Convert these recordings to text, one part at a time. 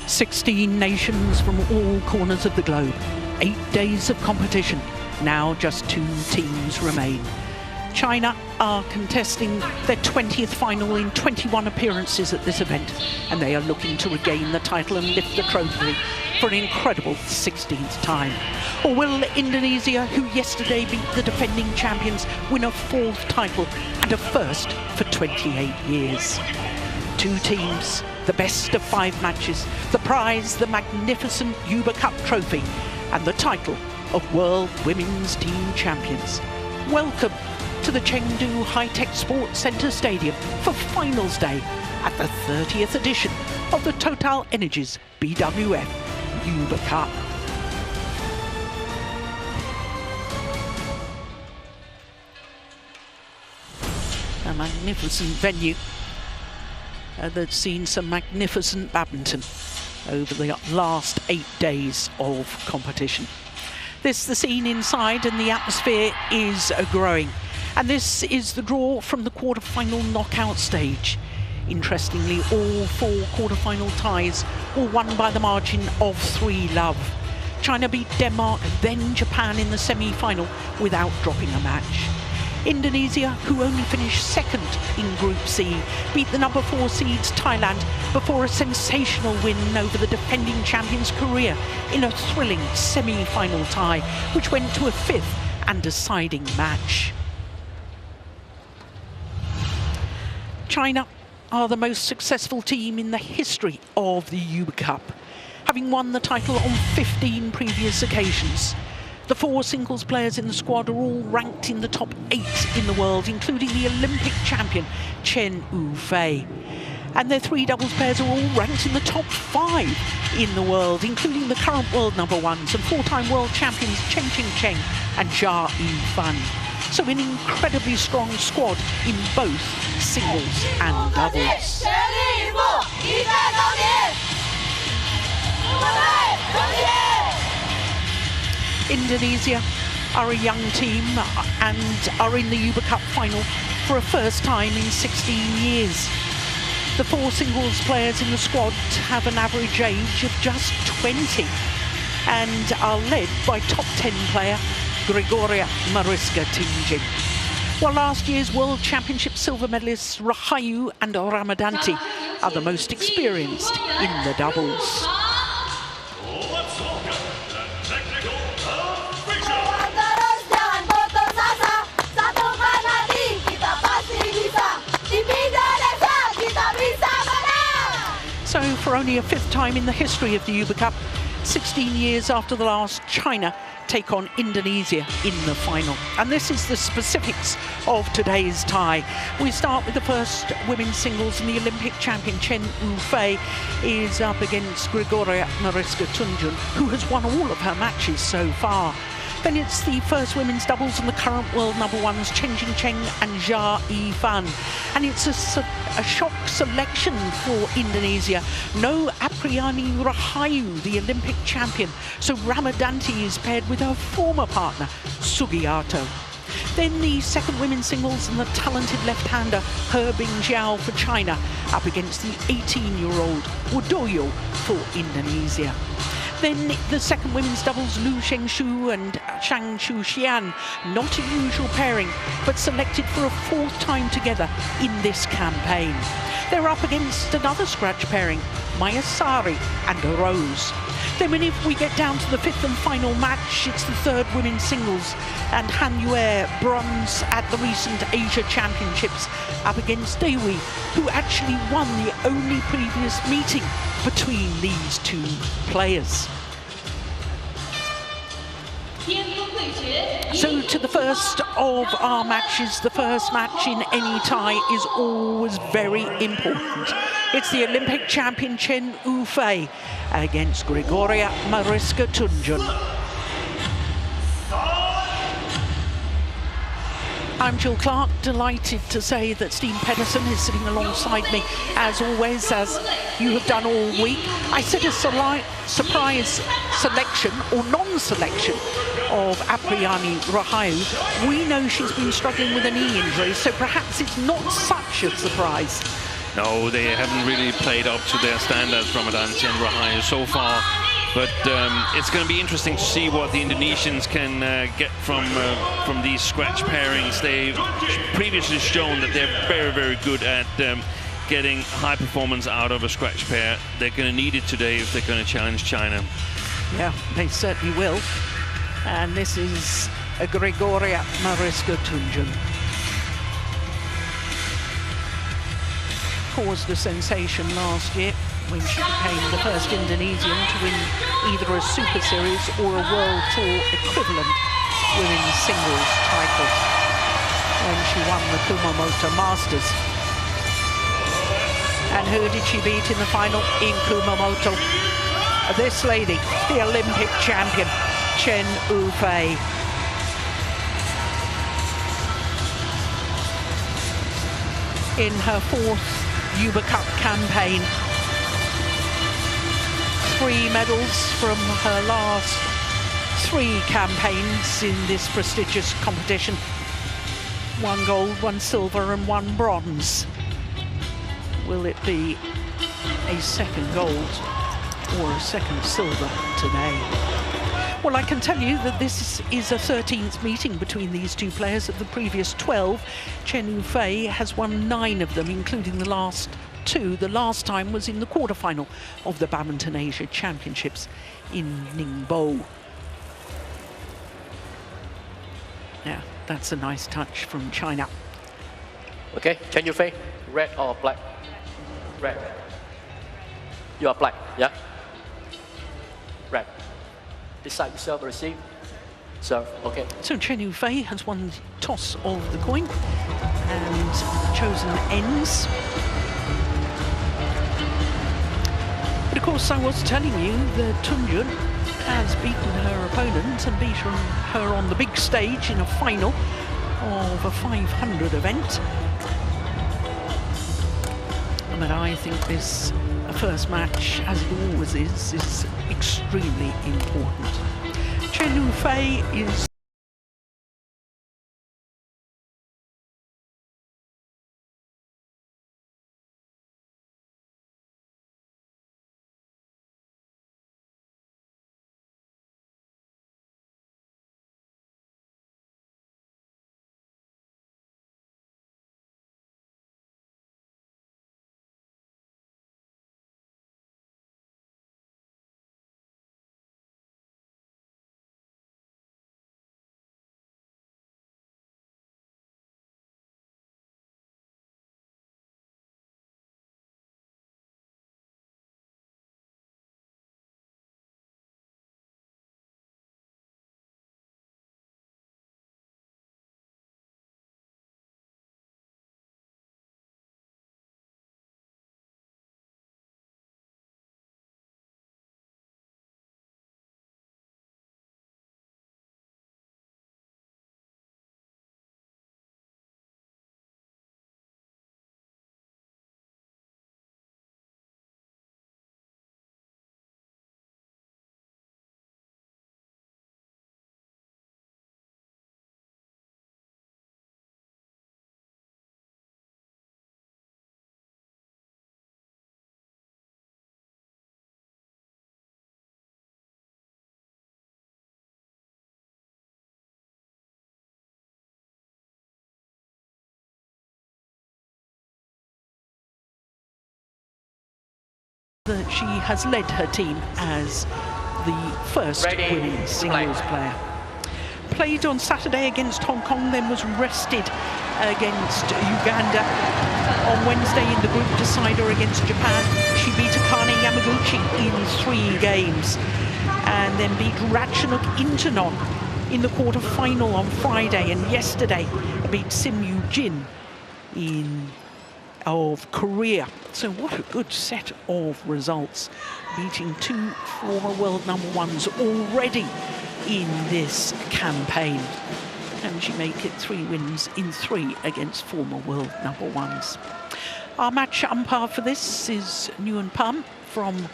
16 nations from all corners of the globe. 8 days of competition. Now just 2 teams remain. China are contesting their 20th final in 21 appearances at this event, and they are looking to regain the title and lift the trophy for an incredible 16th time. Or will Indonesia, who yesterday beat the defending champions, win a 4th title and a first for 28 years? 2 teams, the best of 5 matches, the prize, the magnificent Uber Cup trophy, and the title of World Women's Team Champions. Welcome to the Chengdu High-Tech Sports Center Stadium for finals day at the 30th edition of the TotalEnergies BWF Uber Cup. A magnificent venue that's seen some magnificent badminton over the last 8 days of competition. This is the scene inside, and the atmosphere is growing. And this is the draw from the quarter-final knockout stage. Interestingly, all 4 quarter-final ties were won by the margin of 3-love. China beat Denmark, then Japan in the semi-final without dropping a match. Indonesia, who only finished 2nd in Group C, beat the number 4 seeds Thailand before a sensational win over the defending champions Korea in a thrilling semi-final tie, which went to a 5th and deciding match. China are the most successful team in the history of the Uber Cup, having won the title on 15 previous occasions. The 4 singles players in the squad are all ranked in the top 8 in the world, including the Olympic champion Chen. And their 3 doubles pairs are all ranked in the top 5 in the world, including the current world number 1s and 4-time world champions Chen and Rahayu. So an incredibly strong squad in both singles and doubles. Indonesia are a young team and are in the Uber Cup final for a first time in 16 years. The 4 singles players in the squad have an average age of just 20 and are led by top 10 player Gregoria Mariska Tunjung, while last year's World Championship silver medalists Rahayu and Ramadhan are the most experienced in the doubles. So for only a 5th time in the history of the Uber Cup, 16 years after the last, China take on Indonesia in the final. And this is the specifics of today's tie. We start with the first women's singles, and the Olympic champion Chen is up against Gregoria Mariska Tunjung, who has won all of her matches so far. Then it's the first women's doubles and the current world number 1s Chen and Ramadhan. And it's a shock selection for Indonesia. No Apriyani Rahayu, the Olympic champion. So Ramadhan is paired with her former partner, Sugiarto. Then the second women's singles and the talented left-hander He Bingjiao for China up against the 18-year-old Wardoyo for Indonesia. Then the second women's doubles, Lu Shengshu and Zhang Chuxian, not a usual pairing, but selected for a 4th time together in this campaign. They're up against another scratch pairing, Mayasari and Rose. Then if we get down to the 5th and final match, it's the 3rd women's singles, and Han Yue, bronze at the recent Asia Championships, up against Dewi, who actually won the only previous meeting between these 2 players. So to the first of our matches, the first match in any tie is always very important. It's the Olympic champion Chen against Gregoria Mariska Tunjung. I'm Jill Clark, delighted to say that Steve Pedersen is sitting alongside me, as always, as you have done all week. I said a surprise selection, or non-selection, of Apriyani Rahayu. We know she's been struggling with a knee injury, so perhaps it's not such a surprise No, they haven't really played up to their standards, Ramadhan and Rahayu, so far. But it's going to be interesting to see what the Indonesians can get from these scratch pairings. They've previously shown that they're very, very good at getting high performance out of a scratch pair. They're going to need it today if they're going to challenge China. Yeah, they certainly will. And this is a Gregoria Mariska Tunjung. Caused a sensation last year when she became the first Indonesian to win either a Super Series or a World Tour equivalent women's singles title when she won the Kumamoto Masters. And who did she beat in the final in Kumamoto? This lady, the Olympic champion, Chen Yufei. In her fourth Uber Cup campaign, 3 medals from her last 3 campaigns in this prestigious competition. 1 gold, 1 silver and 1 bronze. Will it be a second gold or a second silver today? Well, I can tell you that this is a 13th meeting between these two players. Of the previous 12, Chen Yufei has won 9 of them, including the last 2. The last time was in the quarterfinal of the Badminton Asia Championships in Ningbo. Yeah, that's a nice touch from China. Okay, Chen Yufei, red or black? Red. You are black, yeah? Red. Decide to serve or receive. Serve, okay. So Chen Yufei has won the toss of the coin and chosen ends. But of course, I was telling you that Tunjung has beaten her opponent and beaten her on the big stage in a final of a 500 event. But I think this first match, as it always is extremely important. Chen Yufei is that she has led her team as the first women's singles player. Played on Saturday against Hong Kong, then was rested against Uganda. On Wednesday in the group decider against Japan, she beat Akane Yamaguchi in 3 games and then beat Ratchanok Intanon in the quarter-final on Friday, and yesterday beat Sim Yu Jin of Korea. So what a good set of results, beating 2 former world #1s already in this campaign. Can she make it 3 wins in 3 against former world #1s? Our match umpire for this is Nguyen Pham from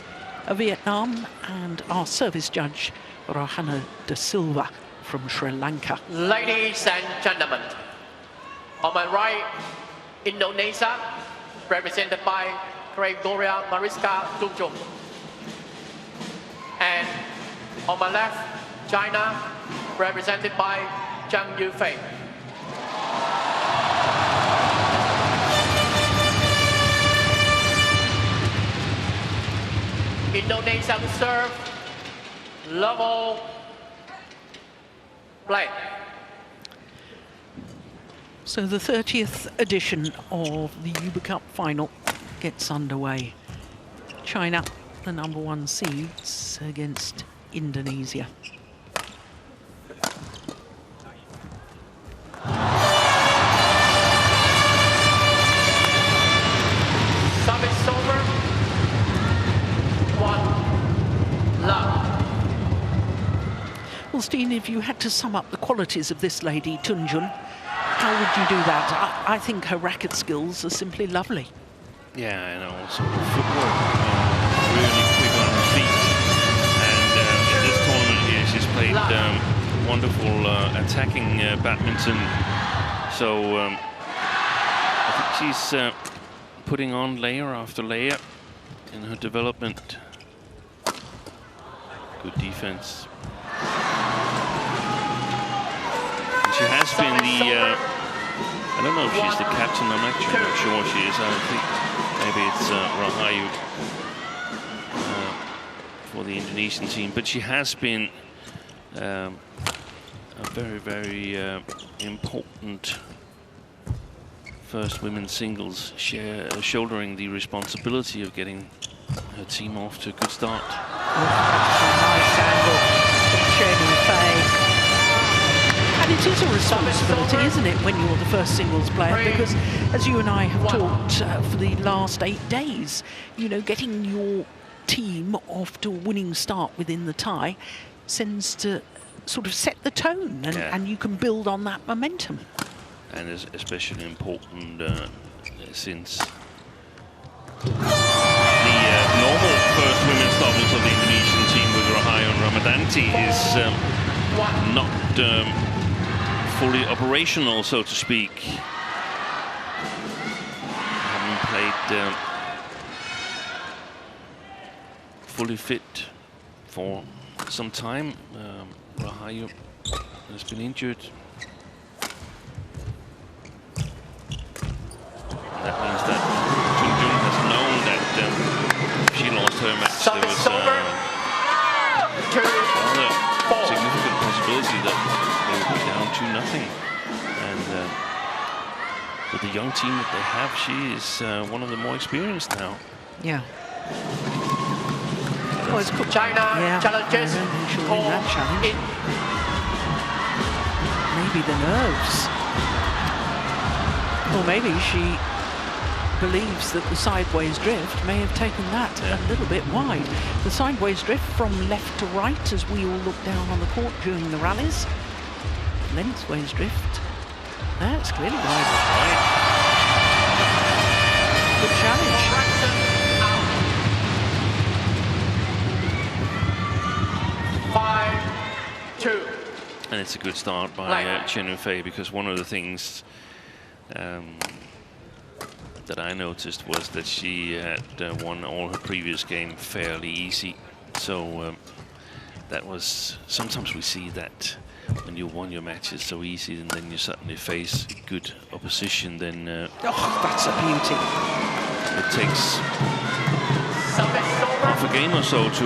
Vietnam, and our service judge Rohana De Silva from Sri Lanka. Ladies and gentlemen, on my right, Indonesia, represented by Gregoria Mariska Tunjung. And on my left, China, represented by Zhang Yufei. Indonesia will serve, level, play. So the 30th edition of the Uber Cup final gets underway. China, the #1 seeds, against Indonesia. Service over. 1 love. Well, Steen, if you had to sum up the qualities of this lady, Tunjung, how would you do that? I think her racket skills are simply lovely. Yeah, and also the footwork, really quick on her feet. And in this tournament here, she's played wonderful attacking badminton. So I think she's putting on layer after layer in her development. Good defense. And she has been the, I don't know if she's the captain, I'm actually not sure she is. I think maybe it's Rahayu for the Indonesian team, but she has been a very, very important first women's singles, shouldering the responsibility of getting her team off to a good start. Nice angle from Chen and Fei. And it is a responsibility, isn't it, when you're the first singles player? Because, as you and I have talked for the last 8 days, you know, getting your team off to a winning start within the tie sends to sort of set the tone, and you can build on that momentum. And is especially important since the normal first women's doubles of the Indonesian team with Rahayu and Ramadhan is not fully operational, so to speak. Haven't played fully fit for some time. Rahayu has been injured. That means that Tunjung has known that if she lost her match, there was rather significant possibility that they would be down 2-0. And with the young team that they have, she is one of the more experienced now. Yeah. Well, it's cool. China challenges. She'll win that challenge. Maybe the nerves. Or maybe she believes that the sideways drift may have taken that a little bit wide. The sideways drift from left to right as we all look down on the court during the rallies. Lengthways drift. That's clearly wide. Good challenge. 5-2. And it's a good start by Chen and Fei, because one of the things that I noticed was that she had won all her previous game fairly easy. So that was, sometimes we see that when you won your matches so easy and then you suddenly face good opposition, then that's a beauty. It takes half a game or so to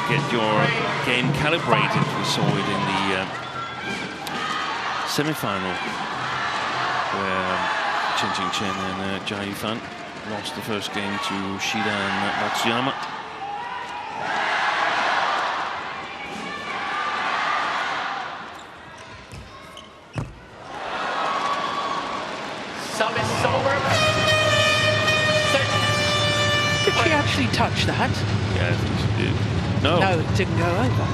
get your game calibrated. We saw it in the semi-final where Chen and Jia Yifan lost the first game to Shida and Matsuyama. Service over. 6. Did she actually touch that? Yeah, I think she did. No. No, it didn't go over.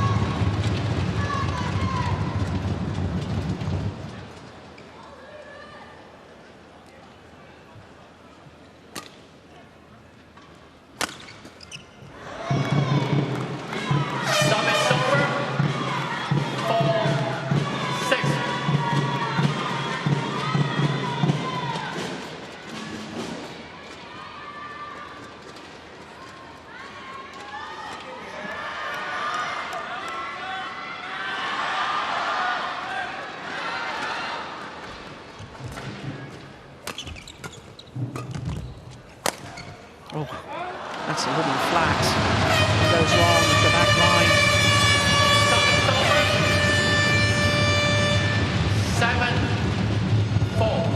That's a little flat. It goes wrong with the back line. 7-4.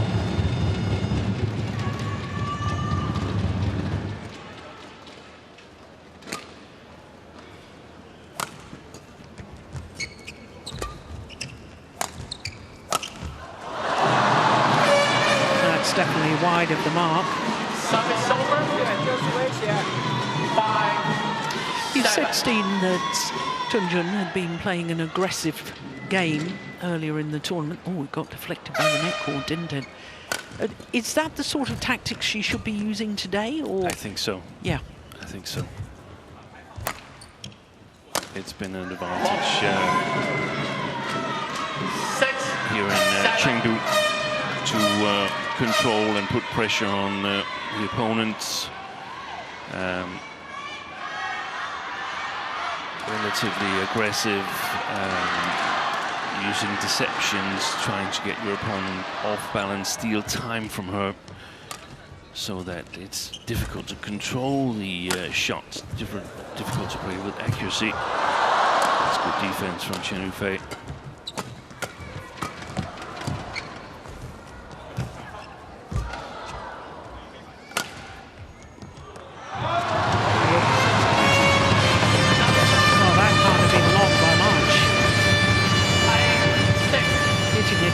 That's definitely wide of the mark. Service over. You said, Steen, that Tunjung had been playing an aggressive game earlier in the tournament. Oh, it got deflected by the net cord, didn't it? Is that the sort of tactics she should be using today, or? I think so. Yeah. I think so. It's been an advantage here in Chengdu to control and put pressure on the opponents. Relatively aggressive, using deceptions, trying to get your opponent off balance, steal time from her, so that it's difficult to control the shots, difficult to play with accuracy. That's good defense from Chen Yufei.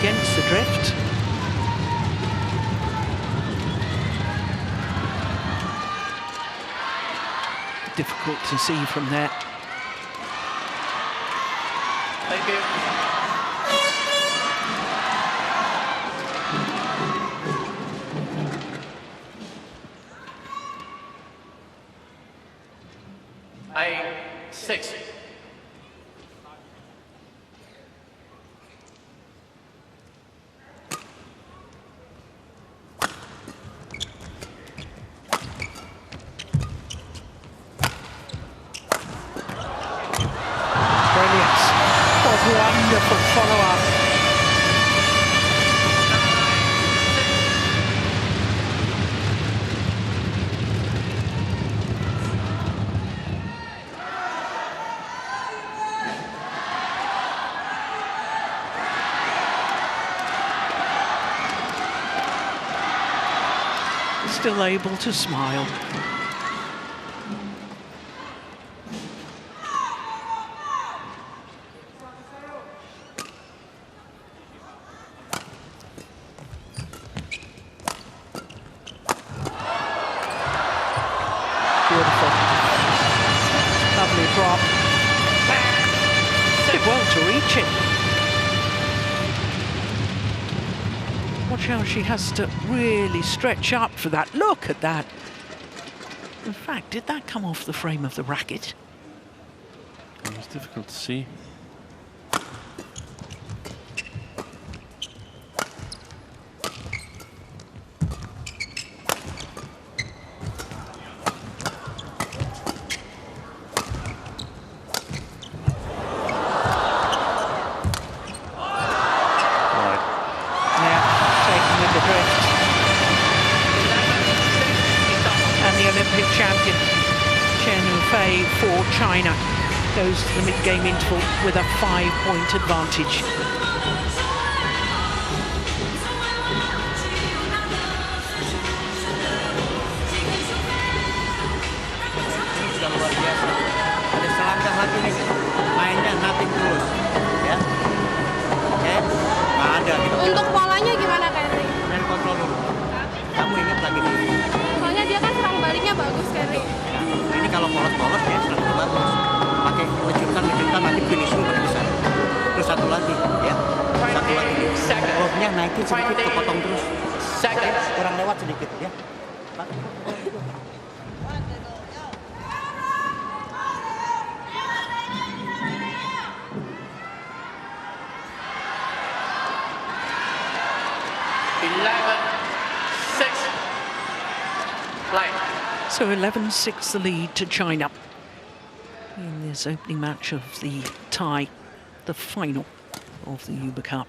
Against the drift. Difficult to see from there. Thank you. Six. Wonderful follow-up. Still able to smile. Beautiful. Lovely drop. Did well to reach it. Watch how she has to really stretch up for that. Look at that. In fact, did that come off the frame of the racket? It was difficult to see. Champion Chen Yufei for China goes to the mid-game interval with a 5-point advantage. Ada selangkah lagi nih, mainnya nothing terus, ya, oke, nggak ada gitu. Untuk polanya gimana Kerry? Dan kontrol dulu. Kamu ingat lagi nih. Soalnya dia kan serang baliknya bagus Kerry. Nah, ini kalau polos-polos ya serangnya bagus. Pakai lejutan nanti finishing baru bisa. Terus satu lagi, ya, satu lagi. Lob-nya naikin sedikit, kepotong terus. Kurang lewat sedikit, ya. So 11-6 the lead to China in this opening match of the tie, the final of the Uber Cup.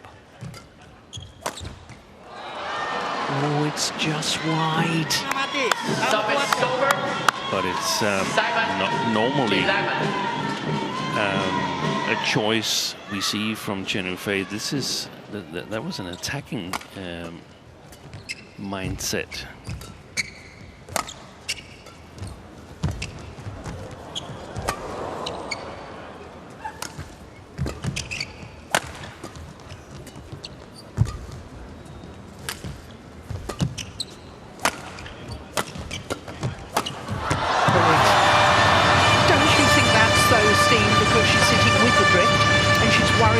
Oh, it's just wide. Stop it, over. but it's not normally a choice we see from Chen Yufei. This is that was an attacking mindset.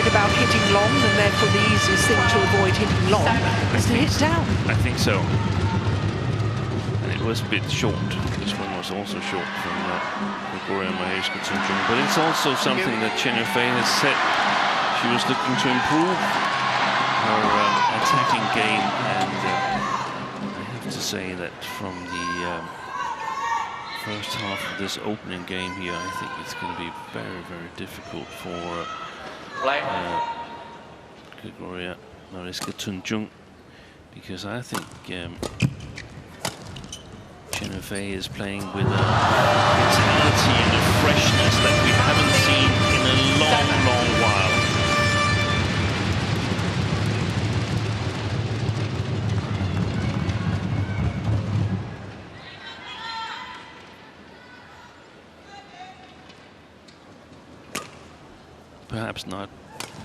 About hitting long, and therefore the easiest thing to avoid hitting long is to hit down. I think so. And it was a bit short. This one was also short from Gregoria Tunjung, but it's also something that Chen Yufei has said she was looking to improve her attacking game, and I have to say that from the first half of this opening game here, I think it's going to be very, very difficult for Gregoria Tunjung, because I think Chen Yufei is playing with a vitality and a freshness that we haven't seen in a long, long while. Perhaps not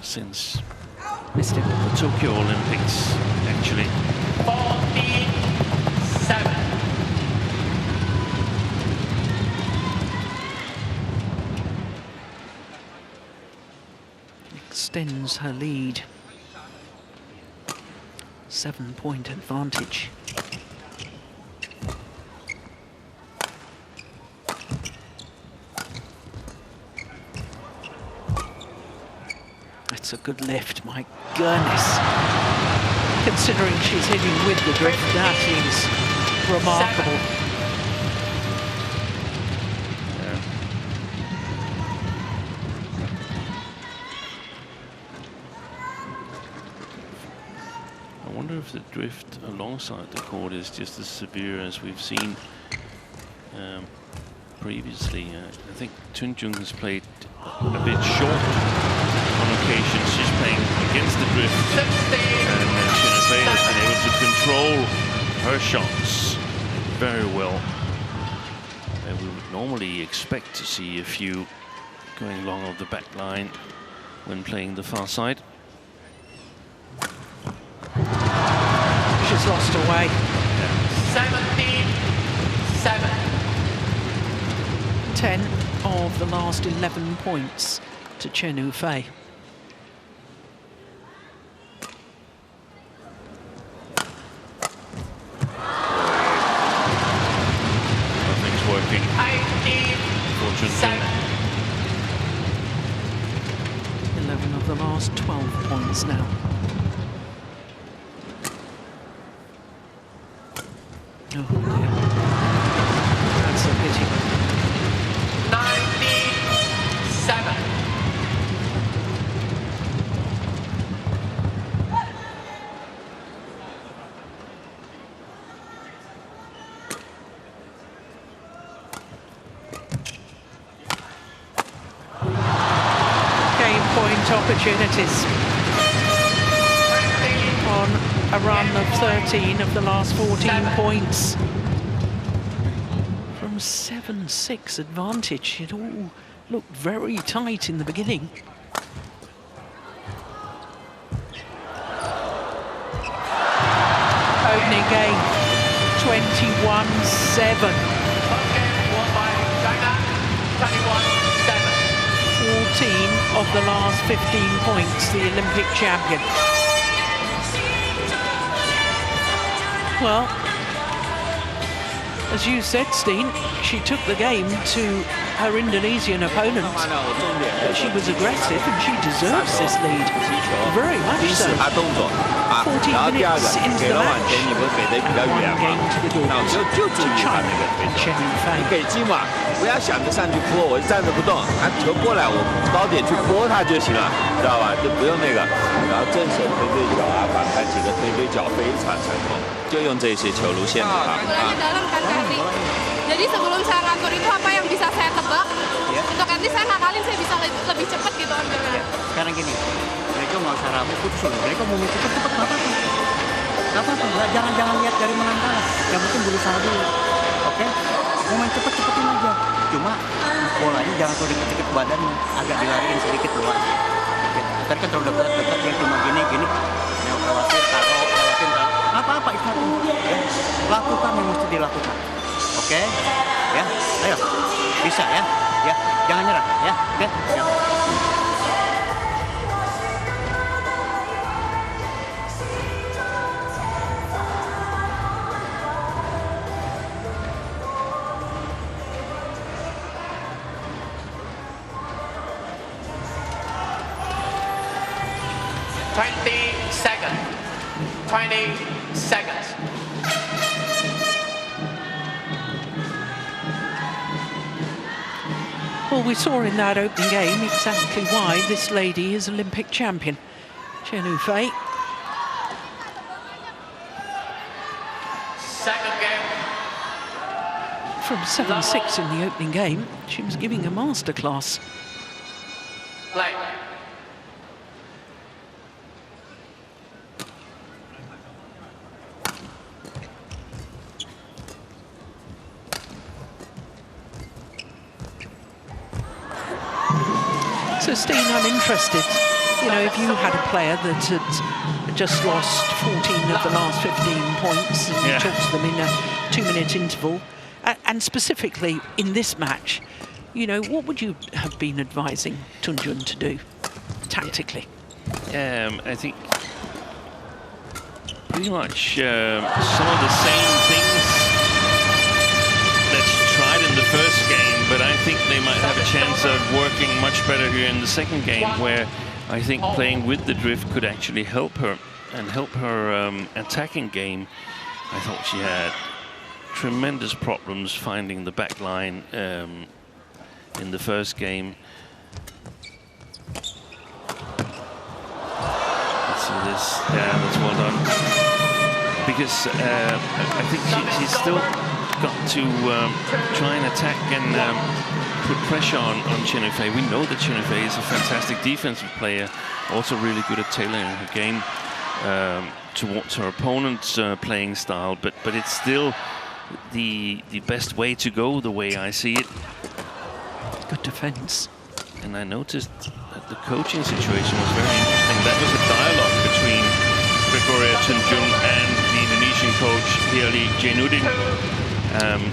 since the Tokyo Olympics, actually. 47. Extends her lead. 7-point advantage. That's a good lift, my goodness. Considering she's hitting with the drift, that is remarkable. Yeah. I wonder if the drift alongside the court is just as severe as we've seen previously. I think Tunjung has played a bit short on occasion. She's playing against the drift, and Chen Yufei has been able to control her shots very well. And we would normally expect to see a few going long of the back line when playing the far side. She's lost her way. 17-7. 10 of the last 11 points to Chen Yufei. Nothing's working. 18-7. 11 of the last 12 points now. Oh dear. That's a pity. 19-7. Game point opportunities. On a run of 13 of the last 14 points. From 7-6 advantage, it all looked very tight in the beginning. Opening game, 21-7. 14 of the last 15 points, the Olympic champion. Well, as you said, Steen, she took the game to her Indonesian opponent. She was aggressive and she deserves this lead. Very much so. 14 minutes into the match, and one game to the door to China and Chen Yufei. 给击嘛，不要想着上去扑，我站着不动，他球过来，我高点去拨他就行了，知道吧？就不用那个，然后正手推对脚啊，反弹几个推对脚非常成功，就用这些球路线的他。Jadi sebelum saya ngatur itu apa yang bisa saya tebak, untuk nanti saya ngakalin saya bisa lebih cepat gitu ambilnya. Sekarang gini, mereka nggak usah ragu putus loh. Mereka mau cepet-cepet nggak apa-apa. Nggak apa-apa, jangan lihat dari menang kalah. Yang penting berusaha dulu. Oke? Mau main cepet-cepetin aja. Cuma bolanya jangan terlalu deket-deket badannya, agak dilariin sedikit doang. Tadi kan terlalu dekat dia cuma gini. Lewatin taruh. Nggak apa-apa, itu ya. Lakukan yang mesti dilakukan. Oke? Ya, ayo. Bisa ya? Ya, jangan nyerah ya. Oke? Ya. Well, we saw in that opening game exactly why this lady is Olympic champion, Chen Yufei. Second game. From 7-6 in the opening game, she was giving a masterclass. Play. So, Steen, I'm interested, you know, if you had a player that had just lost 14 of the last 15 points and you talked to them in a 2-minute interval, and specifically in this match, you know, what would you have been advising Tunjung to do tactically? I think pretty much some of the same things that she tried in the first game, but I think they might have a chance of working much better here in the second game, where I think playing with the drift could actually help her and help her attacking game. I thought she had tremendous problems finding the back line in the first game. Let's see this. Yeah, that's well done. Because I think she's still got to try and attack and put pressure on Chen Yufei. We know that Chen Yufei is a fantastic defensive player, also really good at tailoring her game towards her opponent's playing style, but it's still the best way to go, the way I see it. Good defense. And I noticed that the coaching situation was very interesting. That was a dialogue between Gregoria Tunjung and the Indonesian coach, Hiali Jainuddin.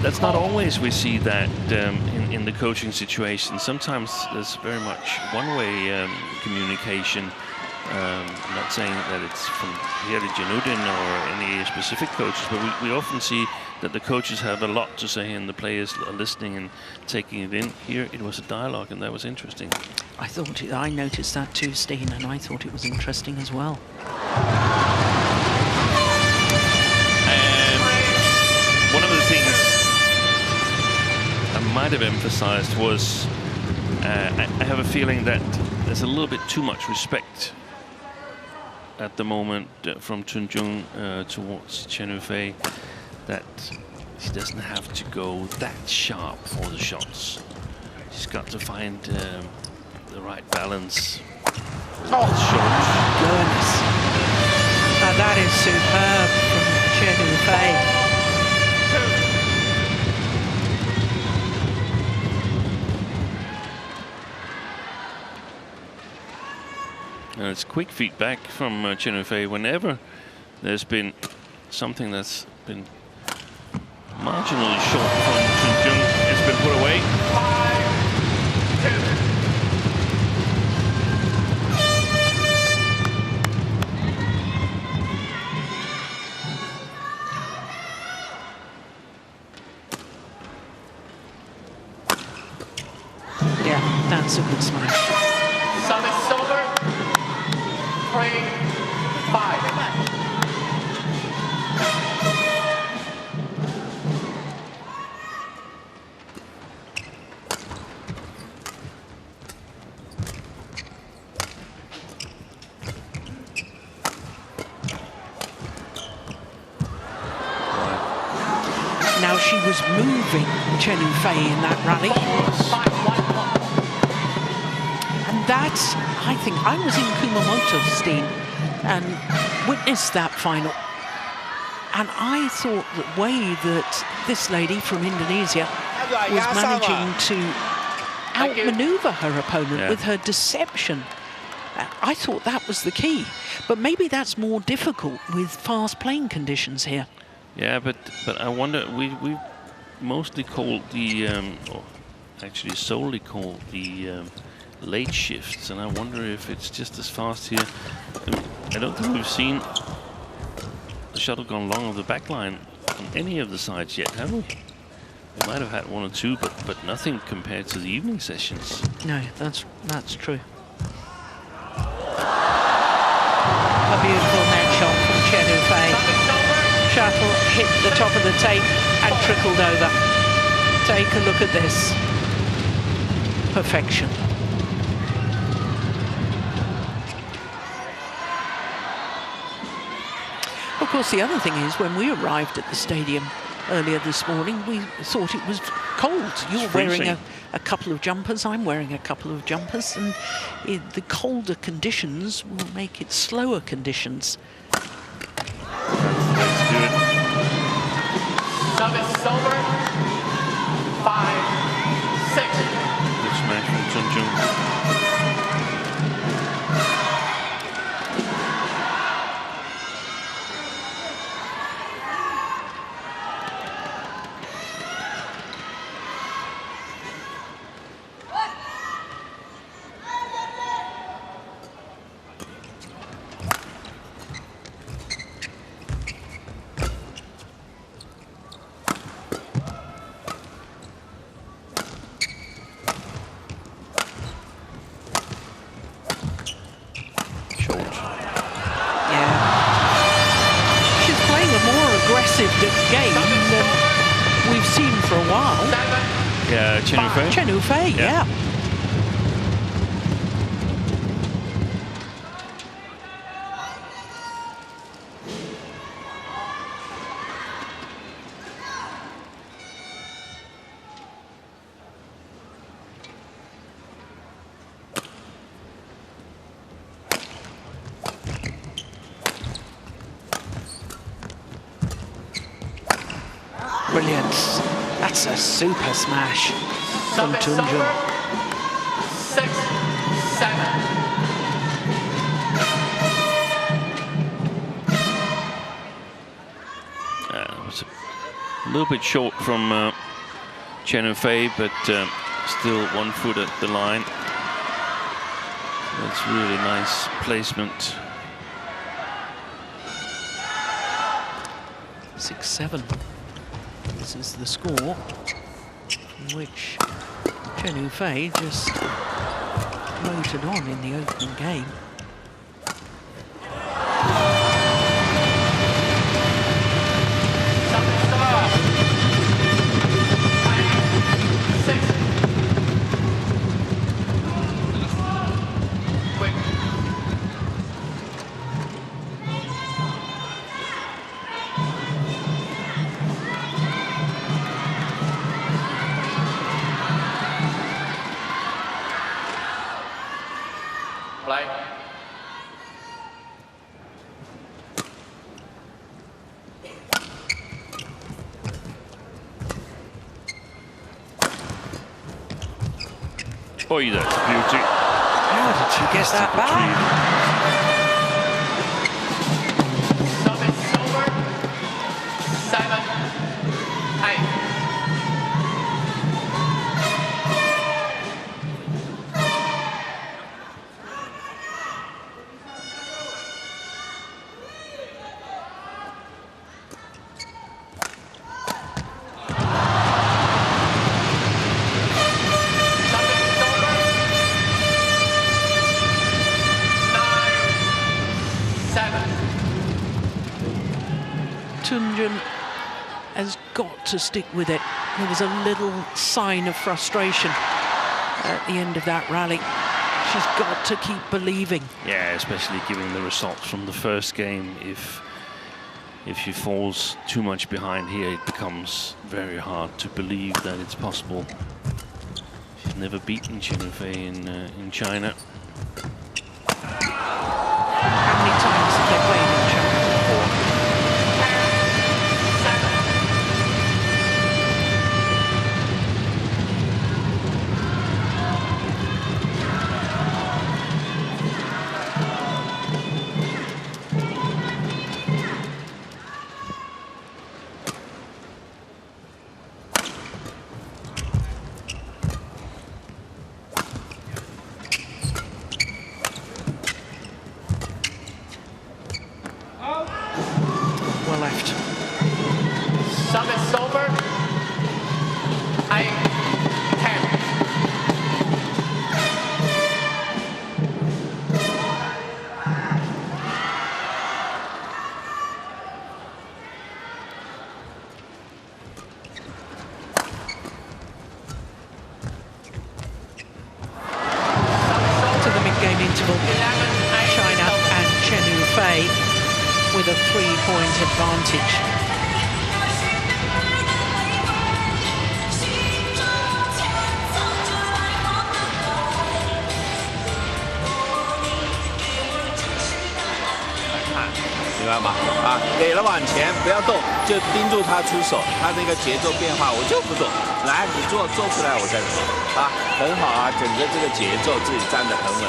That's not always we see that in the coaching situation. Sometimes there's very much one-way communication. I'm not saying that it's from Hiali Jainuddin or any specific coaches, but we often see that the coaches have a lot to say and the players are listening and taking it in. Here it was a dialogue, and that was interesting. I noticed that too, Steen, and I thought it was interesting as well. One of the things I might have emphasized was I have a feeling that there's a little bit too much respect at the moment from Tunjung towards Chen Yufei, that she doesn't have to go that sharp for the shots. She's got to find the right balance. Oh, goodness. Now that is superb from Chen Yufei. It's quick feedback from Chen Yufei whenever there's been something that's been marginally short from Tunjung. It's been put away. 5-2. Yeah, that's a good smash. Service over. 3-5. Now she was moving Chen Yufei in that rally. And that's, I think, I was in Kumamoto, Steen, and witnessed that final. And I thought the way that this lady from Indonesia was managing to outmaneuver her opponent with her deception. I thought that was the key. But maybe that's more difficult with fast playing conditions here. Yeah, but I wonder, we mostly called the, or actually solely called the late shifts, and I wonder if it's just as fast here. I don't think we've seen the shuttle gone long of the back line on any of the sides yet, have we? We might have had one or two, but nothing compared to the evening sessions. No, that's true. A beautiful net shot from Chen Yufei. Shuttle hit the top of the tape and trickled over. Take a look at this. Perfection. Of course, the other thing is, when we arrived at the stadium earlier this morning, we thought it was cold. You're wearing a couple of jumpers, I'm wearing a couple of jumpers, and the colder conditions will make it slower conditions. Let's do it. Service over. 5, 6. Good smash from Tunjung. Game than we've seen for a while. Yeah, Chen Yufei. Chen Yufei, yeah. Brilliant. That's a super smash from Tunjung. 6, 7. It was a little bit short from Chen Yufei, but still 1 foot at the line. That's really nice placement. 6-7. This is the score, which Chen Yufei just motored on in the opening game. Boy, that's beauty. How did you get that back? Service over. 7, 8. Tunjung has got to stick with it. There was a little sign of frustration at the end of that rally. She's got to keep believing. Yeah, especially given the results from the first game. If if she falls too much behind here, it becomes very hard to believe that it's possible. She's never beaten Chen Yufei in China. How many times have they played in China before? China and Chen Yufei with a 3-point advantage.明白吗？啊，给了往前，不要动，就盯住他出手，他那个节奏变化我就不动。来，你做出来，我再做。啊，很好啊，整个这个节奏自己站得很稳。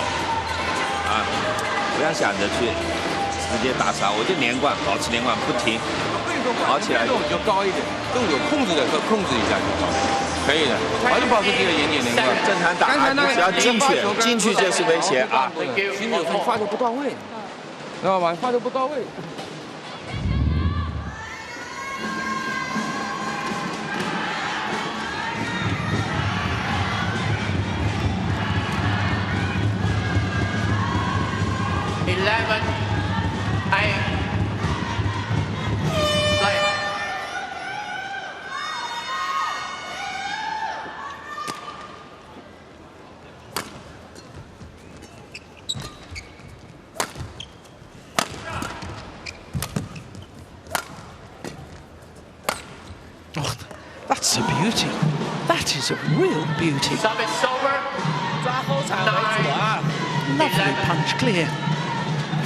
啊，不要想着去直接打杀，我就连贯，保持连贯，不停，跑起来。动就高一点，更有控制的时候控制一下就好，可以的，还是保持这个严连贯。正常打，只要进去就是威胁啊。心里有时候发球不到位，知道吗？发球不到位。 11, 8, play. Oh, that's a beauty. That is a real beauty. Service over. Lovely punch clear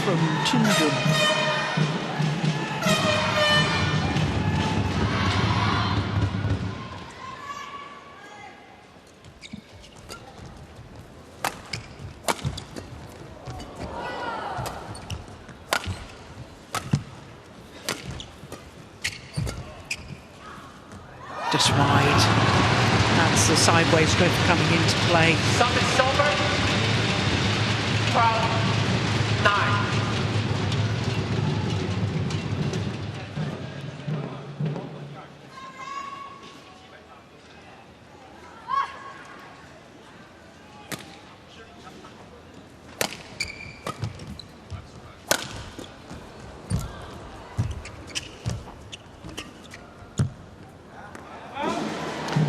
from Tunjung. Just wide. That's the sideways drift coming into play. Service over. 12, 9.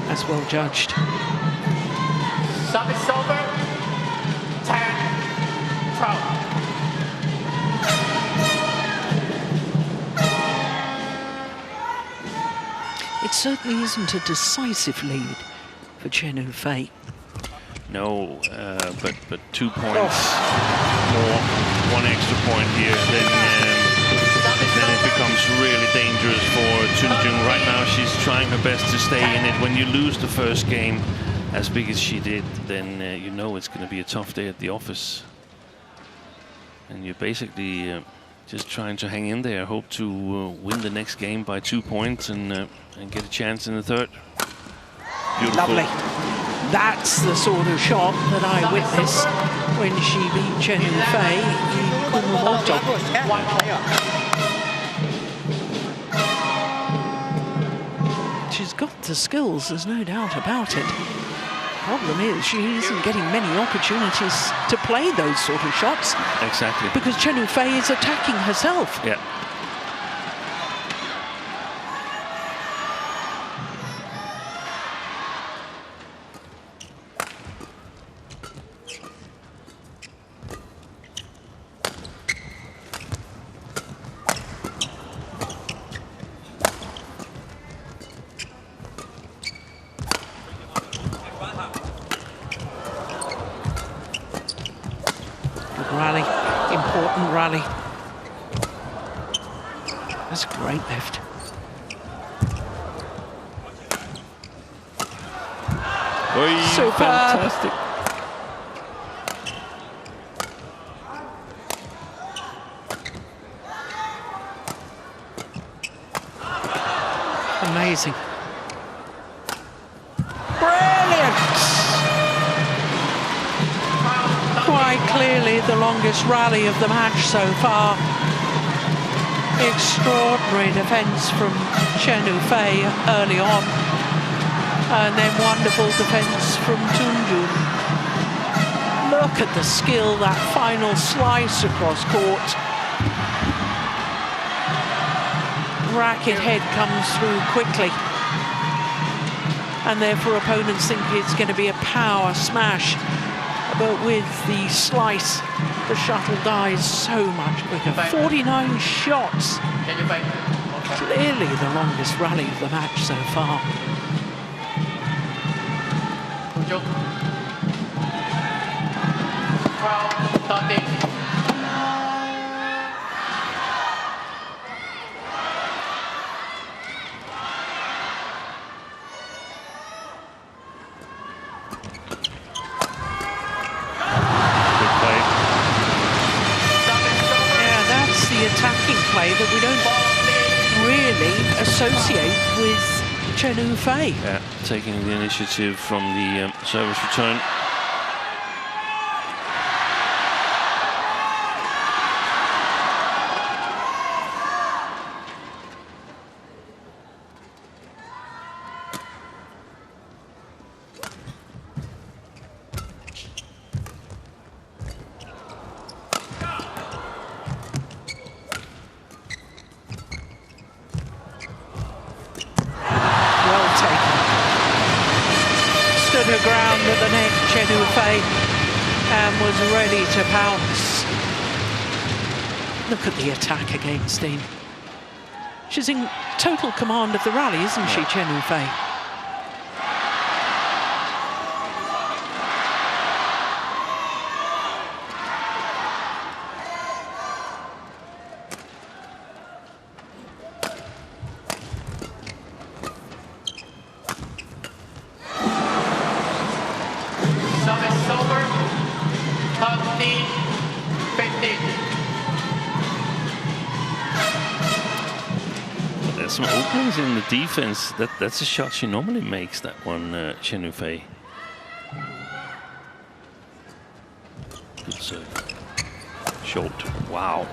That's well judged. Service over. 10, 12. It certainly isn't a decisive lead for Chen Yufei. No, but 2 points more, one extra point here, then it becomes really dangerous for Tunjung. Right now, she's trying her best to stay in it. When you lose the first game as big as she did, then you know it's going to be a tough day at the office. And you're basically just trying to hang in there, hope to win the next game by 2 points and get a chance in the third. Beautiful. Lovely. That's the sort of shot that I witnessed when she beat Chen Yufei in Kumamoto. She's got the skills, there's no doubt about it. Problem is, she isn't getting many opportunities to play those sort of shots. Exactly. Because Chen Yufei is attacking herself. Yeah. rally, important rally. That's a great lift. Superb. Fantastic. Amazing. Brilliant! Quite clearly the longest rally of the match so far. Extraordinary defence from Chen early on. And then wonderful defence from Tunjung. Look at the skill, that final slice across court. Racket head comes through quickly. And therefore opponents think it's going to be a power smash. But with the slice, the shuttle dies so much quicker. 49 shots. Clearly the longest rally of the match so far. Attacking play that we don't really associate with Chen Yufei. Yeah, taking the initiative from the service return. Her ground at the neck, Chen Yufei, and was ready to pounce. Look at the attack against him. She's in total command of the rally, isn't she, Chen Yufei? Some openings in the defense. That's a shot she normally makes, that one, Chen Yufei. Good serve. Short. Wow.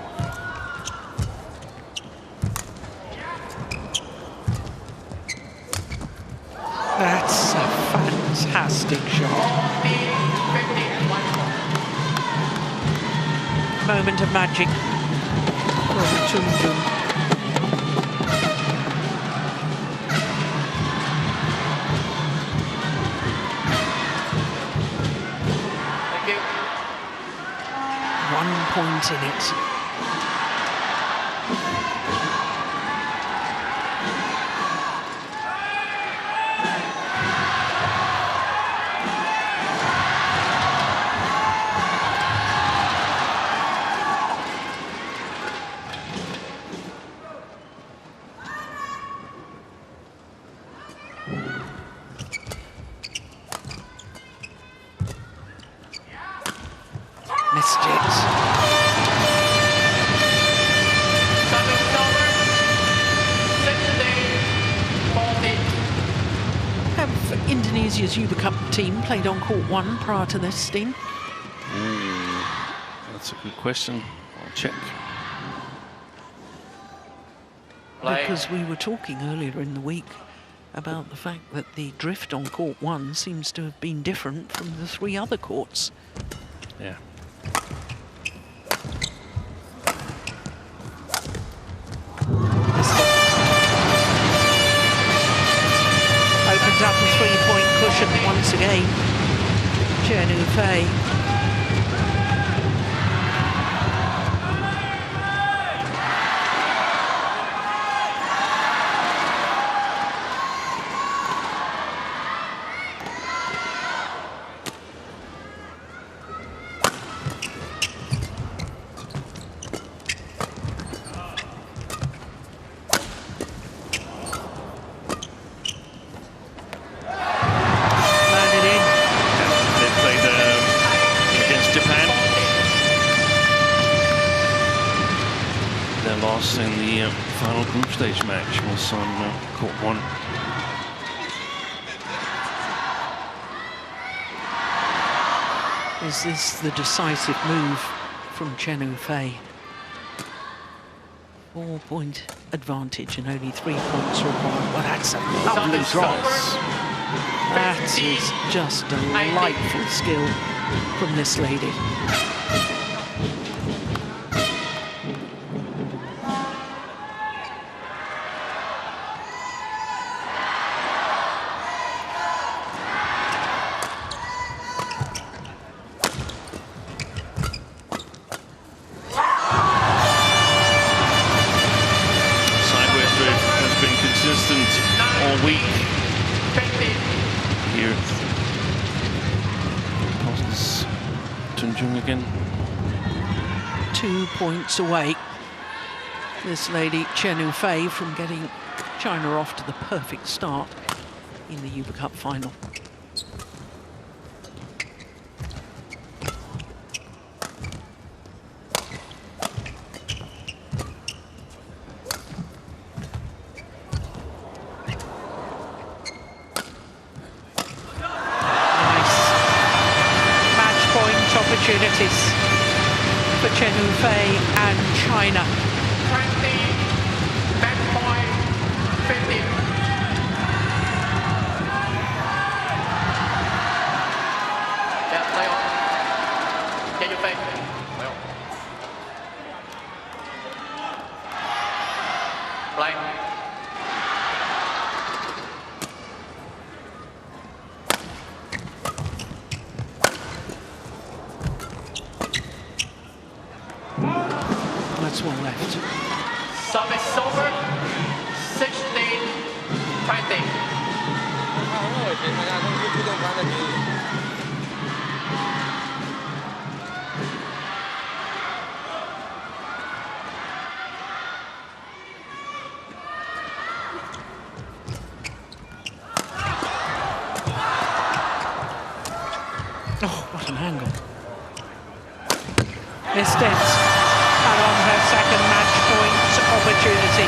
That's a fantastic shot. Moment of magic for Tunjung. Point in it. Missed it. Indonesia's Uber Cup team played on court 1 prior to this, Steen? That's a good question. I'll check. Because we were talking earlier in the week about the fact that the drift on court 1 seems to have been different from the 3 other courts. Yeah. Opens up the 3-point cushion once again. Chen Yufei. the final group stage match was on court 1. Is this the decisive move from Chen Fei? 4-point advantage and only 3 points required. Well, that's a lovely drop. That is just delightful skill from this lady. All week here. Passes Tunjung again. 2 points away, this lady Chen Fei, from getting China off to the perfect start in the Uber Cup final. Opportunities for Chen Fei and China. 20, match point, 50. Yeah, play on. Chen Fei. Play on. Play. That's one left. Service over. 16, 20. Oh, what an angle. Missed it. And on her second match point opportunity,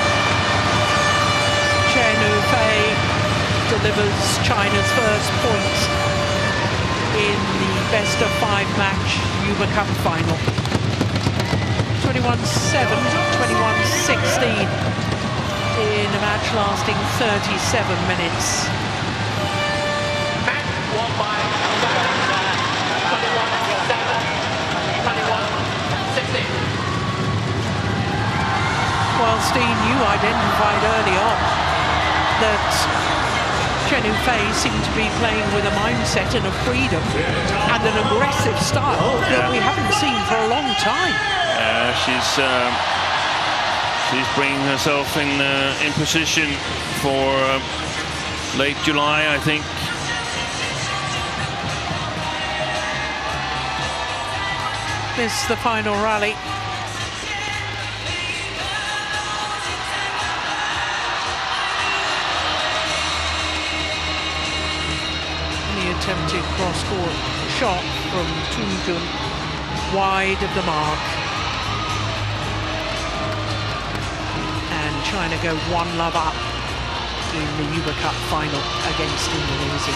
Chen Fei delivers China's first point in the best-of-5 match Uber Cup final. 21-7, 21-16 in a match lasting 37 minutes. Match won by 21-7, 21-16. Well, Steen, you identified early on that Chen Fei seemed to be playing with a mindset and a freedom and an aggressive style that we haven't seen for a long time. She's bringing herself in position for late July, I think. This is the final rally. Attempted cross-court shot from Tunjung, wide of the mark. And China go 1-love up in the Uber Cup final against Indonesia.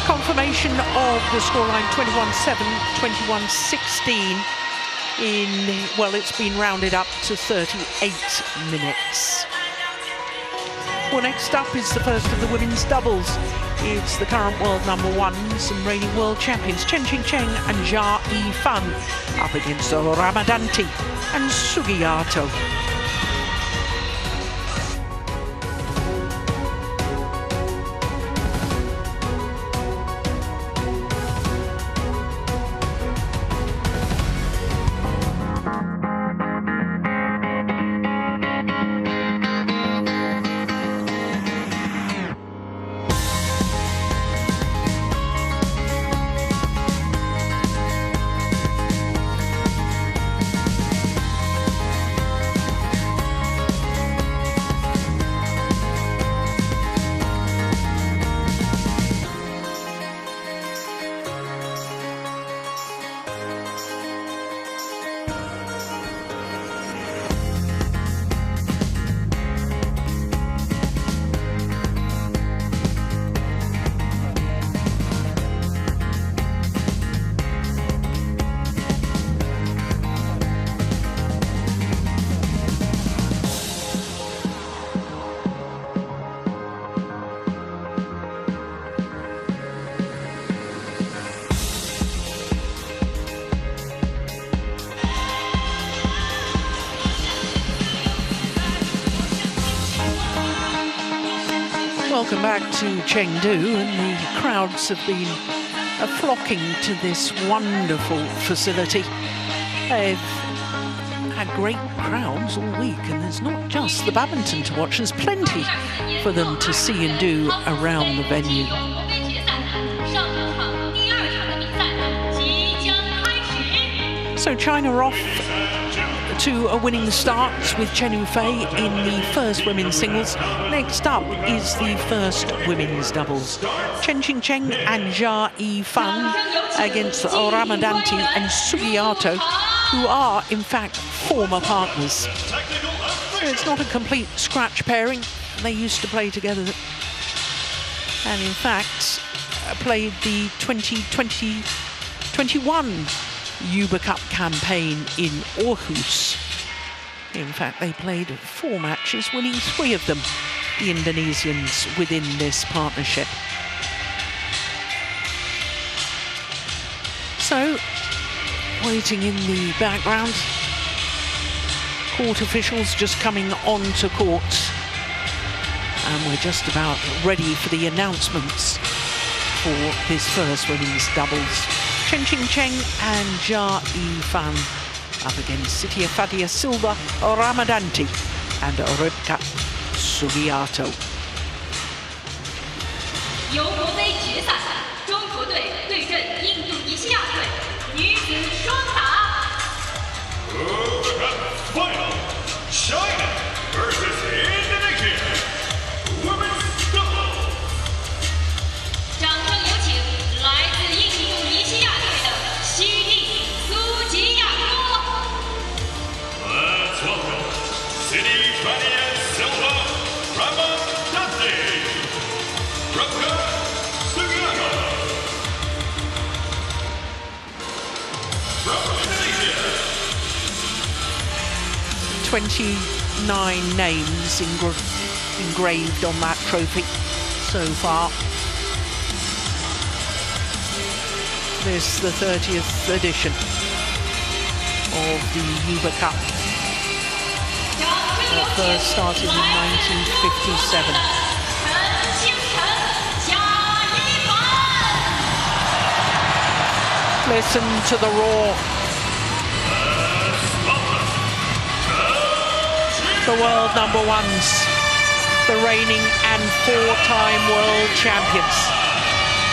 Confirmation of the scoreline 21-7, 21-16 in, well, it's been rounded up to 38 minutes. Well, next up is the first of the women's doubles. It's the current world #1s and reigning world champions Chen and Jia Yifan up against Ramadhan and Sugiyato. Welcome back to Chengdu, and the crowds have been flocking to this wonderful facility. They've had great crowds all week, and there's not just the badminton to watch, there's plenty for them to see and do around the venue. So China are off to a winning start with Chen Yufei in the first women's singles. Next up is the first women's doubles. Chen Qingcheng and Jia Yifan against Ramadhan and Sugiato, who are in fact former partners. So it's not a complete scratch pairing. They used to play together, and in fact played the 2021 Uber Cup campaign in Aarhus. In fact, they played 4 matches, winning 3 of them, the Indonesians, within this partnership. So, waiting in the background, court officials just coming onto court, and we're just about ready for the announcements for this first women's doubles. Chen Qingcheng and Jia Yifan up against Siti Fadia Silva, Ramadhan and Ribka Sugiato. 由国杯决赛，中国队对阵印度尼西亚队女子双打。Final, China versus Indonesia. Women's double. 掌声有请来自印度尼西亚队的西蒂苏吉亚多。Let's welcome Siti Fadia Silva, Ramadhan, Ribka Sugiato. From Indonesia. 29 names engraved on that trophy so far. This is the 30th edition of the Uber Cup. That first started in 1957. Listen to the roar. The world number ones, the reigning and 4-time world champions,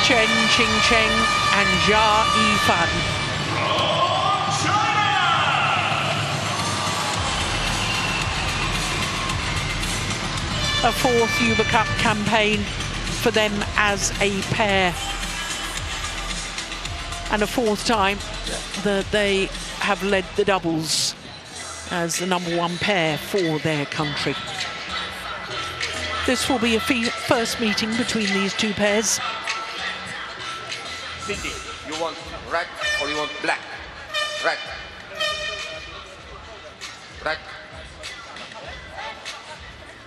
Chen Qingcheng and Jia Yifan. A 4th Uber Cup campaign for them as a pair, and a 4th time that they have led the doubles as the number 1 pair for their country. This will be a first meeting between these 2 pairs. Cindy, you want red or you want black? Red. Red.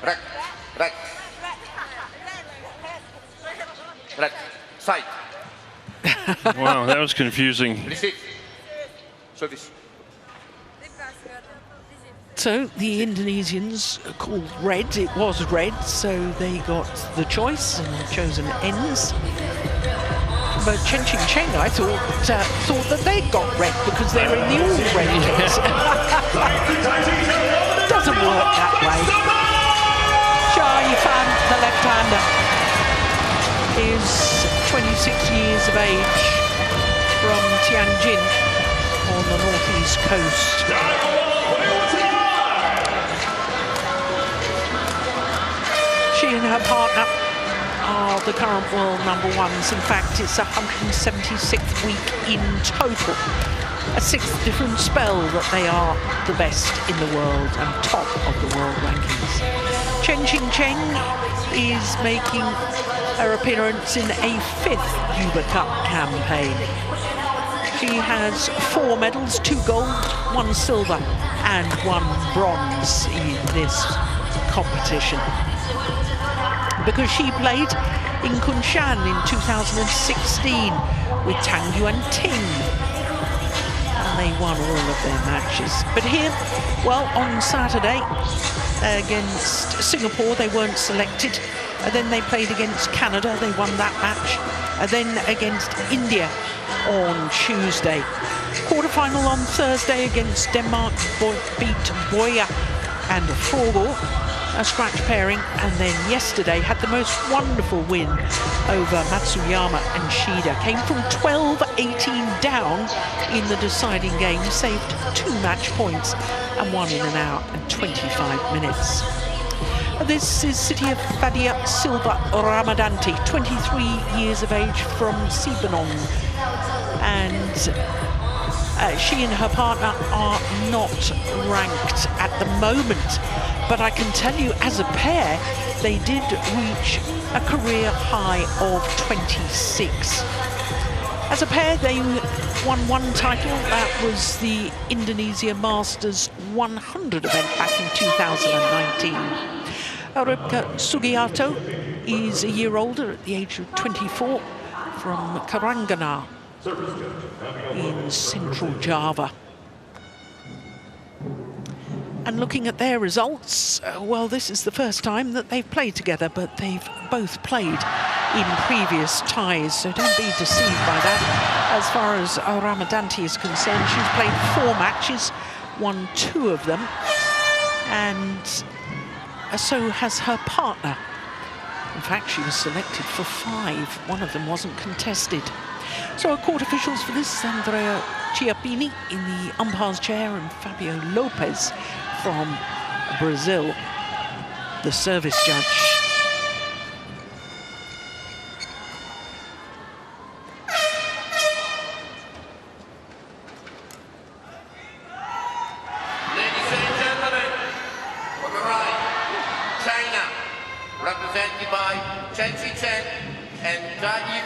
Red. Red. Red. Side. Wow, that was confusing. Receive. Service. So the Indonesians called red. It was red, so they got the choice and chosen ends. But Chen Qingcheng, I thought that they'd got red because they're in the all-red kits. Doesn't work that way. Jia Yifan, the left-hander, is 26 years of age from Tianjin on the northeast coast. She and her partner are the current world number ones. In fact, it's a 176th week in total. A 6th different spell that they are the best in the world and top of the world rankings. Chen Qingcheng is making her appearance in a 5th Uber Cup campaign. She has 4 medals, 2 gold, 1 silver and 1 bronze in this competition, because she played in Kunshan in 2016 with Tang Yuanting, and they won all of their matches. But here, well, on Saturday against Singapore, they weren't selected Then they played against Canada. They won that match. Then against India on Tuesday. Quarterfinal on Thursday against Denmark, beat Boya and Frogor, a scratch pairing, and then yesterday had the most wonderful win over Matsuyama and Shida. Came from 12-18 down in the deciding game, saved 2 match points and won in an hour and 25 minutes. This is Siti Fadia Silva Ramadanti, 23 years of age from Sudirman, and she and her partner are not ranked at the moment, but I can tell you as a pair they did reach a career high of 26. As a pair they won 1 title, that was the Indonesia Masters 100 event back in 2019. Ripka Sugiarto is a year older at the age of 24 from Karanggana in central Java. And looking at their results, well, this is the first time that they've played together, but they've both played in previous ties, so don't be deceived by that. As far as Ramadanti is concerned, she's played 4 matches, won 2 of them, and so has her partner. In fact, she was selected for 5. 1 of them wasn't contested. So our court officials for this, Andrea Chiappini in the umpire's chair and Fabio Lopez from Brazil, the service judge. Ladies and gentlemen, on the right, China, represented by Chen and Rahayu.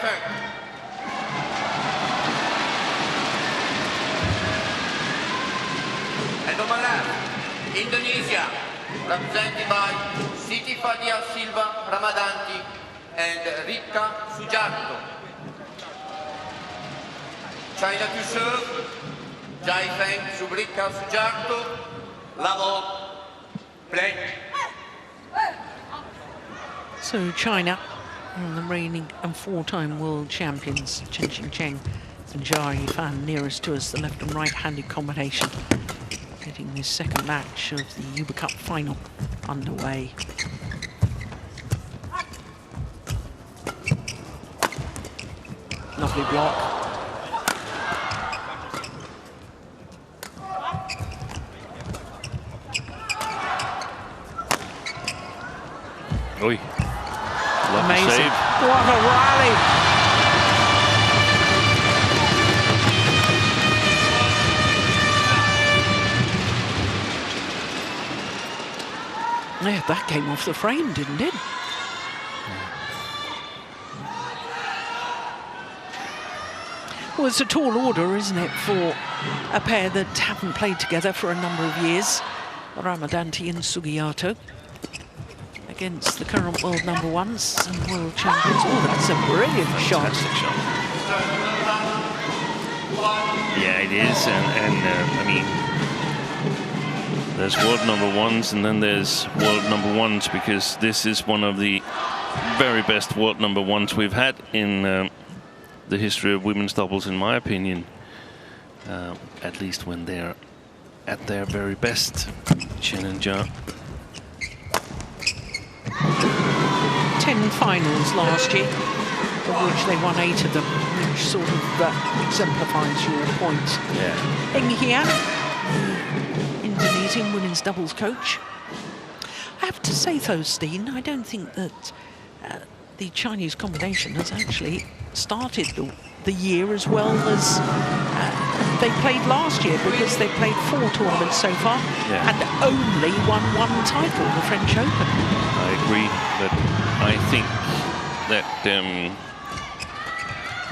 And on my left, Indonesia, represented by Siti Fadia Silva Ramadanti and Ripka Sugiarto. China to serve, Jai Feng Subrika Sugiarto, level, play. So China, the reigning and 4-time world champions, Chen and Jia Yifan, nearest to us, the left and right-handed combination, getting this second match of the Uber Cup final underway. Lovely block. Oi. Amazing. Save. What a rally. Yeah, that came off the frame, didn't it? Well, it's a tall order, isn't it, for a pair that haven't played together for a number of years. Ramadanti and Sugiarto against the current world number 1s and world champions. Oh, that's a brilliant shot. Yeah, it is, and I mean, there's world number 1s and then there's world number 1s, because this is one of the very best world number 1s we've had in the history of women's doubles, in my opinion. At least when they're at their very best. Chen and Jia. 10 finals last year, of which they won 8 of them, which sort of exemplifies your point. Yeah. Eng Hian, Indonesian women's doubles coach. I have to say though, Steen, I don't think that the Chinese combination has actually started the year as well as they played last year, because they played 4 tournaments so far, yeah, and only won 1 title, the French Open. I agree, but I think that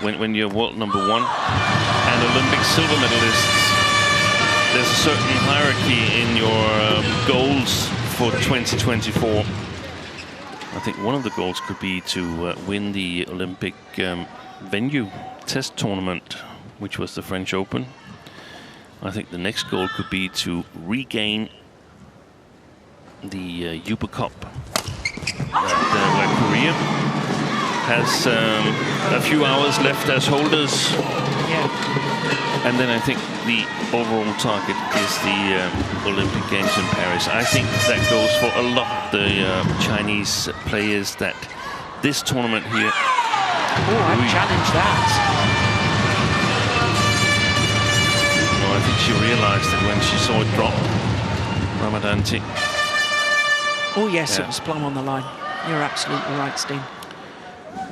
when you're world number 1 and Olympic silver medalists, there's a certain hierarchy in your goals for 2024. I think one of the goals could be to win the Olympic venue test tournament, which was the French Open. I think the next goal could be to regain the Uber Cup where Korea career. Has a few hours left as holders. Yeah. And then I think the overall target is the Olympic Games in Paris. I think that goes for a lot of the Chinese players that this tournament here. Oh, I challenge that. No, I think she realized it when she saw it drop. Ramadhan. Oh, yes, it was plumb on the line. You're absolutely right, Steen.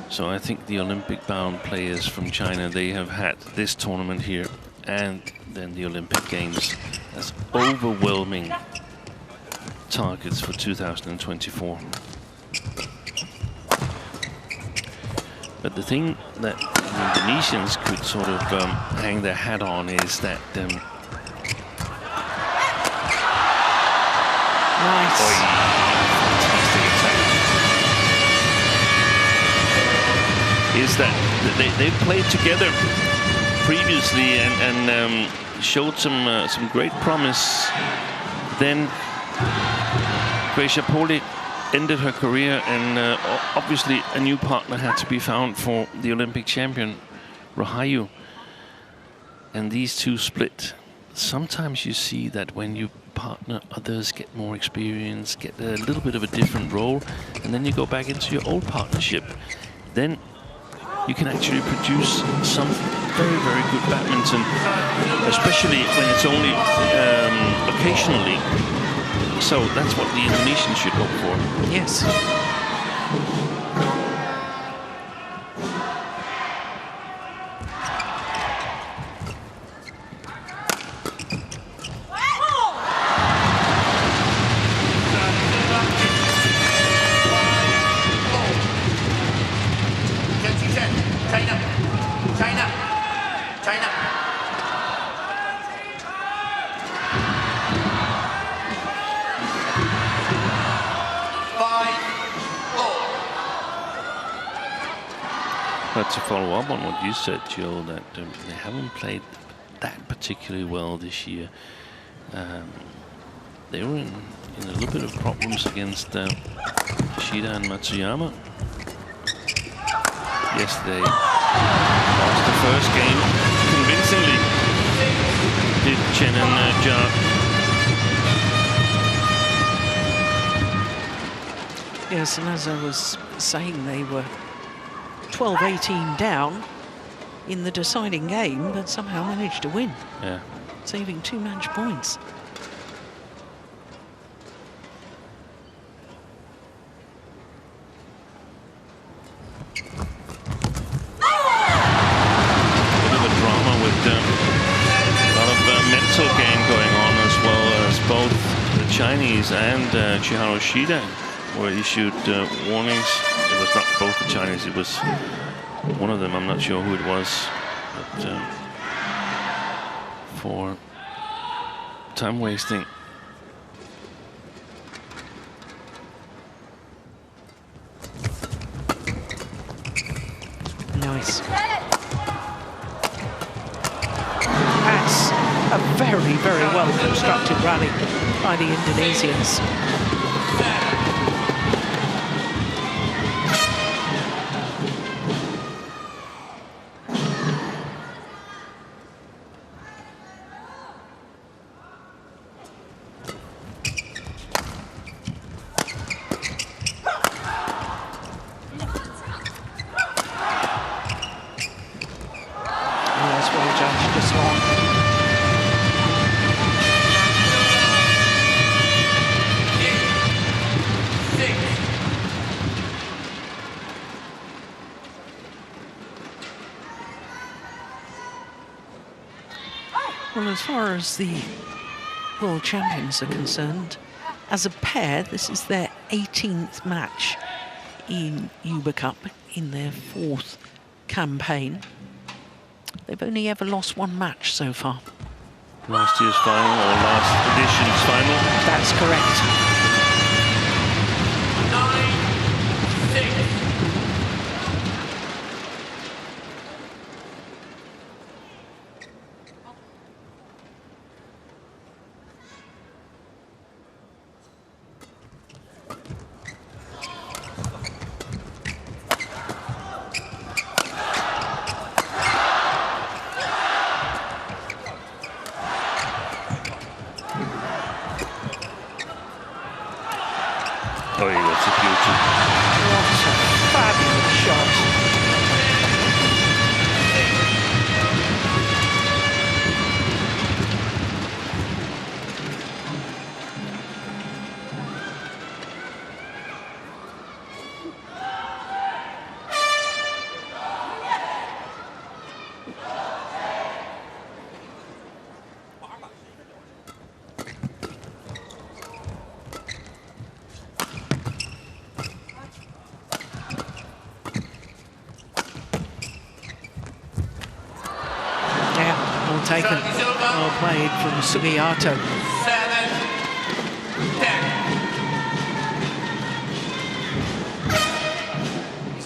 So I think the Olympic-bound players from China, they have had this tournament here and then the Olympic Games as overwhelming targets for 2024. But the thing that the Indonesians could sort of hang their hat on is that nice. Is that they've played together previously and showed some great promise. Then Gracia Poli ended her career, and obviously a new partner had to be found for the Olympic champion Rahayu. And these two split. Sometimes you see that when you partner, others get more experience, get a little bit of a different role, and then you go back into your old partnership. Then you can actually produce some very, very good badminton, especially when it's only occasionally. So that's what the Indonesians should hope for. Yes. But to follow up on what you said, Joe, that they haven't played that particularly well this year. They were in a little bit of problems against Shida and Matsuyama. Yesterday, lost the first game convincingly. Did Chen and Jar. Yes, and as I was saying, they were 12-18 down in the deciding game, but somehow managed to win. Yeah. Saving 2 match points. Bit of a drama with a lot of mental game going on, as well as both the Chinese and Chiharu Shida were issued warnings. It was not both the Chinese, it was one of them, I'm not sure who it was, but for time wasting. Nice. That's a very, very well constructed rally by the Indonesians. Well, as far as the World Champions are concerned, as a pair, this is their 18th match in Uber Cup in their 4th campaign. They've only ever lost 1 match so far. Last year's final, or last edition's final? That's correct. 9-6. Oh, that's a beauty. What a fabulous shot. Taken, well played from Sugiyato.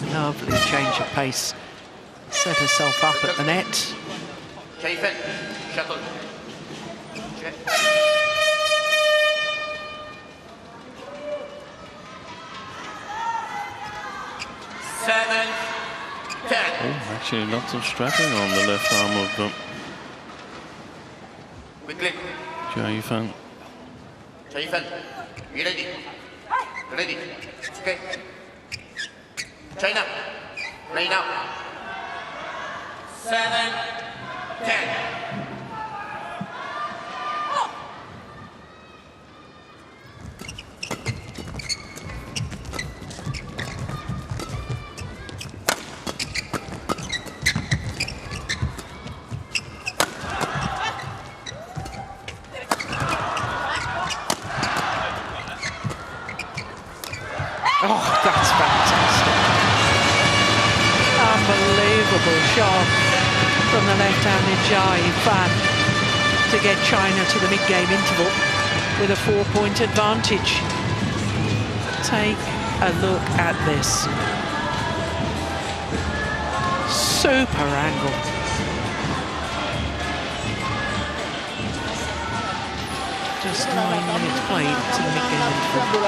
7-10. Lovely change of pace. Set herself up at the net. Shuttle. 7-10. Oh, actually lots of strapping on the left arm of Quickly. Jia Yifan. Be ready. Ready. Okay. China. Play now. 7-10. Oh, that's fantastic. Unbelievable shot from the left-handed Jia Yifan to get China to the mid-game interval with a 4-point advantage. Take a look at this. Super angle. Just 9 minutes played to the mid-game interval.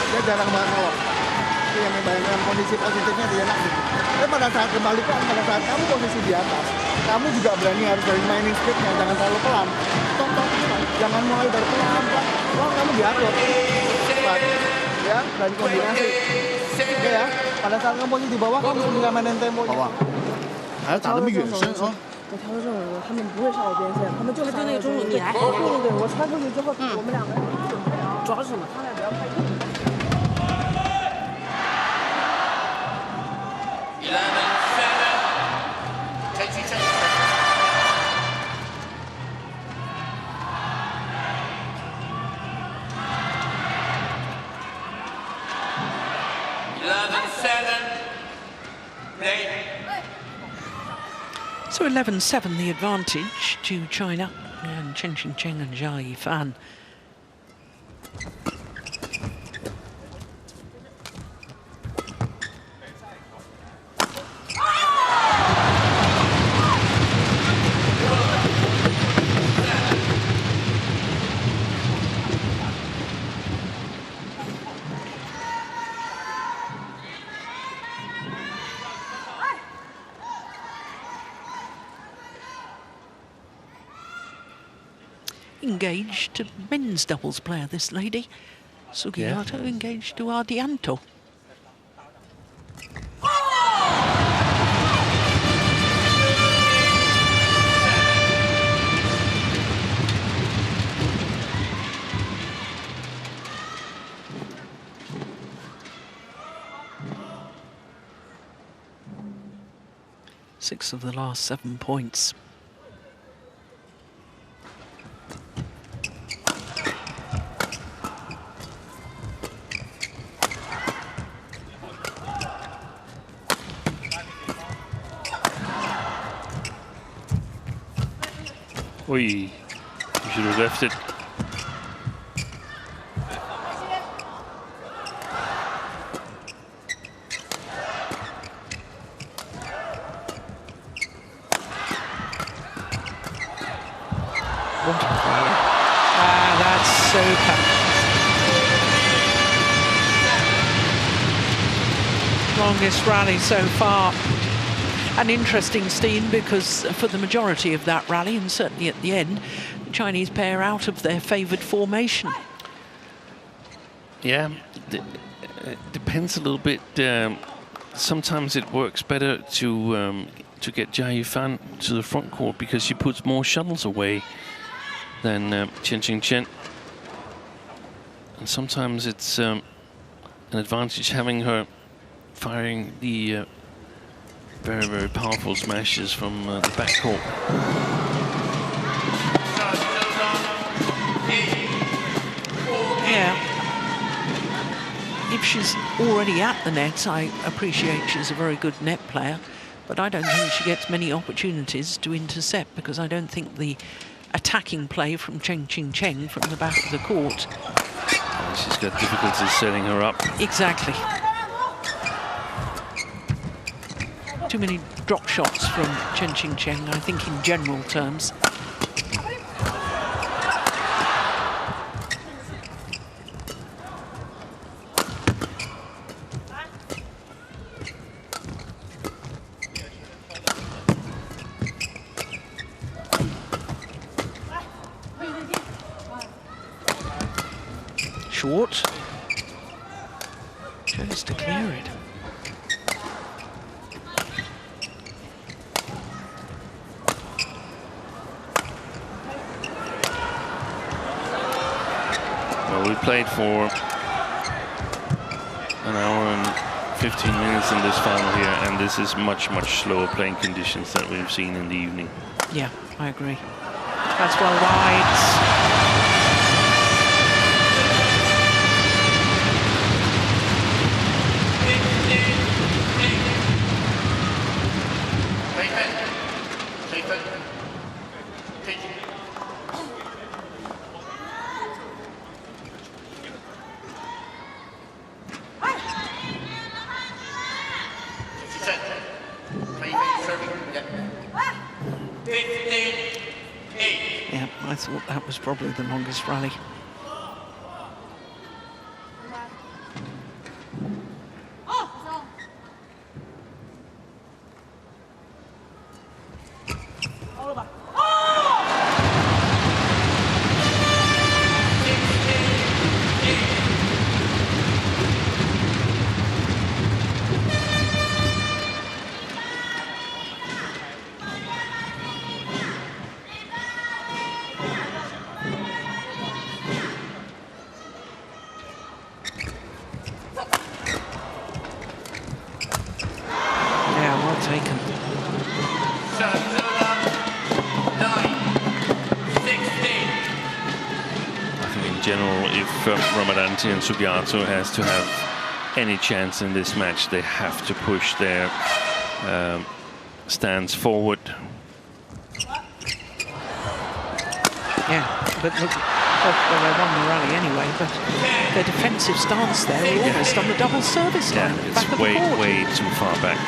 Dia jarang banget nolak. Itu yang membayangkan kondisi positifnya dia enak gitu. Tapi pada saat kebalikan, pada saat kamu posisi di atas, kamu juga berani harus dari mainin speednya, jangan terlalu pelan. Tok, jangan mulai dari pelan. Kalau kamu diatur, cepat, ya, dan kombinasi. Oke ya, pada saat kamu posisi di bawah, kamu bisa mainin temponya. Bawah. 还要打那么远身啊！我调到这儿了，他们不会上我边线，他们就是盯那个中路。你来，对，我穿出去之后，我们两个人准备好。主要是什么？他俩比较快。 So 11-7 the advantage to China and Chen and Jia Yifan. Engaged men's doubles player, this lady. Sugiyato engaged to Ardianto. Six of the last 7 points. Oi, you should have left it. Ah, that's super. Longest rally so far. An interesting scene because for the majority of that rally, and certainly at the end, the Chinese pair out of their favoured formation. Yeah, it depends a little bit. Sometimes it works better to get Jia Yifan to the front court because she puts more shuttles away than Chen. And sometimes it's an advantage having her firing the very, very powerful smashes from the backcourt. Yeah. If she's already at the net, I appreciate she's a very good net player, but I don't think she gets many opportunities to intercept because I don't think the attacking play from Chen from the back of the court. She's got difficulties setting her up. Exactly. Too many drop shots from Chen, I think, in general terms. Short. Chose to clear it. Well, we played for an hour and 15 minutes in this final here, and this is much, much slower playing conditions than we've seen in the evening. Yeah, I agree. That's well wide. Yeah, I thought that was probably the longest rally. Ramadhan and Sugiarto has to have any chance in this match. They have to push their stands forward. Yeah, but look, well, they won the rally anyway, but their defensive stance there, almost on the double service line. Yeah, it's way too far back.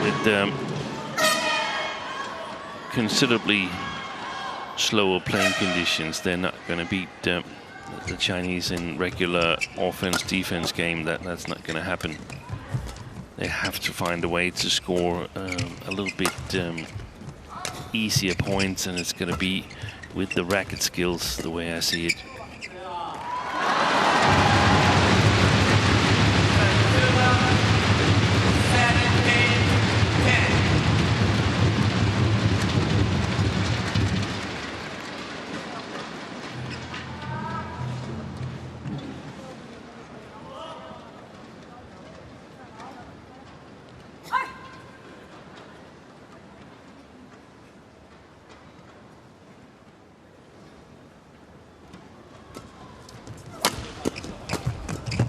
With considerably slower playing conditions, they're not going to beat the Chinese in regular offense-defense game. That's not going to happen. They have to find a way to score a little bit easier points, and it's going to be with the racket skills, the way I see it.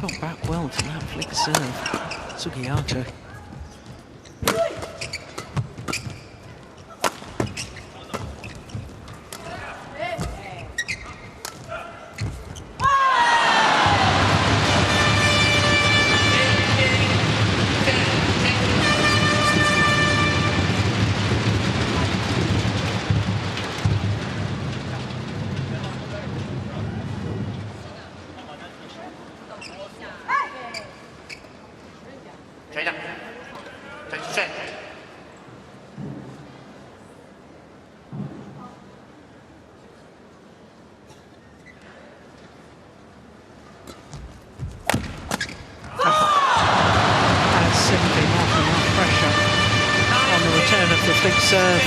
Got back well to that flick serve, Sugiarto. China. perfect serve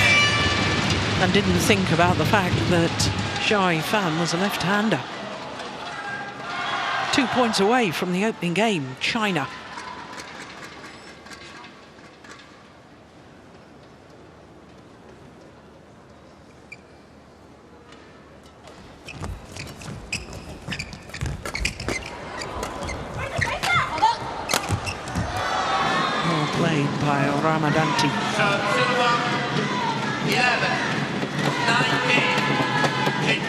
and didn't think about the fact that Zhai Fan was a left-hander. 2 points away from the opening game, China. Well played by Ramadhan. 11, 19, 8.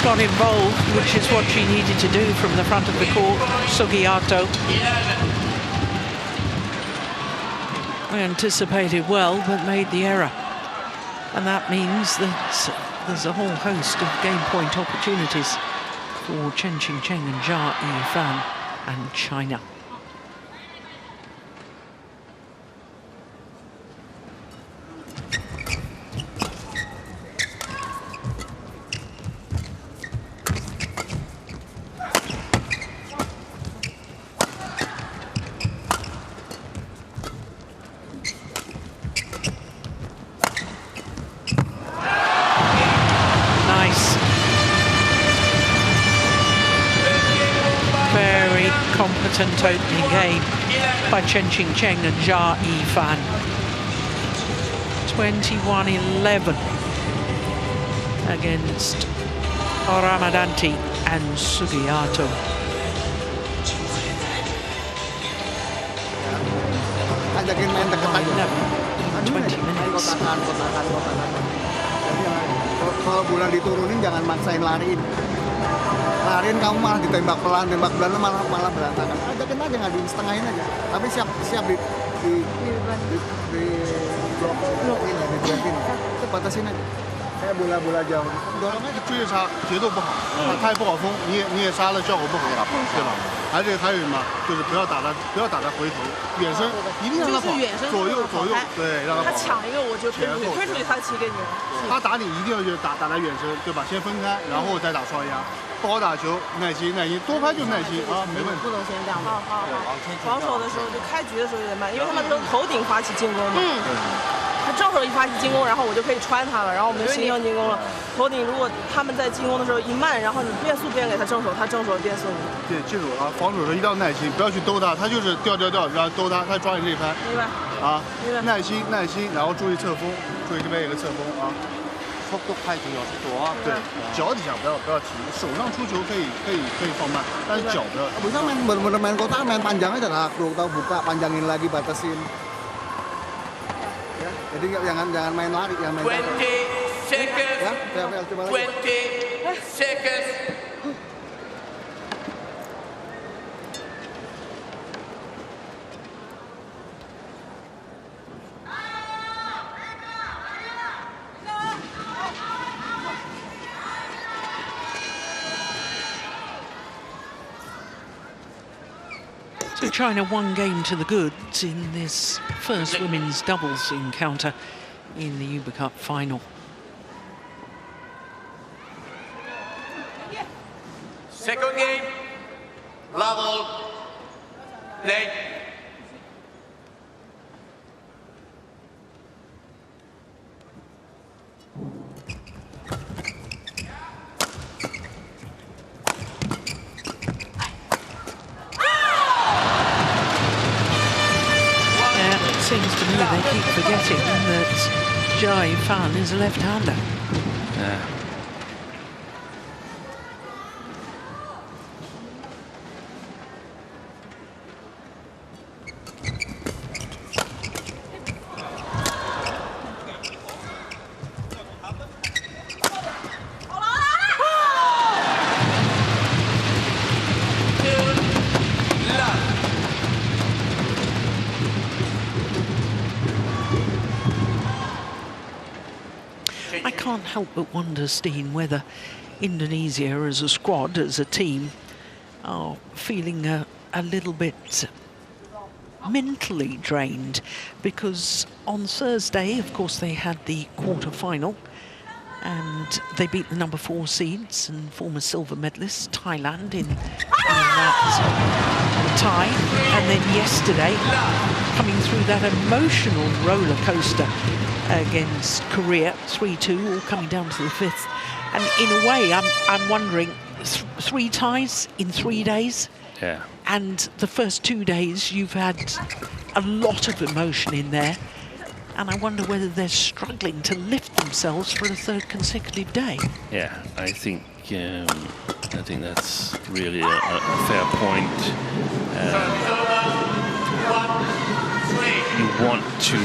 Got involved, which is what she needed to do from the front of the court. Sugiyato anticipated well, but made the error. And that means that there's a whole host of game point opportunities for Chen Qingcheng and Jia Yifan and China. Competent opening game by Chen Qingcheng and Jia Yifan. 21-11 against Ramadhan and Sugiyato. Ajakin main deket-deket. 20 minutes. Kalau bulan diturunin jangan maksain lariin. Lariin kamu malah ditembak pelan, tembak pelan malah berantakan. Ajakin aja, ngaduin, setengahin aja. Tapi siap di blokin ya, dibuatin. Batasin aja. Kayak bola-bola jauh. Dorong aja. 追杀节奏不好，他也不好封，你也杀了，效果不好，对吧？还是还有嘛，就是不要打他回头，远身一定让他跑，左右，对，让他跑。他抢一个我就推出去，他骑给你。他打你一定要去打他远身，对吧？先分开，然后再打双压。不好打球，耐心，多拍就耐心啊，没问题。不能先这样。防守的时候就开局的时候有点慢，因为他们都头顶发起进攻嘛。他正手一发起进攻，然后我就可以穿他了，然后我们就形成进攻了。头顶如果他们在进攻的时候一慢，然后你变速变给他正手，他正手变速你。对，记住啊，防守的时候一定要耐心，不要去兜他，他就是掉，然后兜他抓你这一拍。明白。啊，耐心，然后注意侧锋，注意这边有个侧锋啊。 速度快就有速度啊！对，脚底下不要停，手上出球可以放慢，但是脚不要。Bisa bener-bener main kotak, main panjang aja lah. Tahu buka, panjangin lagi, batasin. Ya, jadi jangan main lari, jangan main. 20 seconds. Ya, coba lagi. 20 seconds. So China one game to the goods in this first women's doubles encounter in the Uber Cup final. Second game, level, play. Seems to me they keep forgetting that Jia Yifan is a left-hander. Yeah. can't help but wonder, Steen, whether Indonesia as a squad, as a team, are feeling a little bit mentally drained, because on Thursday, of course, they had the quarter-final and they beat the number 4 seeds and former silver medalists, Thailand, in that tie. And then yesterday, coming through that emotional roller coaster against Korea, 3-2, all coming down to the 5th. And in a way, I'm wondering, 3 ties in 3 days? Yeah. And the first 2 days, you've had a lot of emotion in there. And I wonder whether they're struggling to lift themselves for a 3rd consecutive day. Yeah, I think that's really a fair point. You want to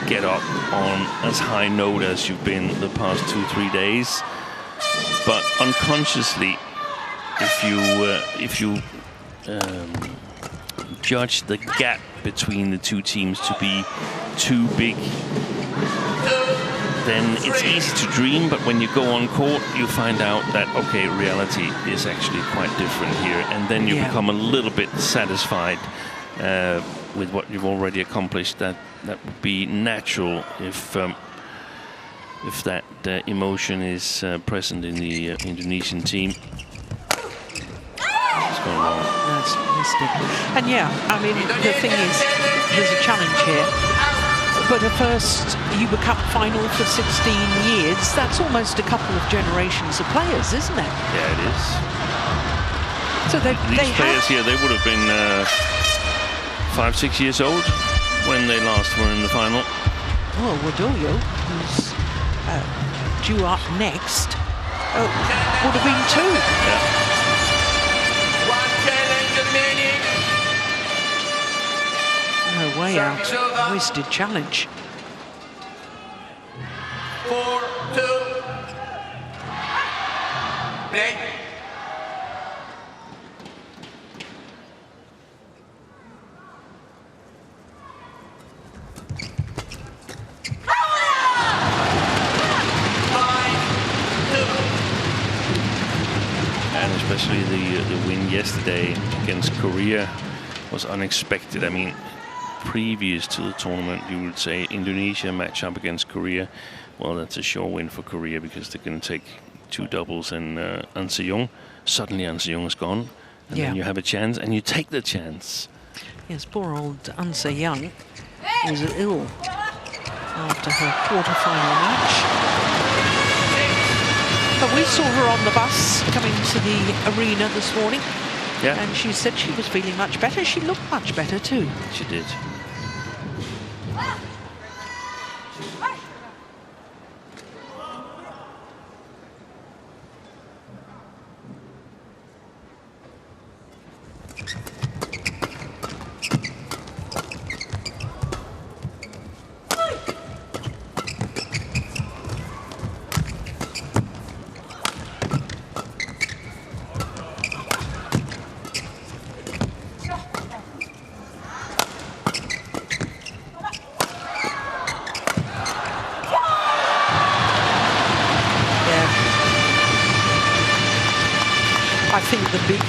get up on as high note as you've been the past 2-3 days, but unconsciously, if you judge the gap between the 2 teams to be too big, then it's easy to dream, but when you go on court, you find out that, okay, reality is actually quite different here, and then you become a little bit satisfied with what you've already accomplished. That would be natural if that emotion is present in the Indonesian team. That's mystic. And yeah, I mean, the thing is, there's a challenge here. But a first UBA Cup final for 16 years, that's almost a couple of generations of players, isn't it? Yeah, it is. So these players here, they would have been 5-6 years old when they last were in the final. Oh, Wardoyo, who's due up next, would have been 2. Yeah. No way out. Wasted challenge. 4-2. Play. And especially the win yesterday against Korea was unexpected. I mean, previous to the tournament, you would say Indonesia match up against Korea. Well, that's a sure win for Korea because they're going to take 2 doubles and An Se-young. Suddenly An Se-young is gone, and then you have a chance, and you take the chance. Yes, poor old An Se-young was ill after her quarter-final match. But we saw her on the bus coming to the arena this morning. Yeah. And she said she was feeling much better. She looked much better too. She did.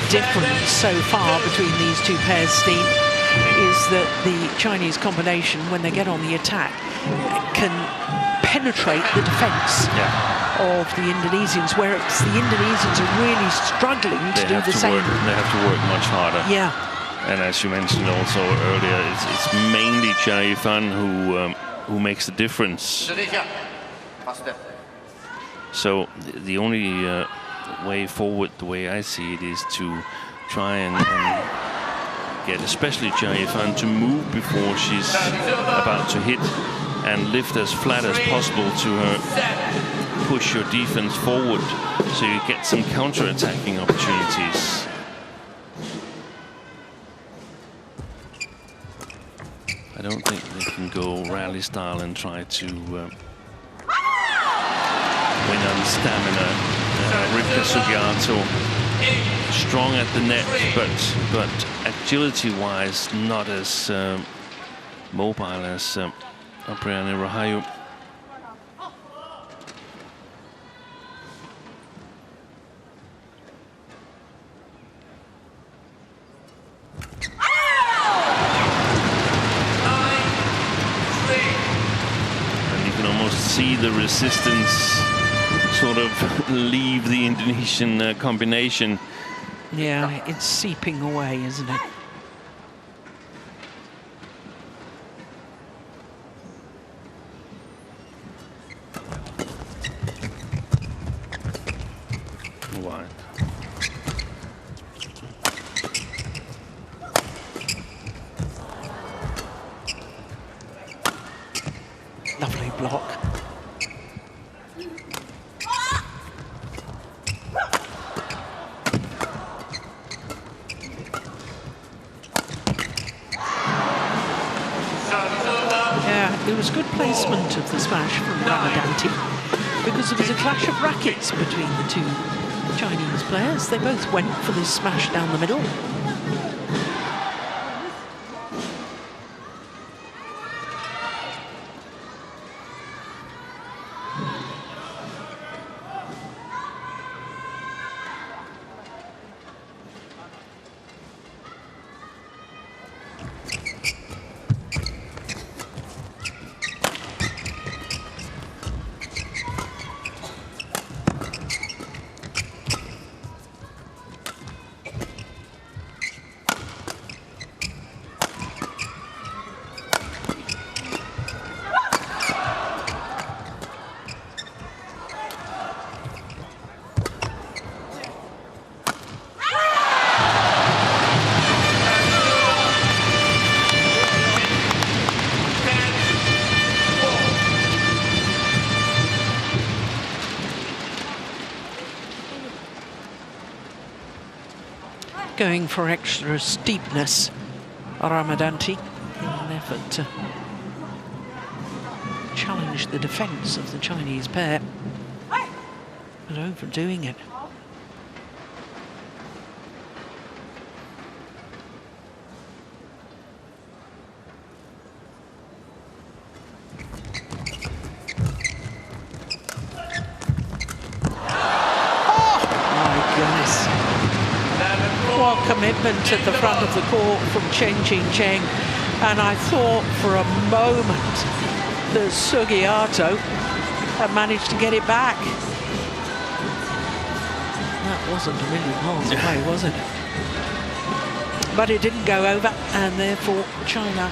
Difference so far between these 2 pairs, Steen, is that the Chinese combination, when they get on the attack, can penetrate the defence of the Indonesians, whereas the Indonesians are really struggling to do the same. They have to work much harder. Yeah. And as you mentioned also earlier, it's mainly Jia Yifan who makes the difference. So the only way forward, the way I see it, is to try and get especially Jia Yifan to move before she's about to hit and lift as flat as possible to her, push your defense forward so you get some counter-attacking opportunities. I don't think they can go rally style and try to win on stamina. Rivka Sugiarto, strong at the net, but agility-wise not as mobile as Rahayu. see the resistance sort of leave the Indonesian combination. Yeah, it's seeping away, isn't it? Wide. Lovely block. Yeah, it was good placement of the smash from Ramadhan because there was a clash of rackets between the two Chinese players. They both went for this smash down the middle. Going for extra steepness, Ramadhan, in an effort to challenge the defence of the Chinese pair, but overdoing it. Commitment at the front of the court from Chen, and I thought for a moment that Sugiarto had managed to get it back. That wasn't a million miles away, was it? But it didn't go over, and therefore China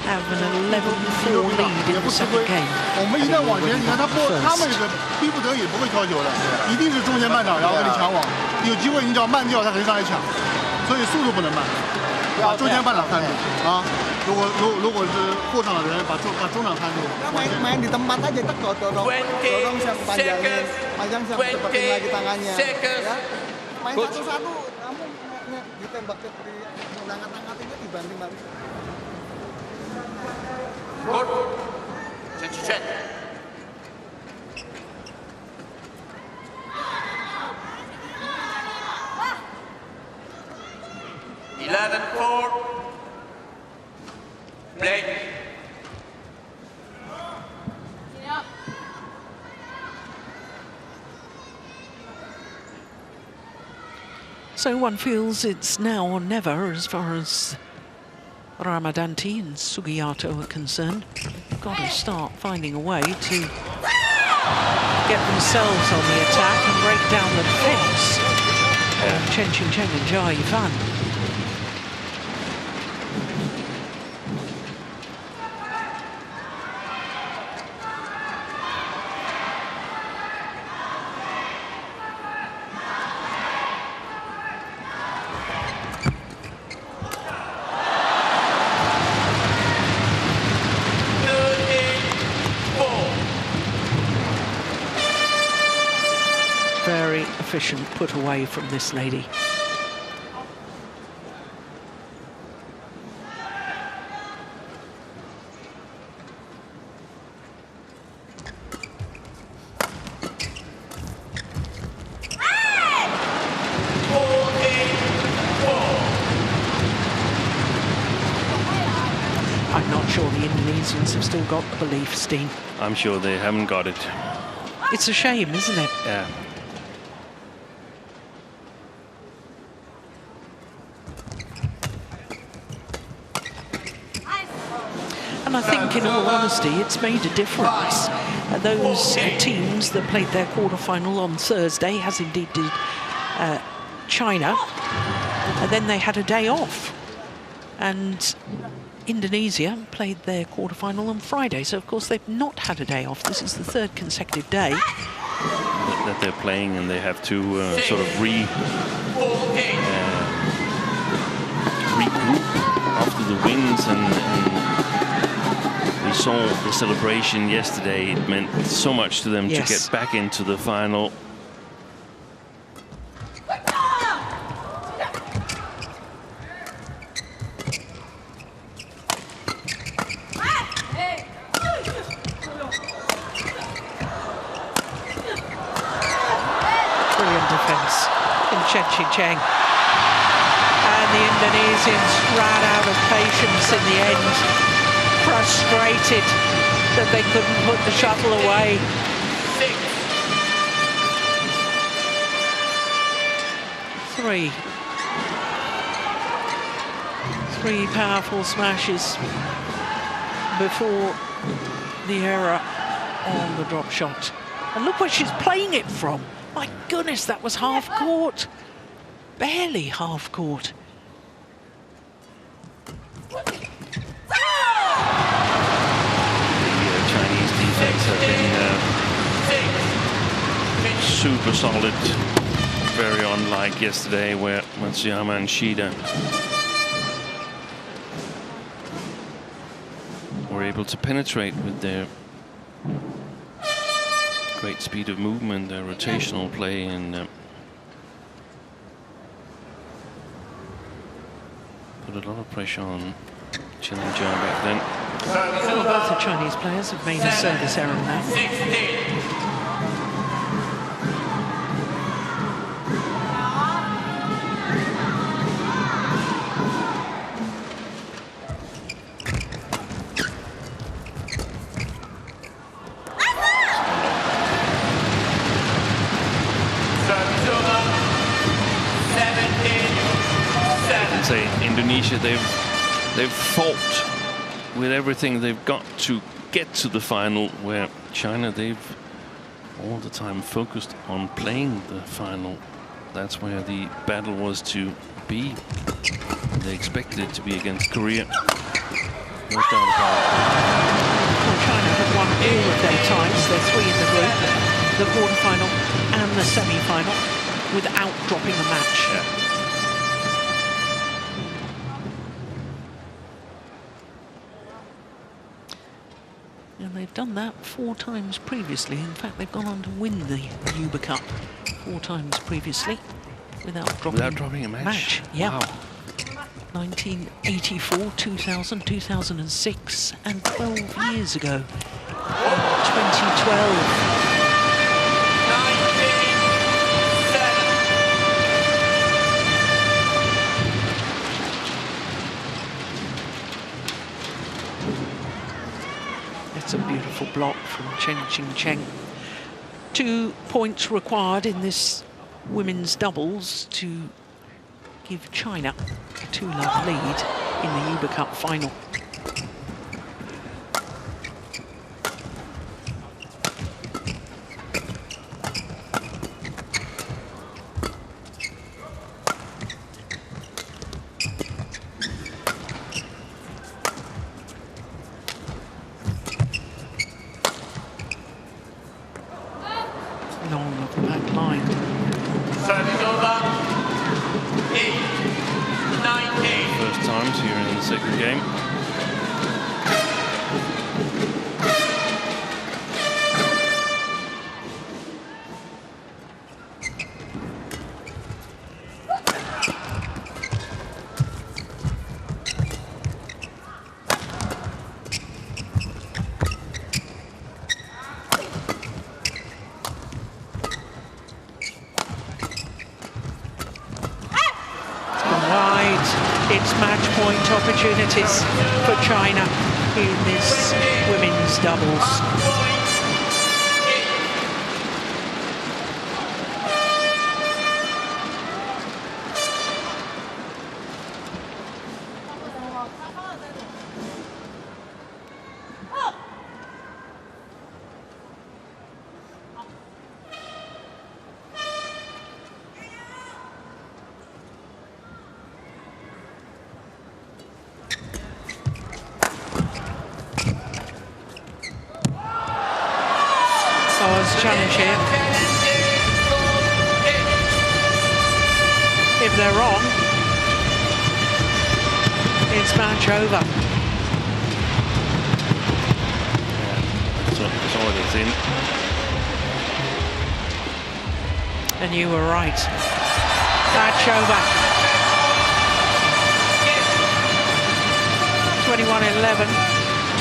have an 11-4 lead in the second game. 我们一旦往前，你看他们这个逼不得已不会挑球的，一定是中间半场然后跟你抢网，有机会你只要慢掉，他肯定上来抢，所以速度不能慢，把中间半场看住啊。如果是后场的人把中场看住。main di tempat aja tak dorong yang panjang cepetin lagi tangannya. Main satu-satu, kamu ditembak seperti angkat-angkatinnya dibanding Good. Chen. 11-4. Play. So one feels it's now or never as far as Ramadhan and Sugiarto are concerned. They've got to start finding a way to get themselves on the attack and break down the defence. Chen and Jia Yifan. Very efficient put away from this lady. I'm not sure the Indonesians have still got the belief, Steen. I'm sure they haven't got it. It's a shame, isn't it? Yeah. And I think, in all honesty, it's made a difference. Those teams that played their quarter-final on Thursday, as indeed did China, and then they had a day off. And Indonesia played their quarter-final on Friday, so of course they've not had a day off. This is the third consecutive day that they're playing, and they have to sort of regroup after the wins. And we saw the celebration yesterday. It meant so much to them to get back into the final. Chen. And the Indonesians ran out of patience in the end, frustrated that they couldn't put the shuttle away. Three powerful smashes before the error on the drop shot. And look where she's playing it from. My goodness, that was half court. Barely half court. The Chinese defense have been super solid, very unlike yesterday where Matsuyama and Shida were able to penetrate with their great speed of movement, their rotational play, and put a lot of pressure on Chen and Zhao back then. Well, both the Chinese players have made a service error now. Indonesia, they've fought with everything they've got to get to the final, where China, they've all the time focused on playing the final. That's where the battle was to be. They expected it to be against Korea. No doubt about it. Well, China have won all of their ties. They're three in the group, the quarterfinal and the semi-final, without dropping a match. Yeah. And they've done that 4 times previously. In fact, they've gone on to win the Uber Cup 4 times previously without dropping a match. Yeah. Wow. 1984, 2000, 2006, and 12 years ago, 2012. It's a beautiful block from Chen. 2 points required in this women's doubles to give China a 2-love lead in the Uber Cup final. It's match point opportunities for China in this women's doubles. last challenge here. If they're wrong, it's match over. That's all it's in. And you were right. Match over. 21-11,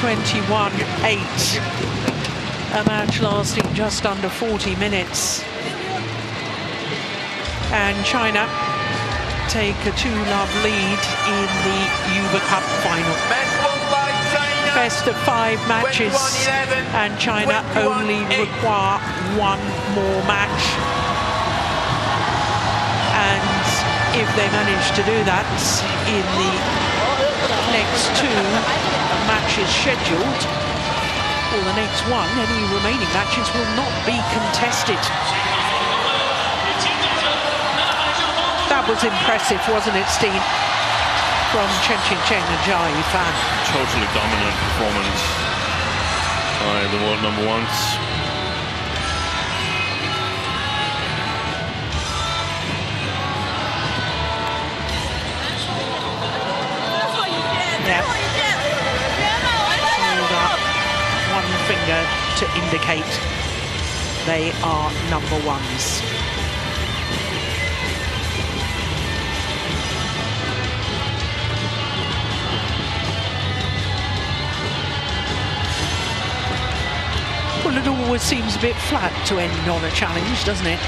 21-8. A match lasting just under 40 minutes. And China take a 2-love lead in the Uber Cup final. Best of 5 matches, and China only require 1 more match. And if they manage to do that in the next 2 matches scheduled, or the next one, any remaining matches will not be contested. That was impressive, wasn't it, Steve? From Chen and Jai Fan. Totally dominant performance by the world #1s. Yeah. Hold up 1 finger to indicate they are #1s. Well, it always seems a bit flat to end on a challenge, doesn't it?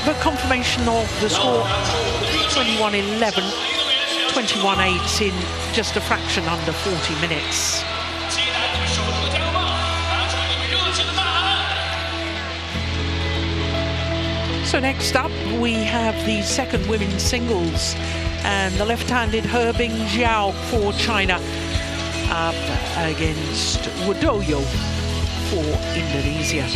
But confirmation of the score, 21-11, 21-8 in just a fraction under 40 minutes. So next up, we have the second women's singles, and the left-handed Hebing Zhao for China up against Wardoyo for Indonesia.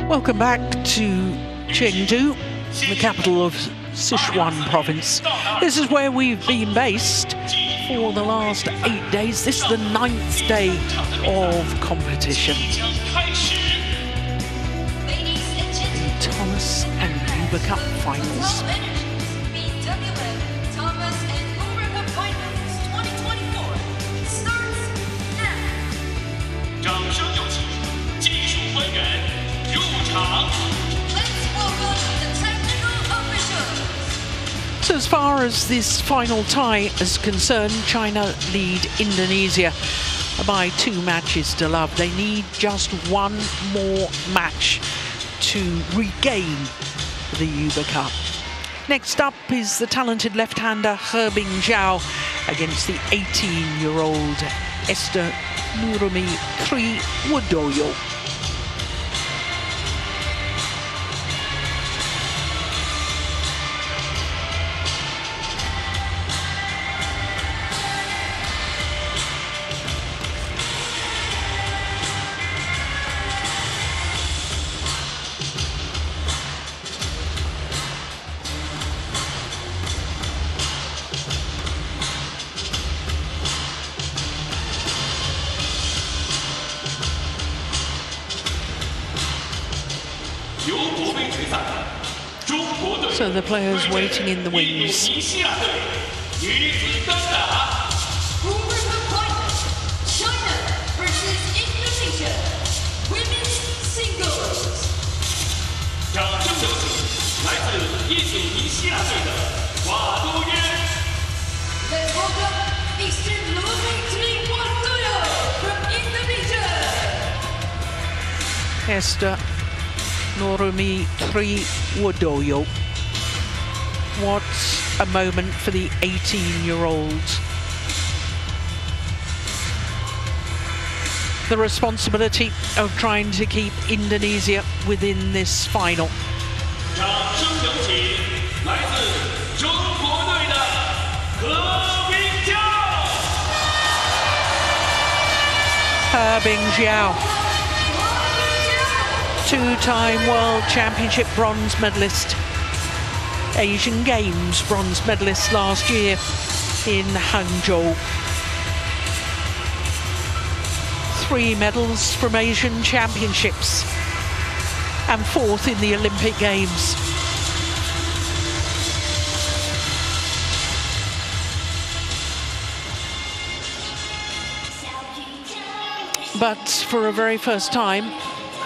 Welcome back to Chengdu, the capital of Sichuan province. This is where we've been based for the last 8 days. This is the 9th day of competition. The Thomas and Uber Cup finals. So as far as this final tie is concerned, China lead Indonesia by 2 matches to love. They need just 1 more match to regain the Uber Cup. Next up is the talented left-hander Hebing Zhao against the 18-year-old Esther Nurumi Tri Wardoyo. So the players waiting in the wings. China versus Indonesia, women's singles. 掌声有请来自印度尼西亚队的瓦多约。Let's welcome Mr. Lumitri Wardoyo from Indonesia. Esther Norumi Tri Wardoyo. What a moment for the 18-year-olds. The responsibility of trying to keep Indonesia within this final. Bingjiao, two-time World Championship bronze medalist, Asian Games bronze medalist last year in Hangzhou. 3 medals from Asian Championships and 4th in the Olympic Games. But for a very first time,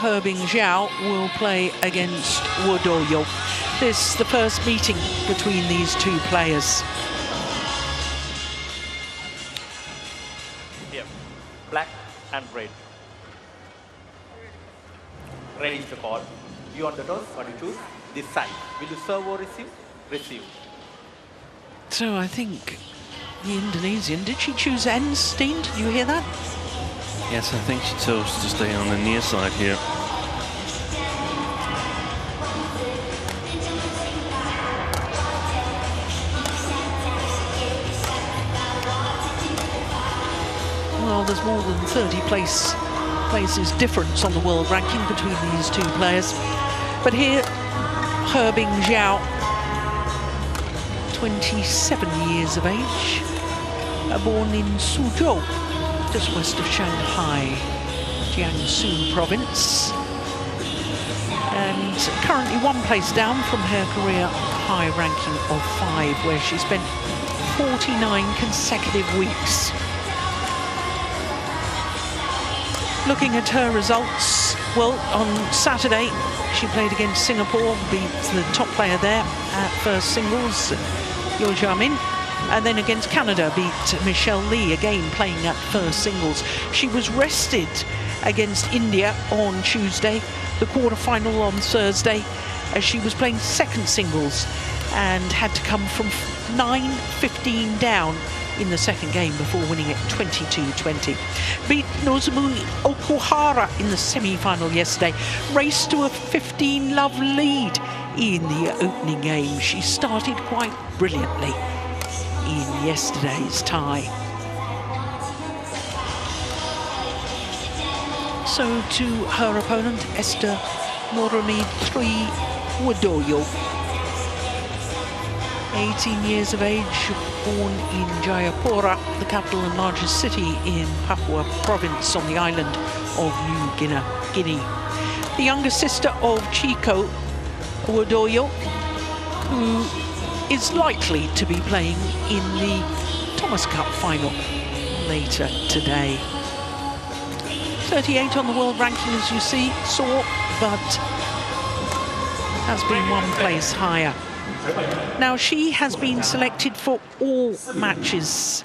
Bingjiao will play against Wardoyo. This is the first meeting between these two players. Here, black and red. Red is the call. You on the toss, what do you choose? This side. Will you serve or receive? Receive. So I think the Indonesian, did she choose Enstein? Did you hear that? Yes, I think she chose to stay on the near side here. Well, there's more than 30 places difference on the world ranking between these two players. But here, Bingjiao, 27 years of age, born in Suzhou, just west of Shanghai, Jiangsu province. And currently 1 place down from her career high ranking of 5, where she spent 49 consecutive weeks. Looking at her results, well, on Saturday, she played against Singapore, beat the top player there at first singles, Yo Jamin, and then against Canada, beat Michelle Lee, again playing at first singles. She was rested against India on Tuesday, the quarter-final on Thursday, as she was playing second singles and had to come from 9-15 down in the second game before winning it 22-20. Beat Nozomu Okuhara in the semi-final yesterday, raced to a 15-love lead in the opening game. She started quite brilliantly in yesterday's tie. So to her opponent, Esther Norumi Tri Wardoyo, 18 years of age, born in Jayapura, the capital and largest city in Papua province on the island of New Guinea. The younger sister of Chico Wardoyo, who is likely to be playing in the Thomas Cup final later today. 38 on the world ranking, as you saw, but has been 1 place higher. Now, she has been selected for all matches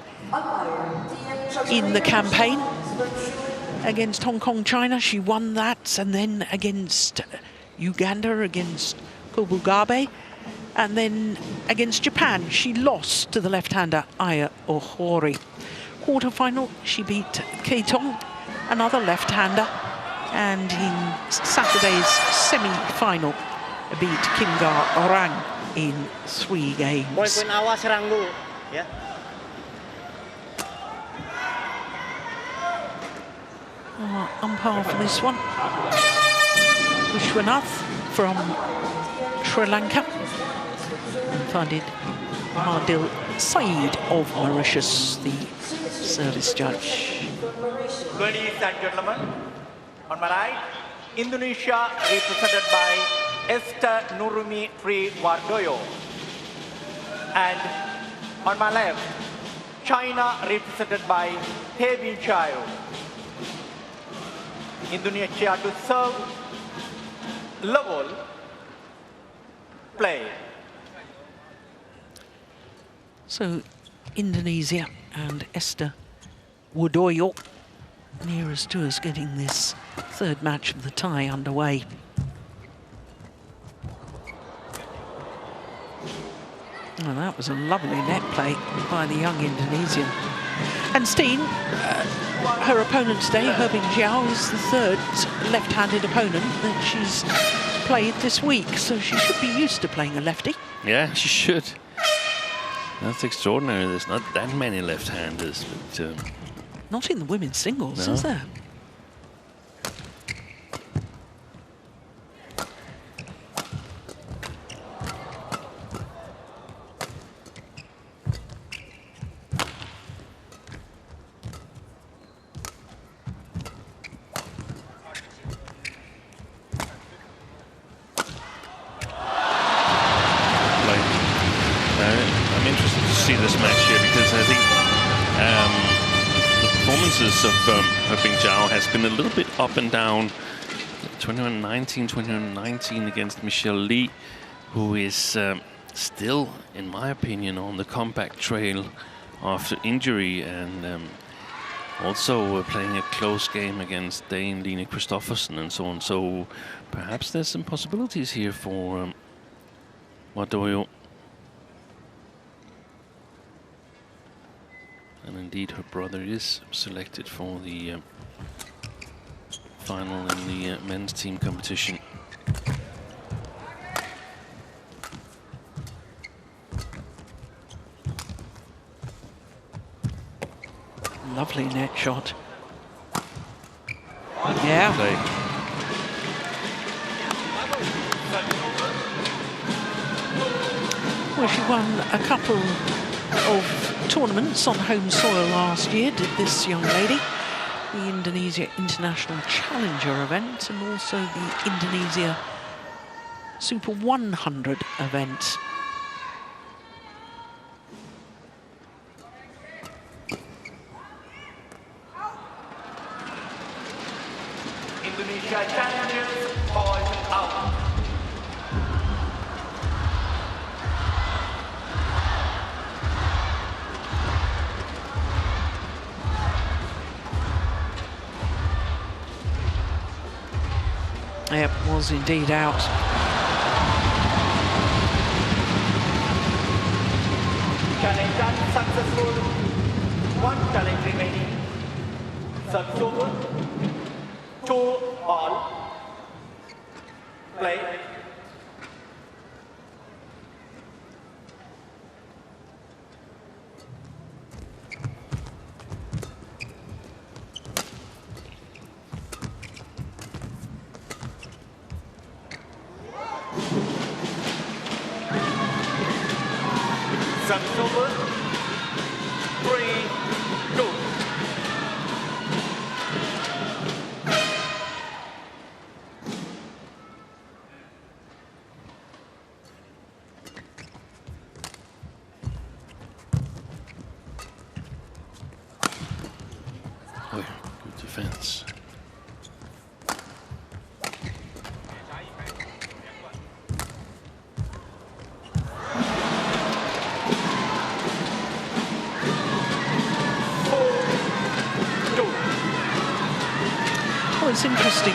in the campaign. Against Hong Kong, China, she won that, and then against Uganda, against Kobugabe, and then against Japan, she lost to the left-hander Aya Ohori. Quarter-final, she beat Keitong, another left-hander, and in Saturday's semi-final, beat Kimgar Orang in 3 games. Poin-poin awal serang dulu, ya. Umpire for this one, Vishwanath from Sri Lanka, and Fadid Mahadil Saeed of Mauritius, the service judge. Ladies and gentlemen, on my right, Indonesia represented by Esther Nurumi Tri Wardoyo. And on my left, China represented by Tevin Chayo. Indonesia to serve level play. So Indonesia and Esther Wardoyo nearest to us getting this third match of the tie underway. Oh, that was a lovely net play by the young Indonesian. And Steen, her opponent today, Herbing Jiao, is the third left-handed opponent that she's played this week, so she should be used to playing a lefty. Yeah, she should. That's extraordinary. There's not that many left-handers, but not in the women's singles, no. is there? Of Herbing Jiao has been a little bit up and down. 2019 against Michelle Lee, who is still, in my opinion, on the comeback trail after injury, and also playing a close game against Dane Line Christoffersen and so on. So perhaps there's some possibilities here for Wardoyo. And indeed, her brother is selected for the final in the men's team competition. Lovely net shot. Yeah. Play. Well, she won a couple of tournaments on home soil last year, did this young lady. The Indonesia International Challenger event and also the Indonesia Super 100 event. Indonesia Challengers point out. Yep, was indeed out. Challenge done successful. One challenge remaining. Service over. 2-all. Play. Service over. 3-2. Oh, good defense. It's interesting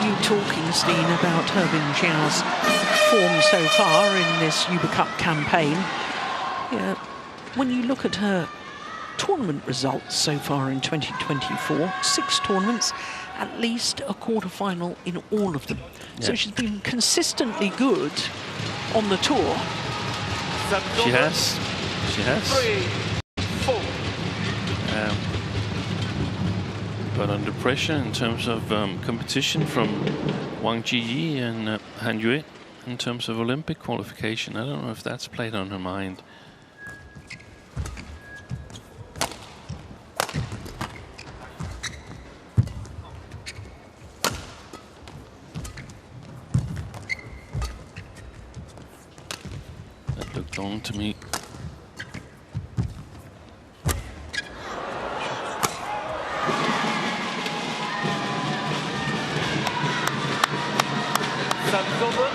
you talking, Steen, about Herbing Jiao's form so far in this Uber Cup campaign. Yeah, when you look at her tournament results so far in 2024, 6 tournaments, at least a quarter-final in all of them. Yeah. So she's been consistently good on the tour. She has. She has. 3-4. But under pressure in terms of competition from Wang Jiyi and Han Yue in terms of Olympic qualification. I don't know if that's played on her mind. on to me. Service over.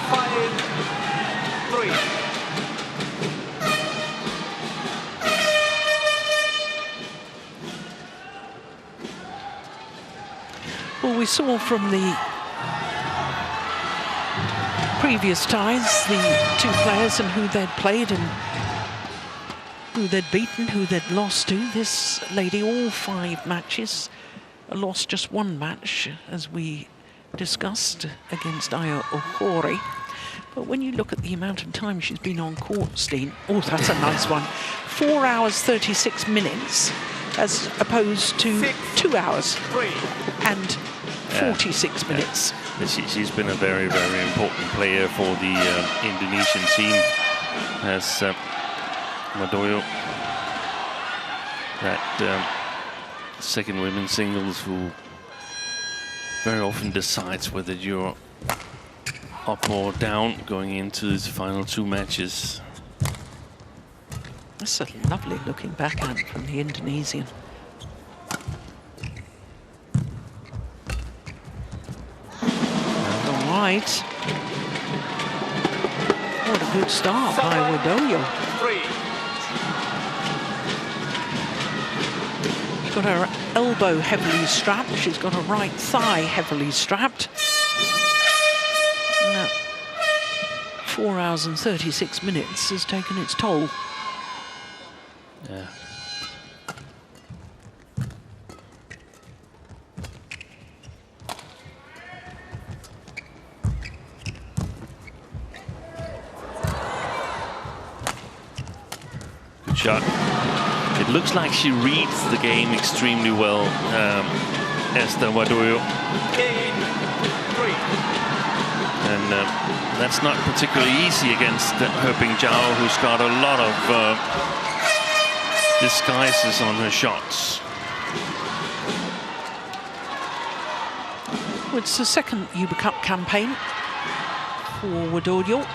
5-3. Well, we saw from the previous ties the two players and who they'd played and who they'd beaten, who they'd lost to. This lady, all 5 matches, lost just 1 match, as we discussed, against Aya Ohori. But when you look at the amount of time she's been on court, Steen, oh, that's a nice one. 4 hours, 36 minutes, as opposed to 2 hours and 46 minutes. She's been a very, very important player for the Indonesian team, as Wardoyo, that second women's singles who very often decides whether you're up or down going into the final 2 matches. That's a lovely looking backhand from the Indonesian. And all right. What a good start by Wardoyo. She's got her elbow heavily strapped. She's got her right thigh heavily strapped. Now, 4 hours and 36 minutes has taken its toll. Yeah. Good shot. It looks like she reads the game extremely well, Esther Wardoyo. And that's not particularly easy against Heping Zhao, who's got a lot of disguises on her shots. Well, it's the second Uber Cup campaign for Wardoyo.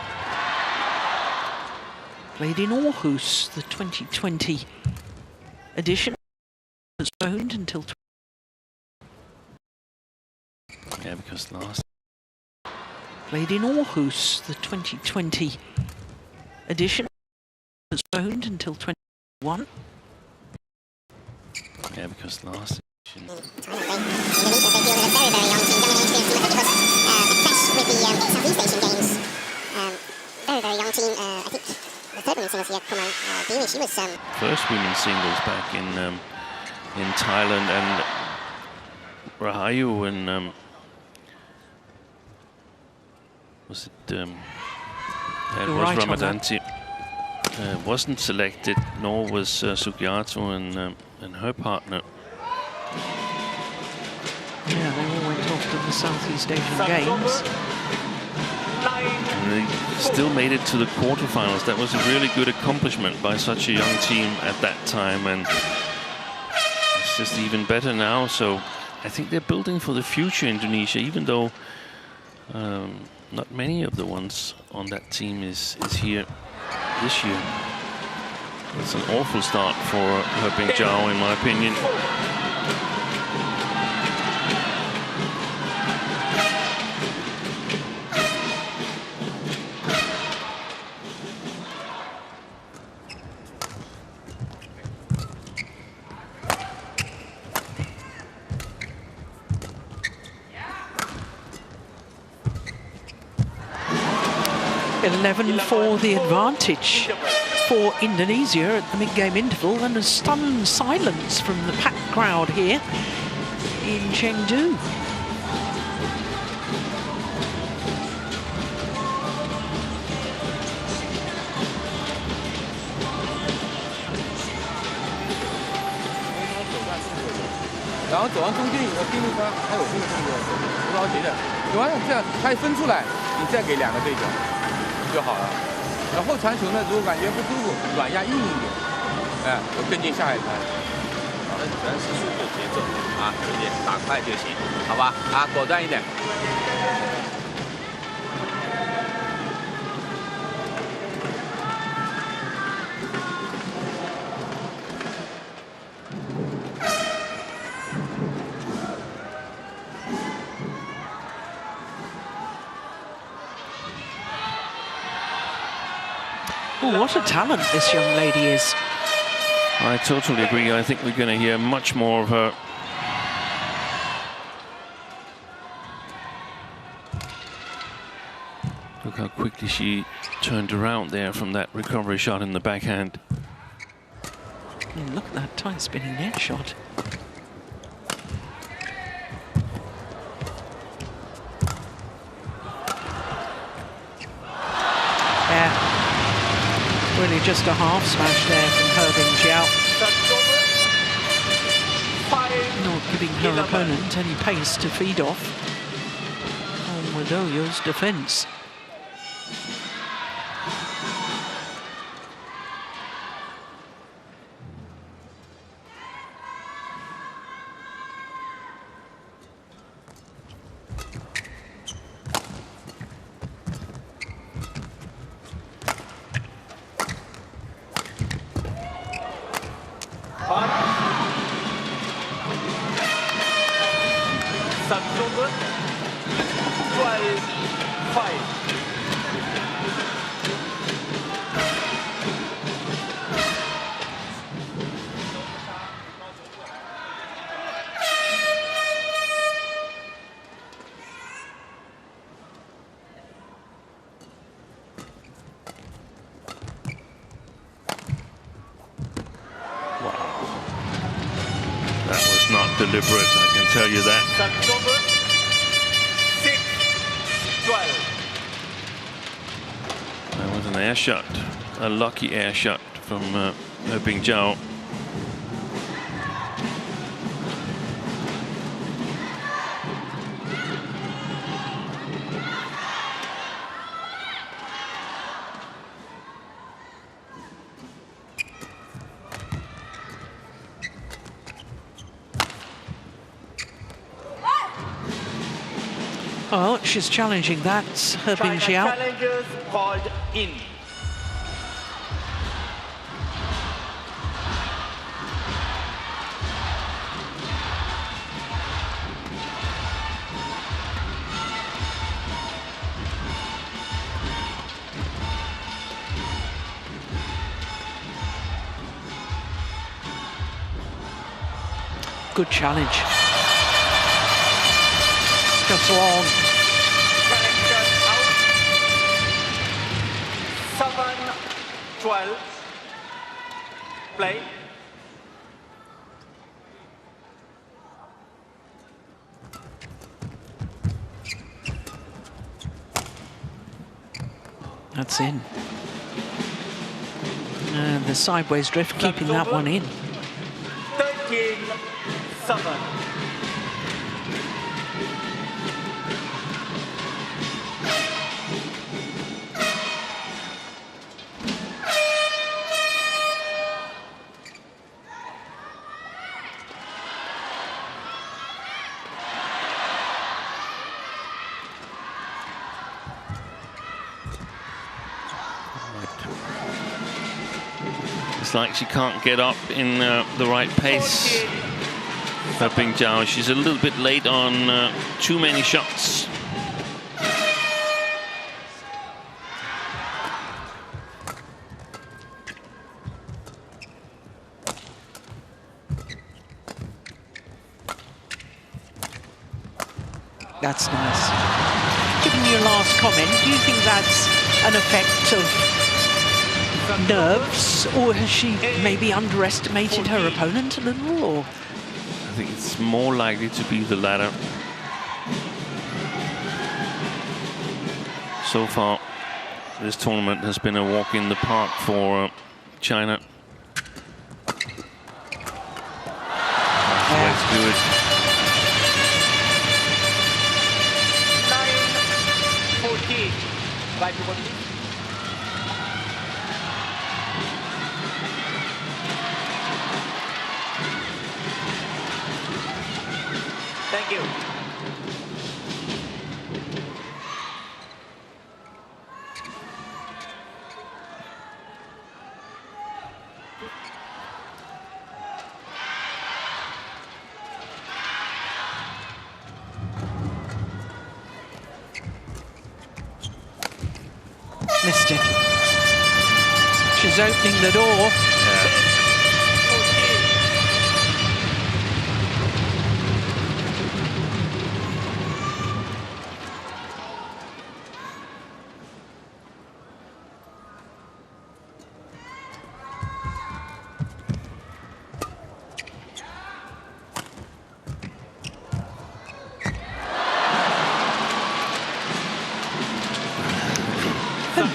Played in Aarhus, the 2020 edition, postponed until. Yeah, because last. Played in Aarhus, the 2020 edition, postponed until 2021. Yeah, because last edition. Very young team. I think the third women's singles here, Kumar, she was first women's singles back in Thailand, and Rahayu and was it? It was right Ramadhan. Wasn't selected, nor was Sugiarto and her partner. Yeah, they all went off to the Southeast Asian Games. And they still made it to the quarterfinals. That was a really good accomplishment by such a young team at that time, and it's just even better now. So I think they're building for the future, Indonesia, even though not many of the ones on that team is here this year. It's an awful start for Heping Zhao, in my opinion. 11 for the advantage for Indonesia at the mid-game interval, and a stunned silence from the packed crowd here in Chengdu.然后走完中间以后，定位它还有这个动作，不着急的。走完这样，它一分出来，你再给2个对角就好了。然后传球呢，如果感觉不舒服，软压硬一点，哎，我跟进下一盘。全是速度节奏啊，直接打快就行，好吧？啊，果断一点。Oh, what a talent this young lady is. I totally agree. I think we're going to hear much more of her. Look how quickly she turned around there from that recovery shot in the backhand. And look at that tight spinning net shot. Yeah. Really just a half smash there from Herbing Jiao. Not giving her opponent any pace to feed off on Wardoyo's defence. Deliberate, I can tell you that. That was an air shot, a lucky air shot from Herbing Jiao. Well, she's challenging that, Herbing Jiao. Challengers called in. Good challenge. Just on. 7-12. Play. That's in. And the sideways drift keeping that one in. 13-7. It's like she can't get up in the right pace. Herbing Jiao, she's a little bit late on too many shots. That's nice. Given your last comment, do you think that's an effect of nerves, or has she maybe underestimated her opponent a little, or? I think it's more likely to be the latter. So far, this tournament has been a walk in the park for China. That's the way to do it. 9-14. Right to 14. Thank you. Missed it. She's opening the door.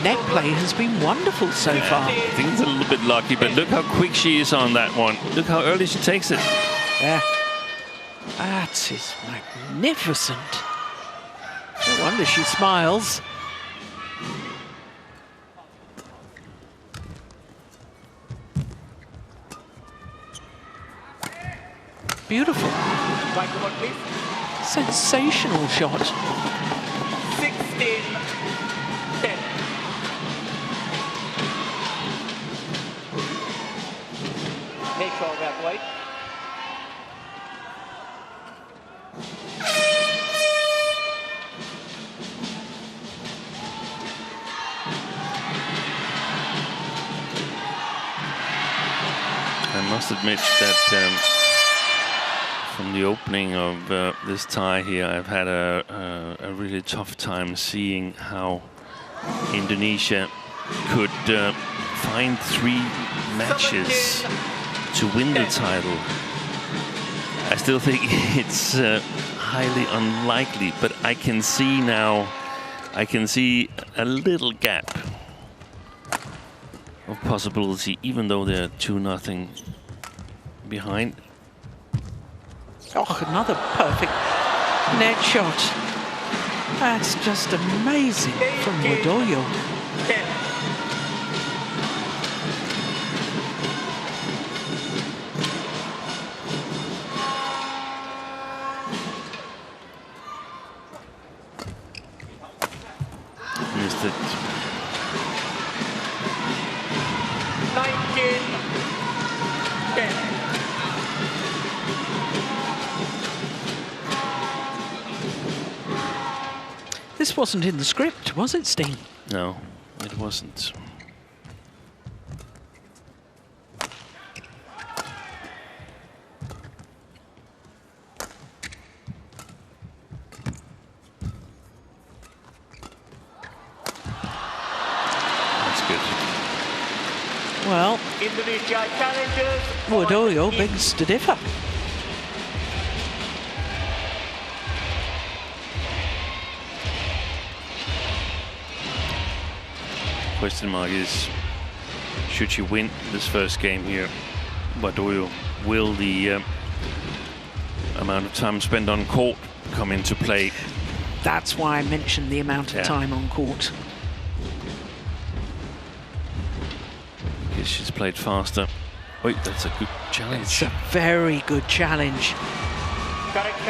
Net play has been wonderful so far. I think it's a little bit lucky, but look how quick she is on that one. Look how early she takes it. Yeah. That is magnificent. No wonder she smiles. Beautiful. Sensational shot. 16-10. Make sure that way. I must admit that from the opening of this tie here, I've had a really tough time seeing how Indonesia could find 3 matches to win the title. I still think it's highly unlikely, but I can see now, I can see a little gap of possibility, even though they're 2-0 behind. Oh, another perfect net shot. That's just amazing from Wardoyo. Missed it. 19-10. This wasn't in the script, was it, Steen? No, it wasn't. That's good. Well, Indonesia challenges. Wardoyo begs to differ. Question mark is, should she win this first game here, Wardoyo, will the amount of time spent on court come into play? That's why I mentioned the amount of time on court. Because she's played faster. Wait, that's a good challenge. It's a very good challenge.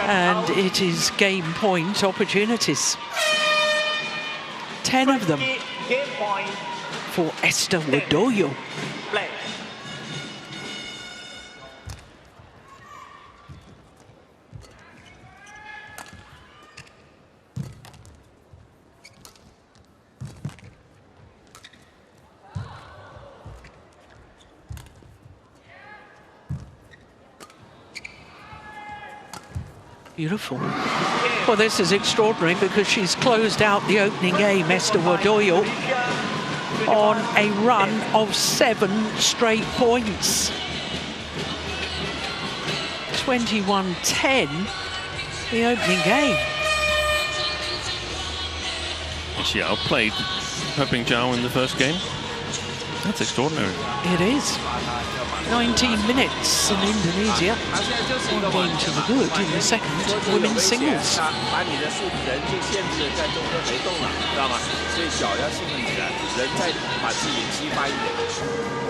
And it is game point opportunities. 10 of them Game point. for Esther Wardoyo. Play. Beautiful. Well, this is extraordinary because she's closed out the opening game, Esther Wardoyo, on a run of 7 straight points. 21-10, the opening game. She outplayed Peping Zhao in the first game. That's extraordinary. It is. 19 minutes in Indonesia. 1 game to the good in the second women's singles. 把你的数人就限制在中间没动了，知道吗？所以脚要兴奋起来，人再把自己激发一点。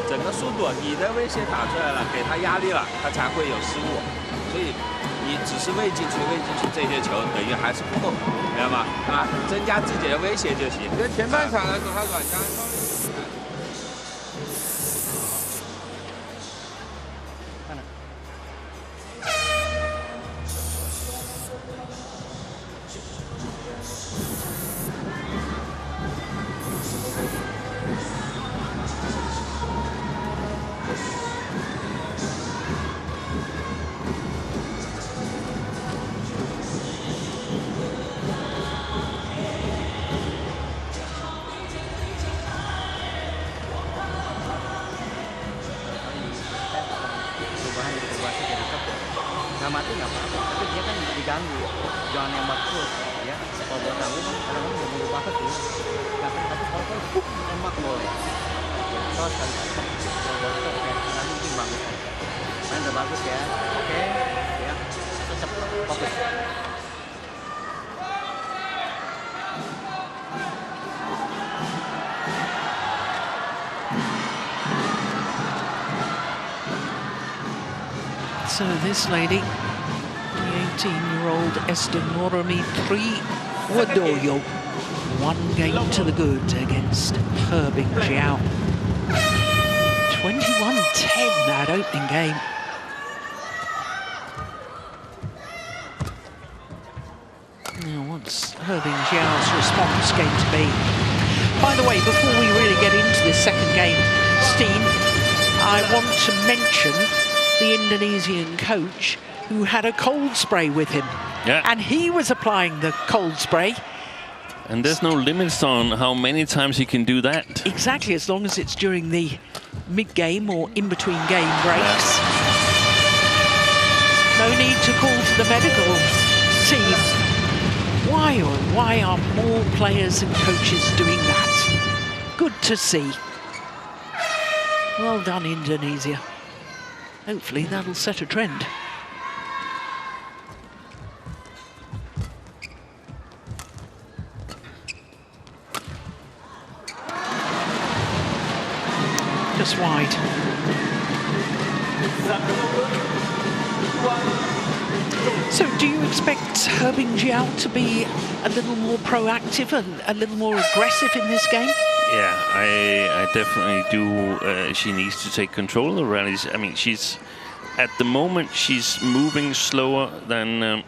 整个速度，你的威胁打出来了，给他压力了，他才会有失误。所以你只是喂进去这些球，等于还是不够，明白吗？啊，增加自己的威胁就行。在前半场的时候，他软枪。 Well, dia kan diganggu, jangan nembak terus, ya. Kalau buat kamu kan kadang-kadang udah berubah tuh, tapi kalau nembak boleh. Ya, terus kali kalau buat itu oke, nanti mungkin bagus. Main udah bagus ya, oke, ya, tetap fokus. So this lady, the 18-year-old Esther Norami 3 Wardoyo, 1 game to the good against Herbing Jiao. 21-10 that opening game. Now what's Herbing Jiao's response going to be? By the way, before we really get into this second game, Steen, I want to mention the Indonesian coach who had a cold spray with him. Yeah. And he was applying the cold spray. And there's no limits on how many times he can do that. Exactly, as long as it's during the mid-game or in-between game breaks. No need to call to the medical team. Why are more players and coaches doing that? Good to see. Well done, Indonesia. Hopefully that'll set a trend. Just wide. So do you expect Herbing Jiao to be a little more proactive and a little more aggressive in this game? Yeah, I definitely do. She needs to take control of the rallies. I mean, at the moment, she's moving slower than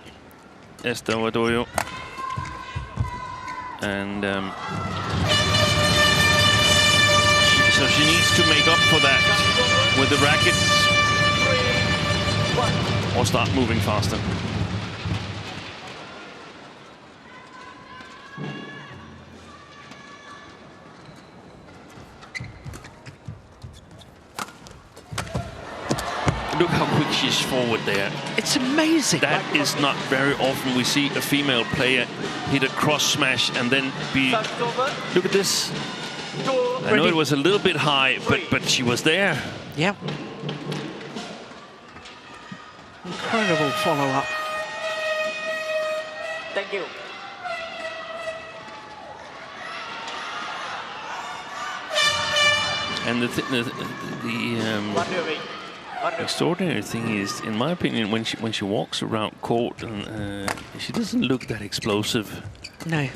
Esther Wardoyo. And so she needs to make up for that with the rackets or start moving faster. Look how quick she's forward there. It's amazing. That is not very often we see a female player hit a cross smash and then be... Look at this. I know it was a little bit high, but she was there. Yeah. Incredible follow-up. Thank you. And the extraordinary thing is, in my opinion, when she walks around court, and she doesn't look that explosive. No.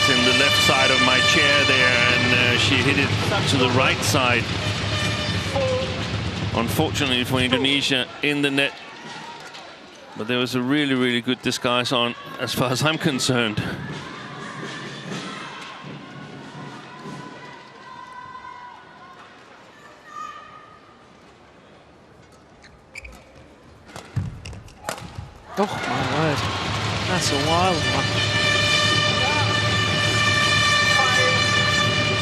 In the left side of my chair there, and she hit it to the right side. Unfortunately for Indonesia, in the net. But there was a really, really good disguise on, as far as I'm concerned. Oh my word, that's a wild one.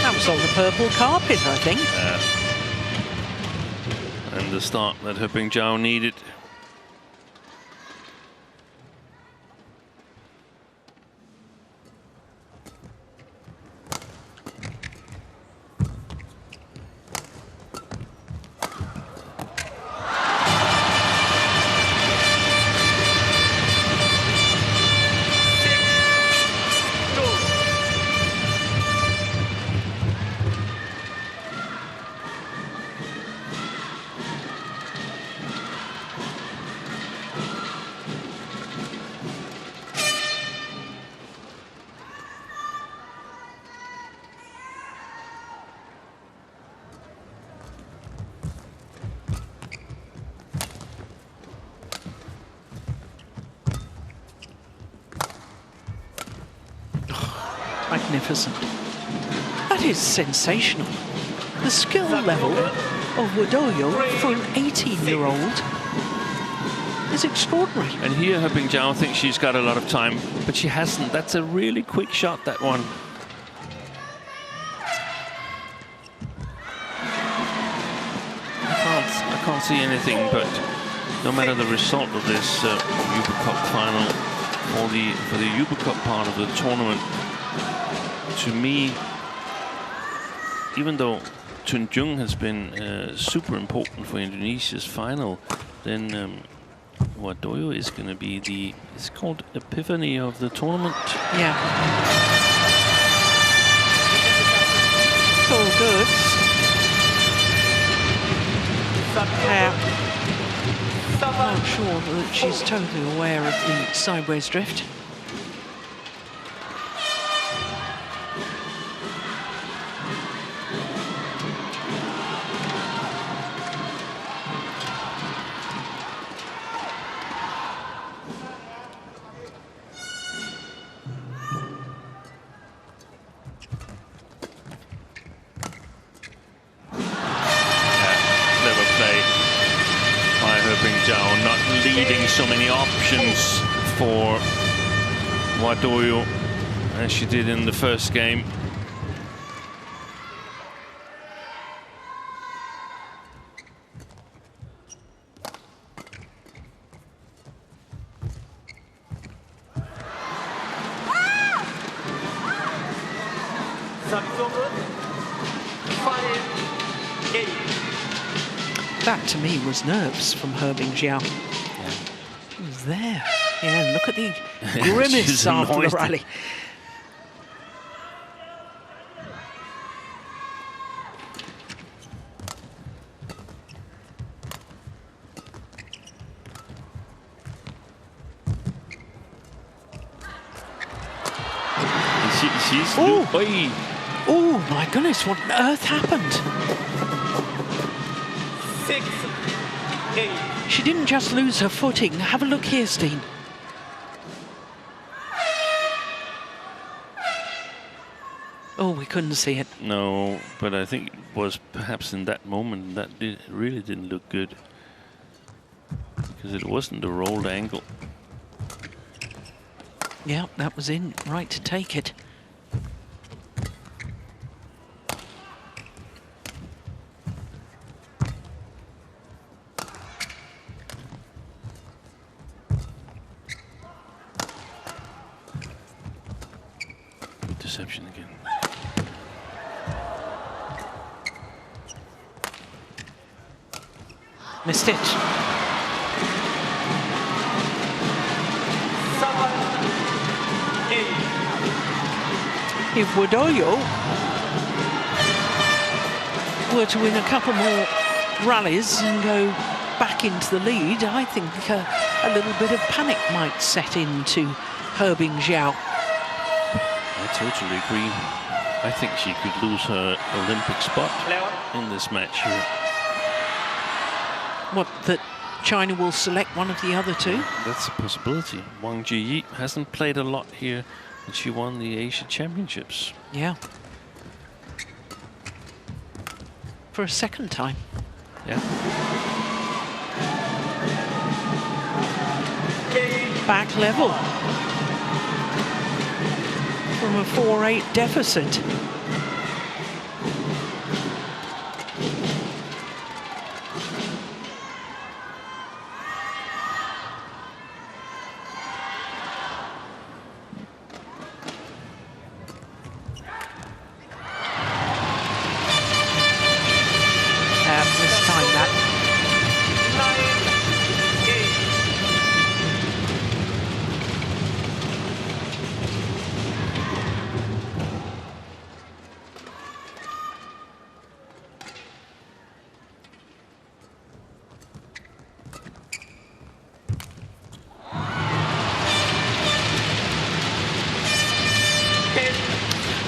That was on the purple carpet, I think. And the start that Herbing Jiao needed. Magnificent. That is sensational. The skill level of Wardoyo for an 18-year-old is extraordinary. And here, He Bingjiao thinks she's got a lot of time, but she hasn't. That's a really quick shot, that one. I can't see anything, but no matter the result of this Uber Cup final or for the Uber Cup part of the tournament, to me, even though Tunjung has been super important for Indonesia's final, then Wardoyo is going to be it's called epiphany of the tournament. Yeah. All good. I'm not sure that she's totally aware of the sideways drift. Not leaving so many options for Wardoyo as she did in the first game. That to me was nerves from He Bingjiao. He was there. Yeah, look at the grimace after the rally. Oh my goodness, what on earth happened? 6-8. She didn't just lose her footing. Have a look here, Steen. Oh, we couldn't see it. No, but I think it was perhaps in that moment that really didn't look good. Because it wasn't a rolled angle. Yeah, that was in. Right to take it. Deception again. Missed it. If Wardoyo were to win a couple more rallies and go back into the lead, I think a little bit of panic might set into He Bingjiao. I totally agree. I think she could lose her Olympic spot in this match here. What, that China will select one of the other two? That's a possibility. Wang Jiyi hasn't played a lot here, and she won the Asia Championships. Yeah. For a second time. Yeah. Back level. From a 4-8 deficit.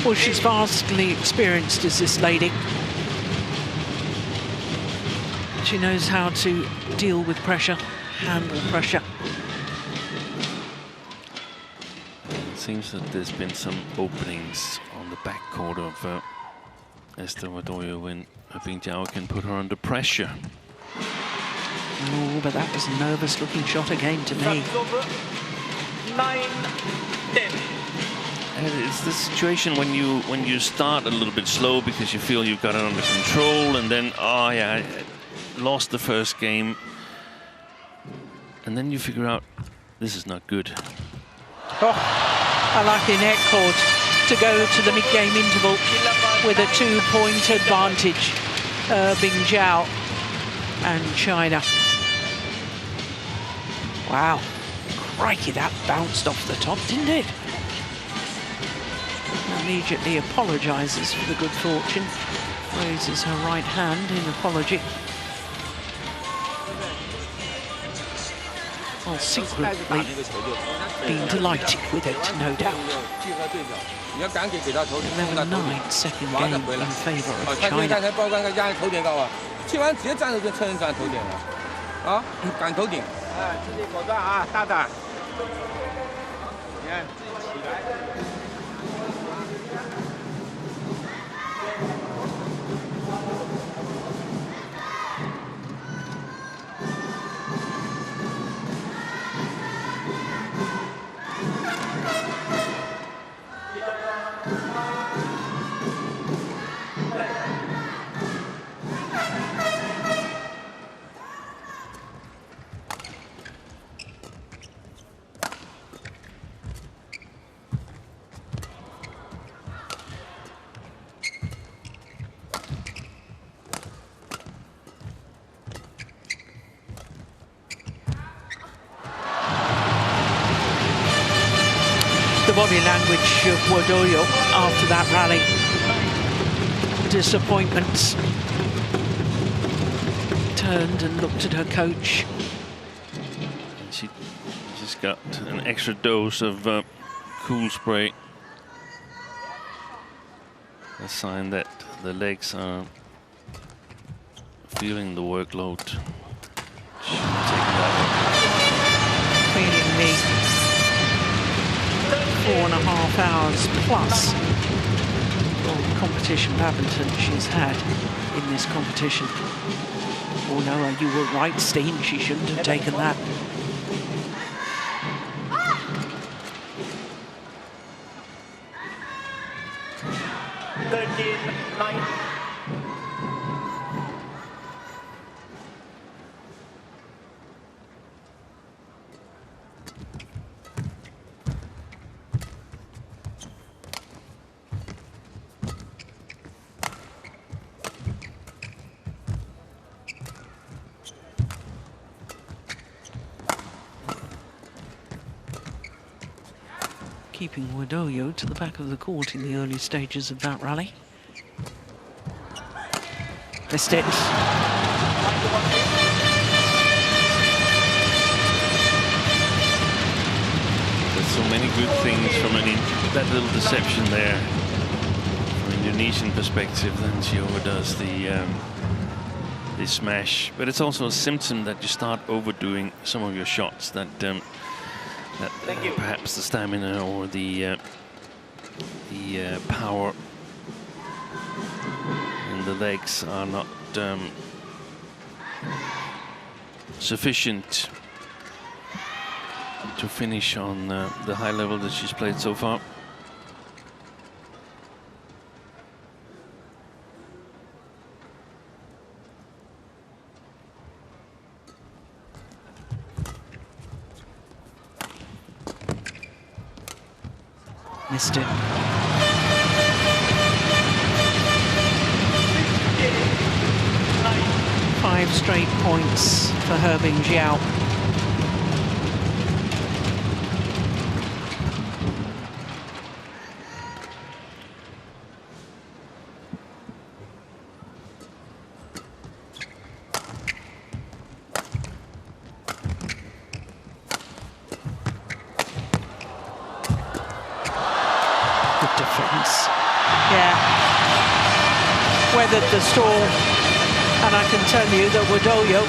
Well, she's vastly experienced as this lady. She knows how to deal with pressure, handle pressure. It seems that there's been some openings on the backcourt of Esther Wardoyo when He Bingjiao can put her under pressure. Oh, but that was a nervous-looking shot again to me. 9-10. It's the situation when you start a little bit slow because you feel you've got it under control, and then oh yeah, I lost the first game, and then you figure out this is not good. Oh, a lucky net cord to go to the mid-game interval with a 2-point advantage. Bing Zhao and China. Wow, crikey, that bounced off the top, didn't it? Immediately apologises for the good fortune, raises her right hand in apology. Well, secretly being delighted with it, no doubt. 11-9, second game in favour of China. 刚才包干压头点高啊，气完直接站着就车人站头点了，啊，赶头顶。哎，自己果断啊，大胆。你看，自己起来。 The body language of Wardoyo after that rally. Disappointment. Turned and looked at her coach. She just got an extra dose of cool spray. A sign that the legs are feeling the workload. Feeling the 4.5 hours plus of competition badminton she's had in this competition. Oh no, you were right, Steen, she shouldn't have taken that. Keeping Wardoyo to the back of the court in the early stages of that rally. Missed it. There's so many good things from that little deception there. From an Indonesian perspective, then she overdoes the smash. But it's also a symptom that you start overdoing some of your shots, that perhaps the stamina or the power in the legs are not sufficient to finish on the high level that she's played so far. Missed it. Five straight points for Bing Zhao. Weathered the storm, and I can tell you that Wardoyo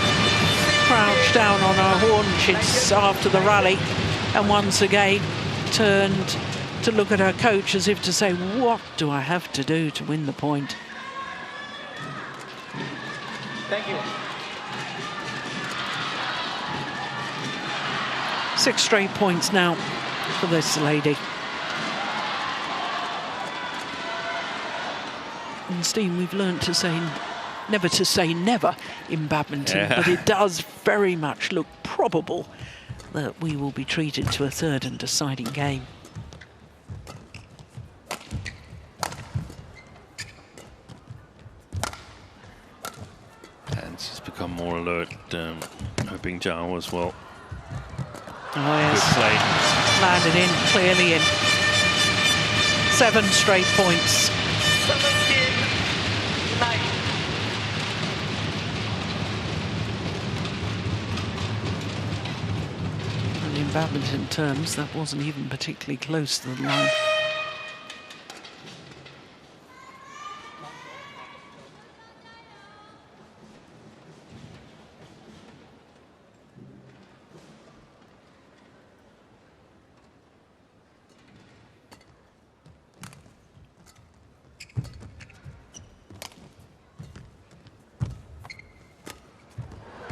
crouched down on her haunches after the rally and once again turned to look at her coach as if to say, what do I have to do to win the point? Thank you. 6 straight points now for this lady. And Steve, we've learned to say never in badminton, but it does very much look probable that we will be treated to a third and deciding game. And she's become more alert, Bing Zhao as well. Oh yes, good play. Landed in, clearly in. 7 straight points. 17-9. And in badminton terms, that wasn't even particularly close to the line.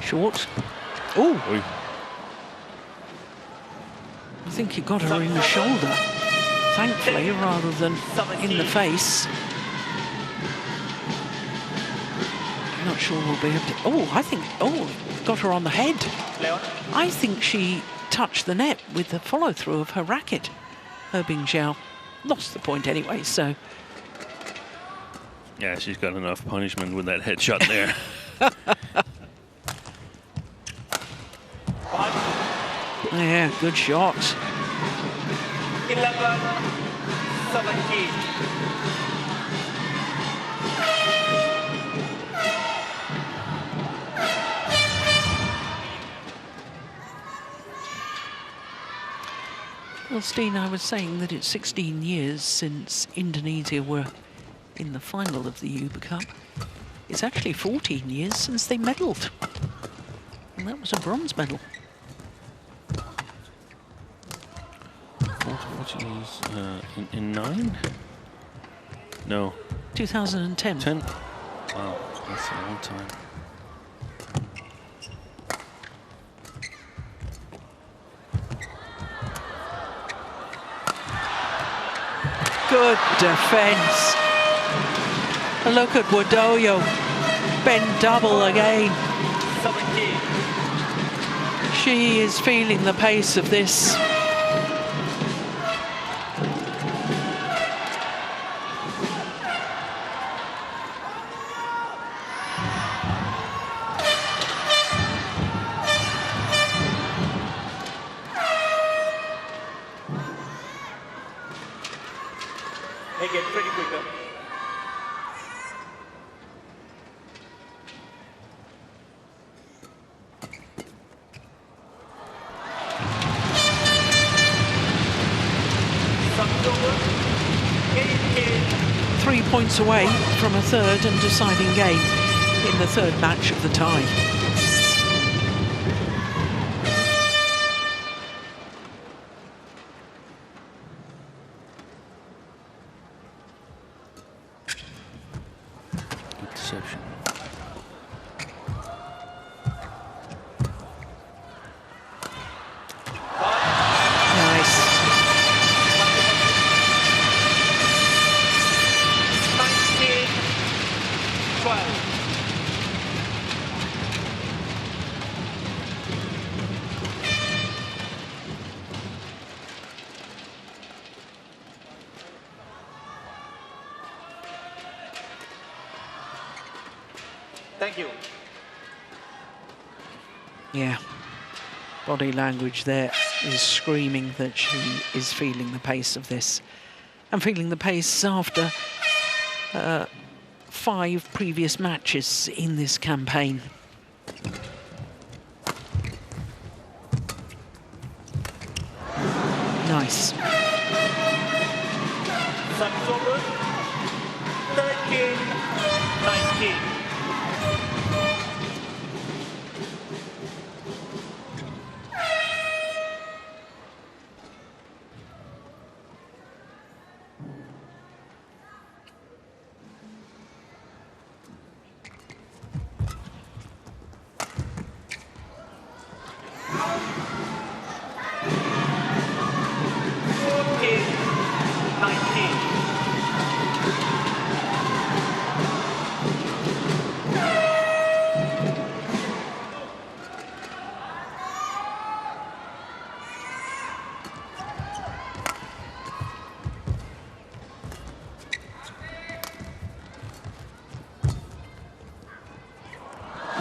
Short. Oh! I think he got her in the shoulder, thankfully, rather than in the face. I'm not sure we'll be able to... Oh, got her on the head. I think she touched the net with the follow-through of her racket. Bing Zhao lost the point anyway, so... Yeah, she's got enough punishment with that headshot there. Yeah, good shot. 11-17. Well, Steen, I was saying that it's 16 years since Indonesia were in the final of the Uber Cup. It's actually 14 years since they medalled. And that was a bronze medal. Portuguese in 9? No. 2010. 10? Wow, that's a long time. Good defence. Look at Wardoyo. Bend double again. 17. She is feeling the pace of this. Make it pretty quicker. Three points away from a third and deciding game in the third match of the tie. Deception. Nice. 19-12. Thank you. Yeah. Body language there is screaming that she is feeling the pace of this. And feeling the pace after 5 previous matches in this campaign. Nice. Service over. 13-19.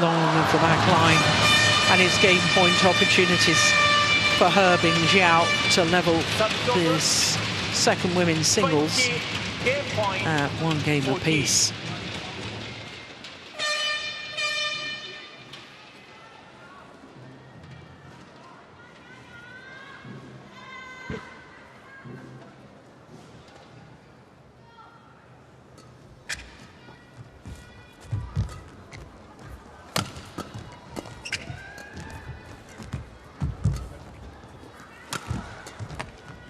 long of the back line, and it's game point opportunities for Herbing Jiao to level this second women's singles at 1 game apiece.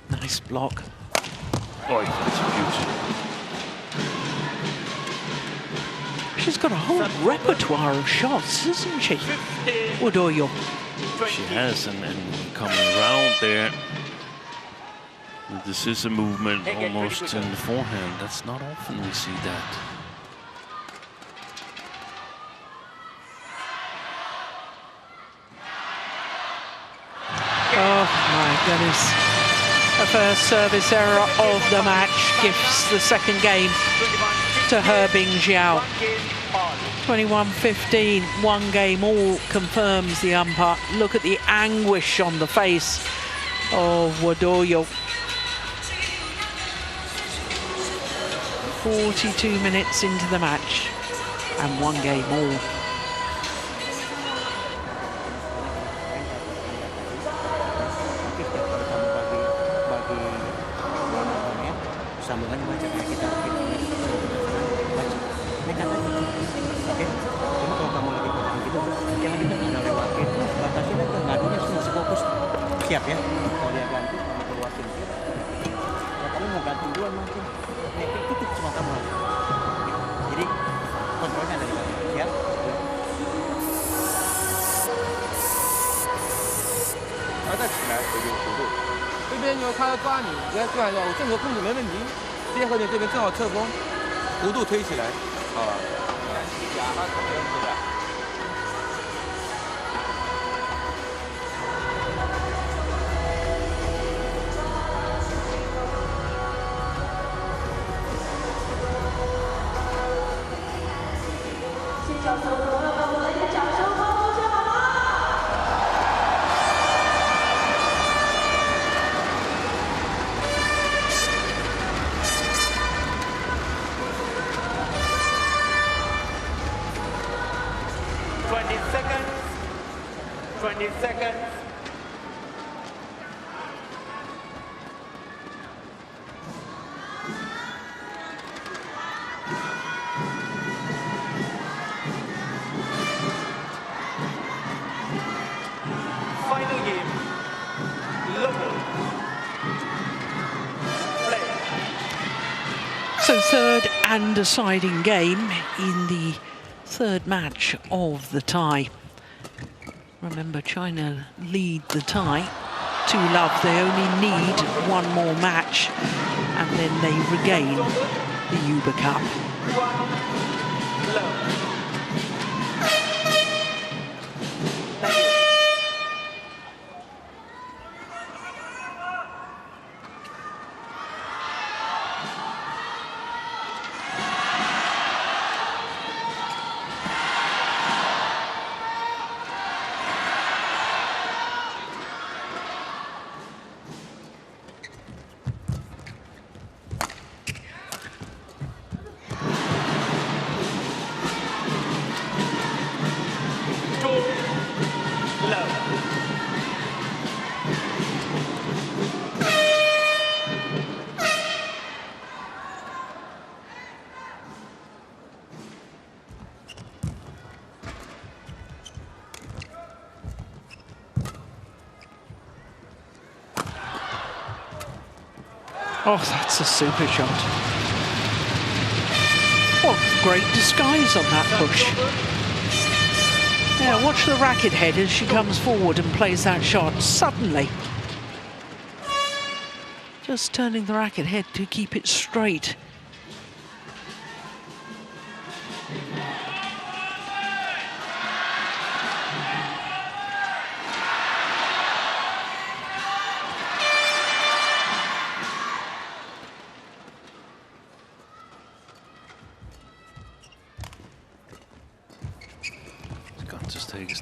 Nice block. Oh, that's beautiful. She's got a whole repertoire of shots, isn't she? Wardoyo. She has, and coming around there with the scissor movement almost in the forehand. That's not often we see that. Oh my goodness. The first service error of the match gifts the second game to Herbing Jiao. 21-15, 1 game, all confirms the umpire. Look at the anguish on the face of Wardoyo. 42 minutes into the match and 1 game all. Siap ya, kalau dia ganti kamu keluarin dia. Ya kamu mau ganti duluan mungkin. Tutup semua kamu. Jadi kontrolnya ada di sana. Siap? 然后再起来回去弧度。这边有他要抓你，你要抓一下，我正合控制没问题。结合你这边正好侧风，弧度推起来，好吧？假他从边出来。 20 seconds. Final game. Local. Play. So third and deciding game in the third match of the tie. Remember, China lead the tie. 2-love, they only need 1 more match and then they regain the Uber Cup. Oh, that's a super shot. What great disguise on that push. Yeah, watch the racket head as she comes forward and plays that shot suddenly. Just turning the racket head to keep it straight.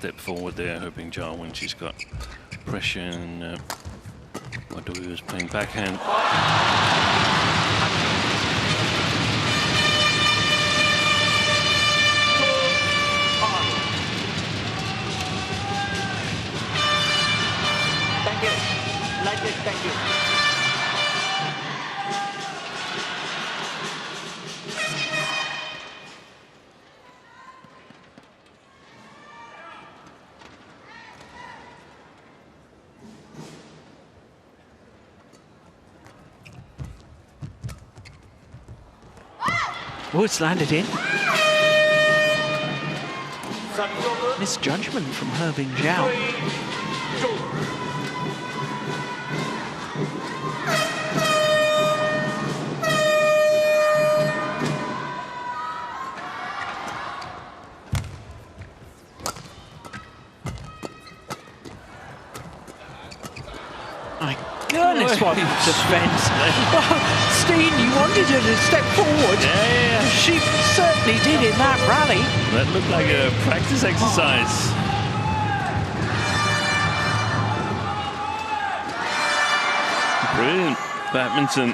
step forward there, hoping Zhao when she's got pressure, and Wardoyo is playing backhand. Thank you. Like it, thank you. Oh, it's landed in. Misjudgment from Herbing Zhao. My goodness, what defense. Well, Steen, you wanted her to step forward. Yeah. She certainly did in that rally. That looked like a practice exercise. Brilliant badminton.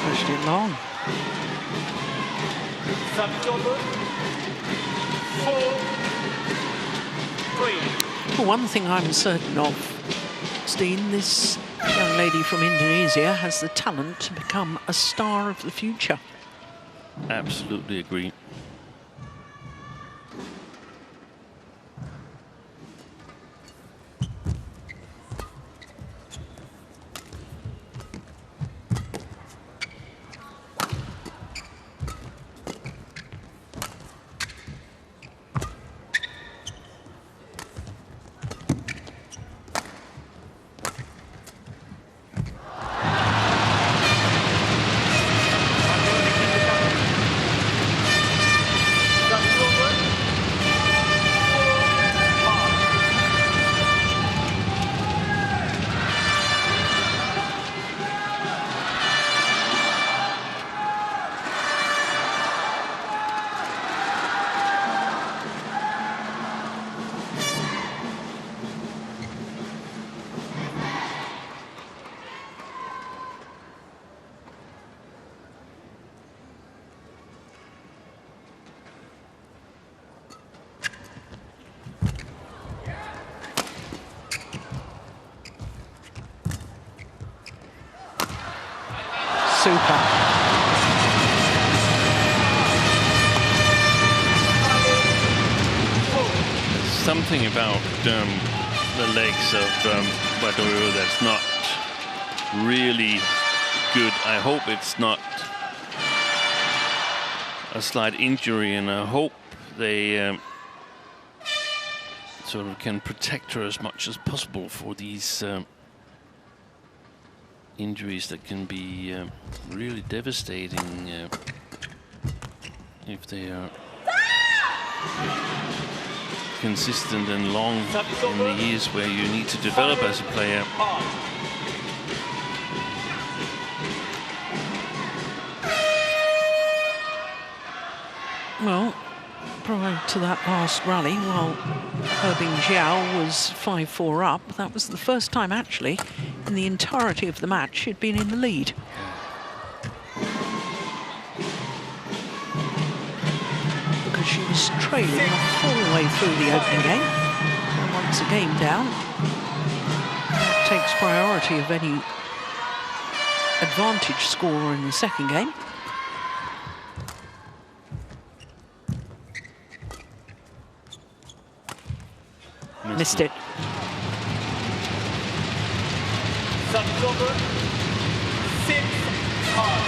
Pushed it long. Well, one thing I'm certain of, Steen, this young lady from Indonesia has the talent to become a star of the future. Absolutely agree. Super. Something about the legs of Wardoyo that's not really good. I hope it's not a slight injury, and I hope they sort of can protect her as much as possible for these injuries that can be really devastating if they are consistent and long in the years where you need to develop as a player. Well, prior to that last rally, while Herbing Zhao was 5-4 up, that was the first time actually in the entirety of the match she'd been in the lead. Because she was trailing the whole way through the opening game. And once a game down, that takes priority of any advantage scorer in the second game. Missed it. October 6 6-6.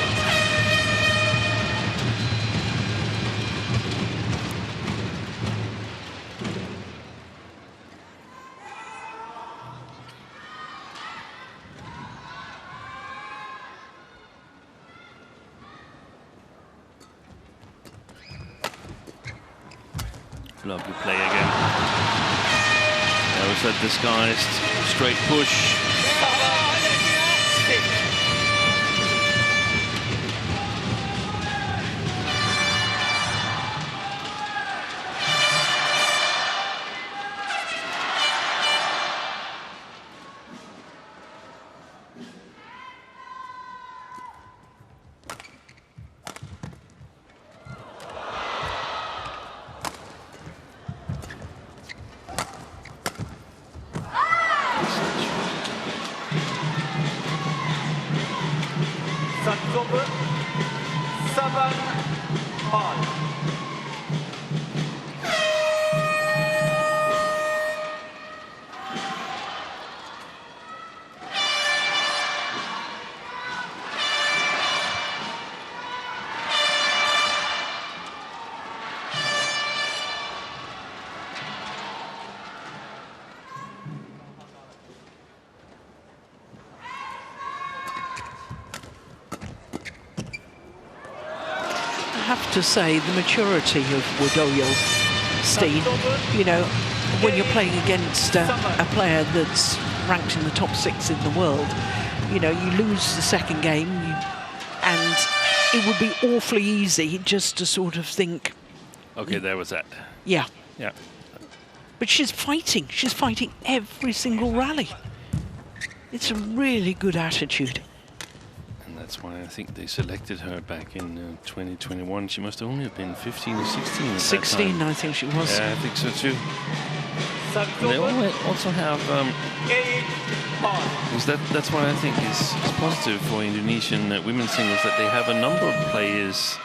Lovely play again. There was that disguised straight push. I have to say, the maturity of Wardoyo, Steen, you know, when you're playing against a player that's ranked in the top 6 in the world, you know, you lose the second game, and it would be awfully easy just to sort of think... Okay, there was that. Yeah. Yeah. But she's fighting every single rally. It's a really good attitude. That's why I think they selected her back in 2021. She must only have been 15 or 16 at 16, that time. I think she was. Yeah, I think so too. And they also have... that's what I think is positive for Indonesian women's singles, that they have a number of players,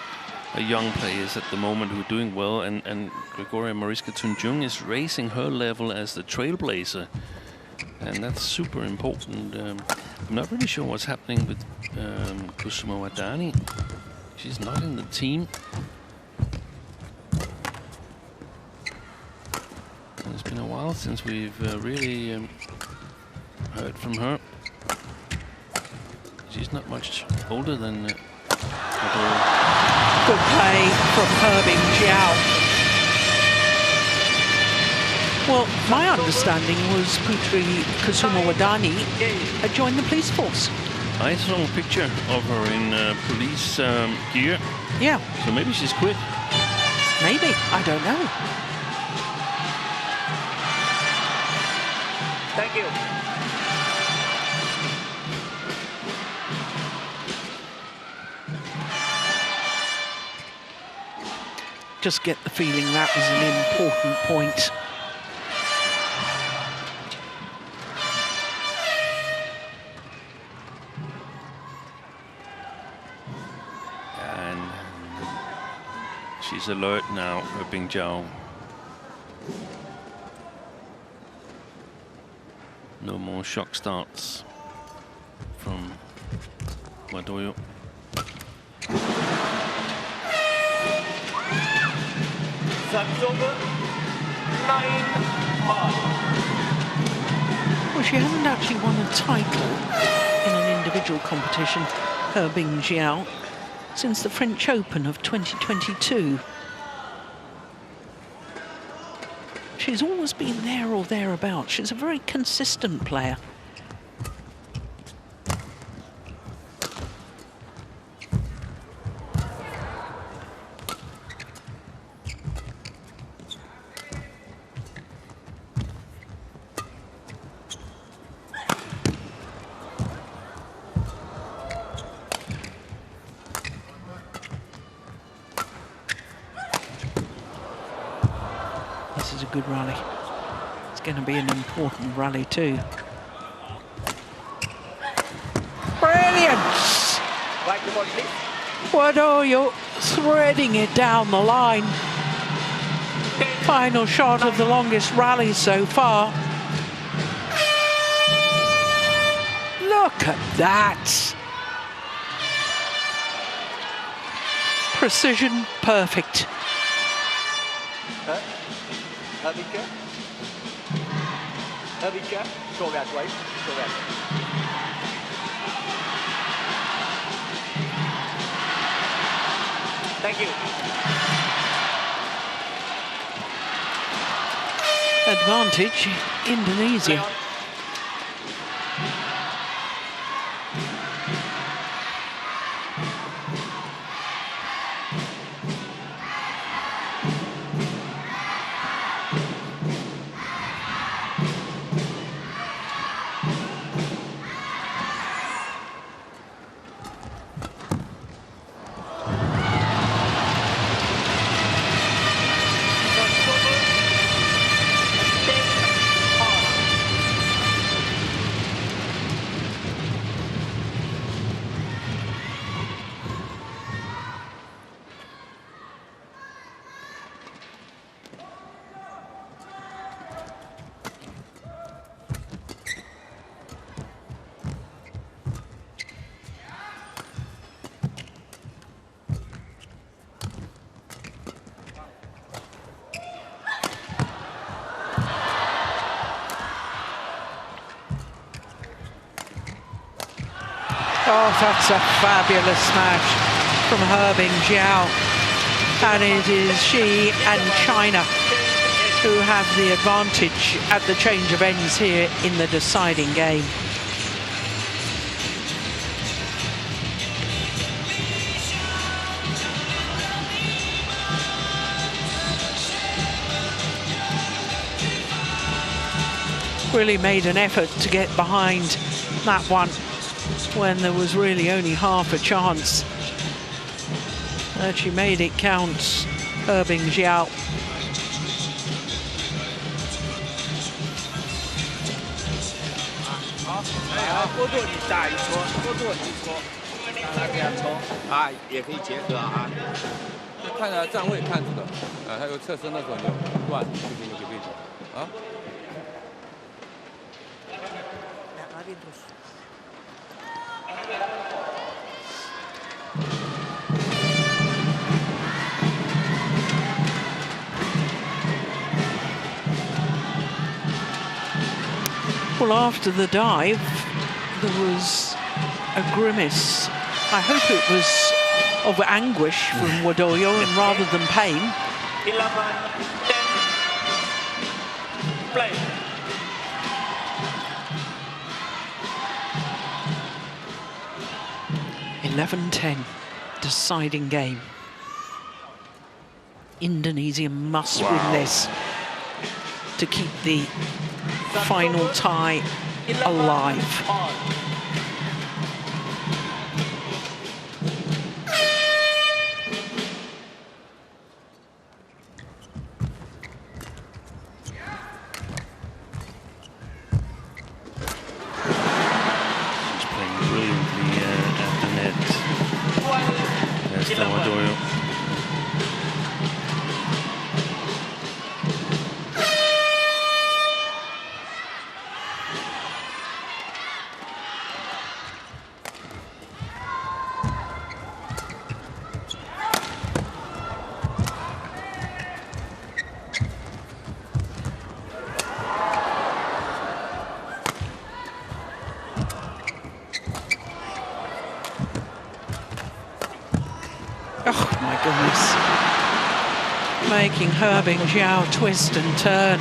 young players at the moment, who are doing well, and Gregoria Mariska Tunjung is raising her level as the trailblazer. And that's super important. I'm not really sure what's happening with Kusuma Wadani. She's not in the team. And it's been a while since we've really heard from her. She's not much older than... Good play from Herbing Jiao. Well, my understanding was Putri Kusuma Wadani had joined the police force. I saw a picture of her in police gear. Yeah. So maybe she's quit. Maybe. I don't know. Thank you. Just get the feeling that was an important point. She's alert now, Herbing Jiao. No more shock starts from Wardoyo. Well, she hasn't actually won a title in an individual competition, Herbing Jiao, since the French Open of 2022. She's always been there or thereabouts. She's a very consistent player. This is a good rally. It's going to be an important rally too. Brilliant! Wardoyo threading it down the line. Final shot of the longest rally so far. Look at that! Precision perfect. Go that way. Go that way. Thank you. advantage, Indonesia. Oh, that's a fabulous smash from Herbing Jiao. And it is she and China who have the advantage at the change of ends here in the deciding game. Really made an effort to get behind that one when there was really only half a chance. And she made it count, Herbing Jiao.看着站位看住的，还有侧身的时候你乱就给你给对手啊。 Well, after the dive, there was a grimace. I hope it was of anguish from Wardoyo and rather than pain. 11, 10, play. (11-10), deciding game. Indonesia must win this to keep the final tie alive. She's playing brilliantly at the net. There's the Wardoyo. Oh my goodness. Making Herbing Jiao twist and turn.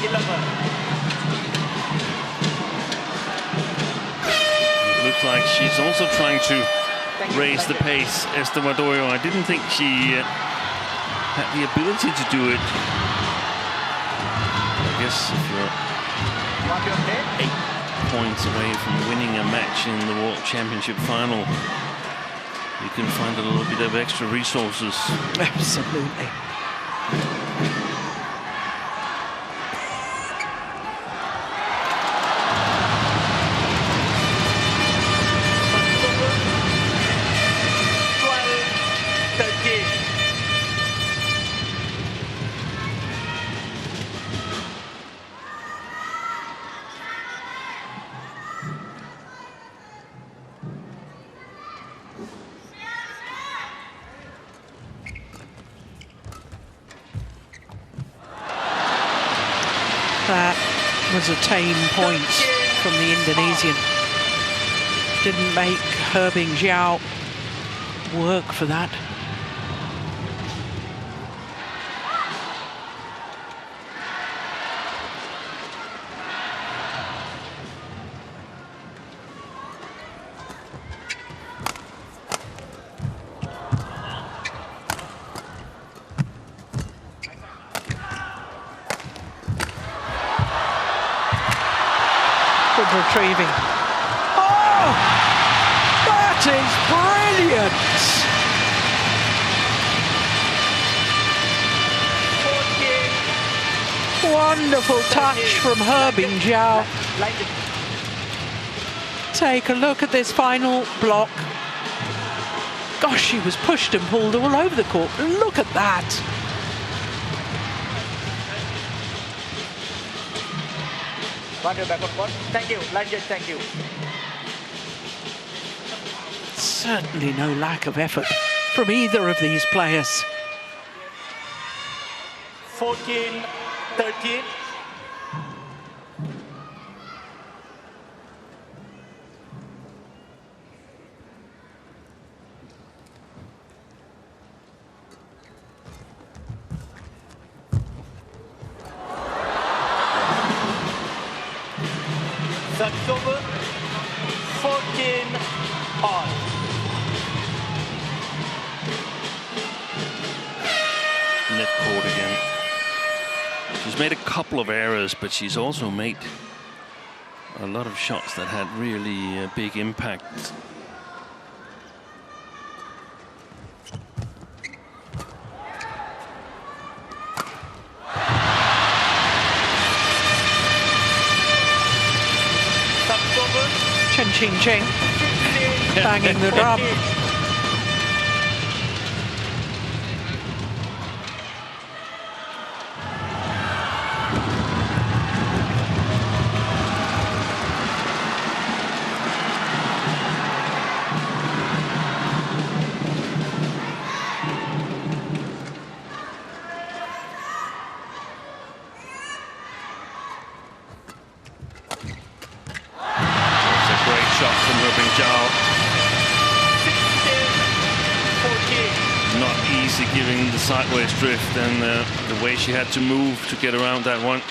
11. It looks like she's also trying to raise the pace as the Wardoyo. I didn't think she had the ability to do it. I guess if you're 8 points away from winning a match in the World Championship final, you can find a little bit of extra resources. Absolutely. That was a tame point from the Indonesian. Didn't make Herbing Jiao work for that. of retrieving. Oh! That is brilliant! Wonderful touch from Herbing Zhao. Take a look at this final block. Gosh, she was pushed and pulled all over the court. Look at that. Back on court. Thank you. Lunges, thank you. Certainly no lack of effort from either of these players. 14-13. Service over. 14 all. Net court again. She's made a couple of errors, but she's also made a lot of shots that had really big impact. Chen banging the drum. Giving the sideways drift and the way she had to move to get around that one.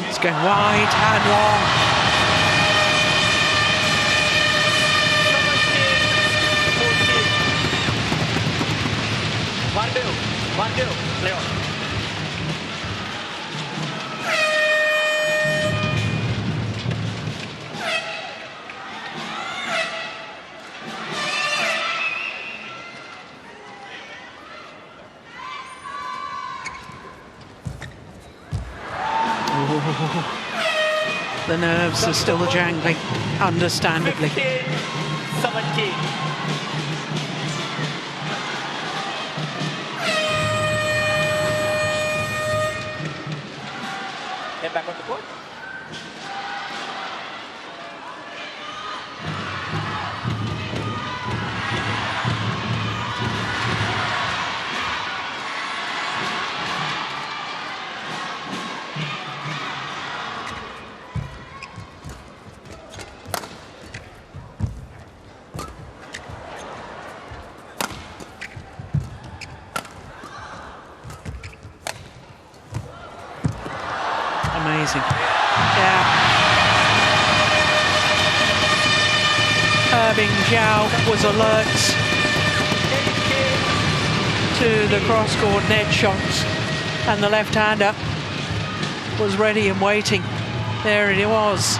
It's going wide and long. Wardoyo, play on. The nerves are still jangling, understandably. 17. Back on the court. Amazing. Yeah. Herbing Zhao was alert to the cross-court net shots, and the left-hander was ready and waiting. There it was.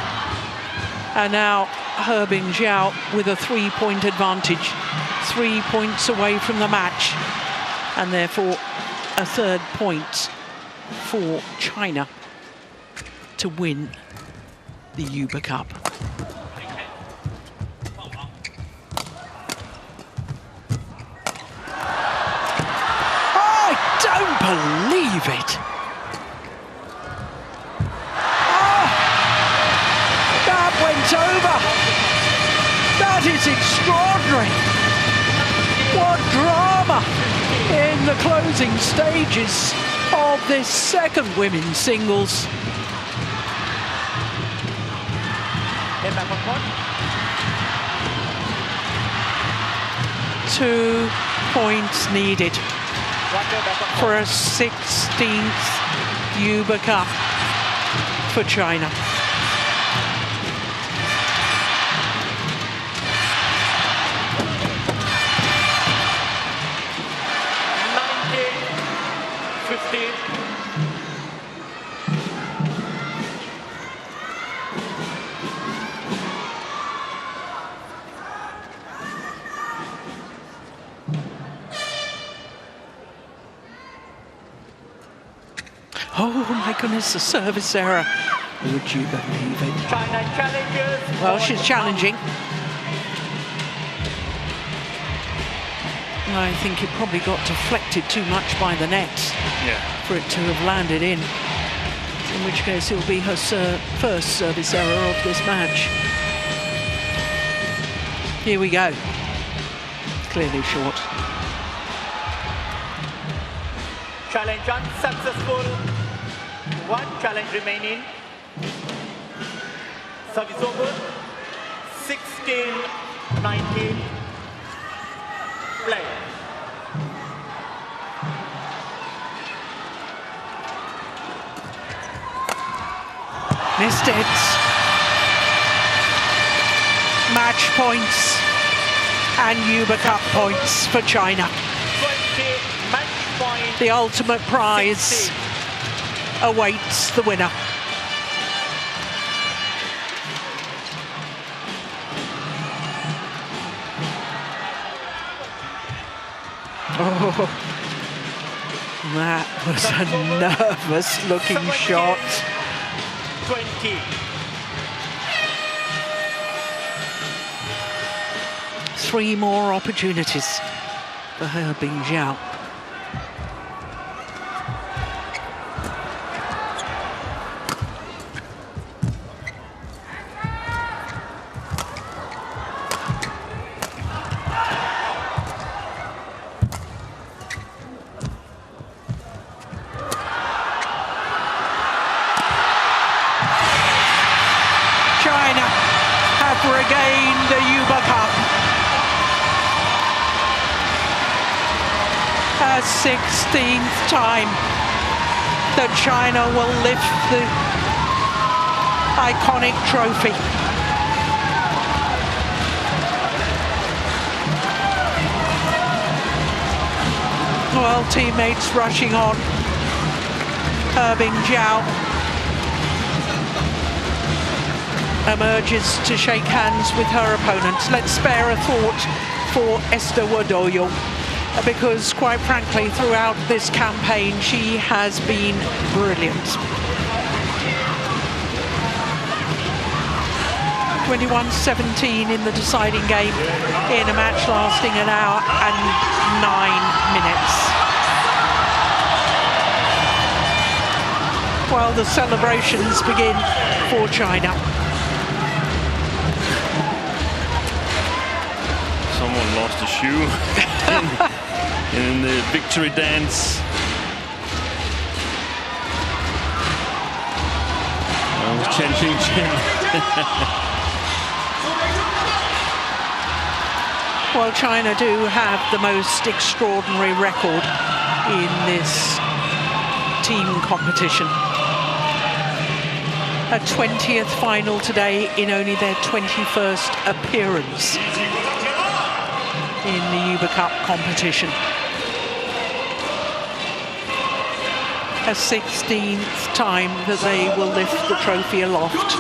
And now Herbing Zhao with a 3-point advantage, 3 points away from the match, and therefore a 3rd point for China to win the Uber Cup. I don't believe it. Oh, that went over. That is extraordinary. What drama in the closing stages of this 2nd women's singles. Back on court. 2 points needed. for a 16th Uber Cup for China. Oh my goodness, the service error. Would you believe it? China challenges. Well, she's challenging. I think it probably got deflected too much by the net for it to have landed in which case it will be her first service error of this match. Here we go. Clearly short. Challenge unsuccessful. One challenge remaining. Service over. 16-19. Play. Missed it. Match points and Uber Cup points for China. 20 match points. The ultimate prize 60. awaits the winner. Oh, that was a nervous-looking shot. 20. Three more opportunities for her Bingjiao. Regained the Uber Cup. A 16th time that China will lift the iconic trophy. Well, teammates rushing on. He Bingjiao emerges to shake hands with her opponent. Let's spare a thought for Esther Wardoyo, because quite frankly, throughout this campaign, she has been brilliant. 21-17 in the deciding game in a match lasting an hour and 9 minutes. Well, the celebrations begin for China. Someone lost a shoe in the victory dance. Oh, Chen. Well, China do have the most extraordinary record in this team competition. A 20th final today in only their 21st appearance in the Uber Cup competition. A 16th time that they will lift the trophy aloft.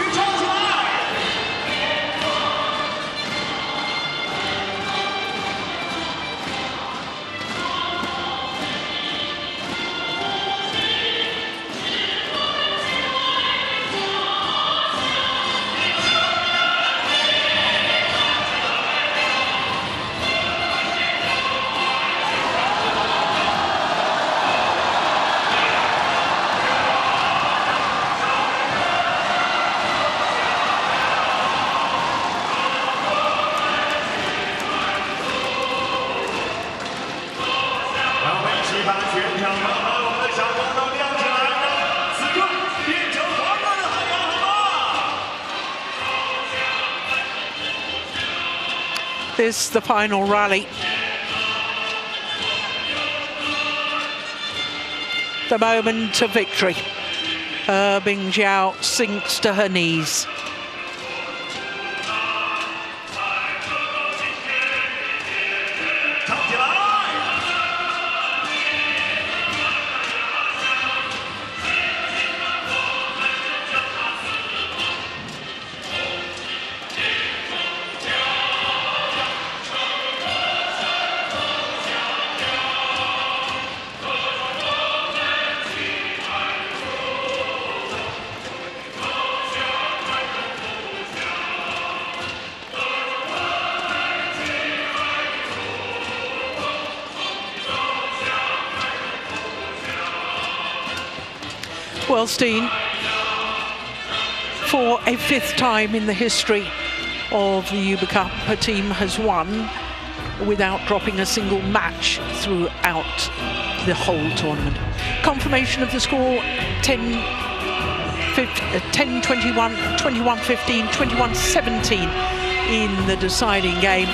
This is the final rally. the moment of victory. Bingjiao sinks to her knees. Steen, for a 5th time in the history of the Uber Cup, her team has won without dropping a single match throughout the whole tournament. Confirmation of the score: 10-21, 21-15, 21-17 in the deciding game.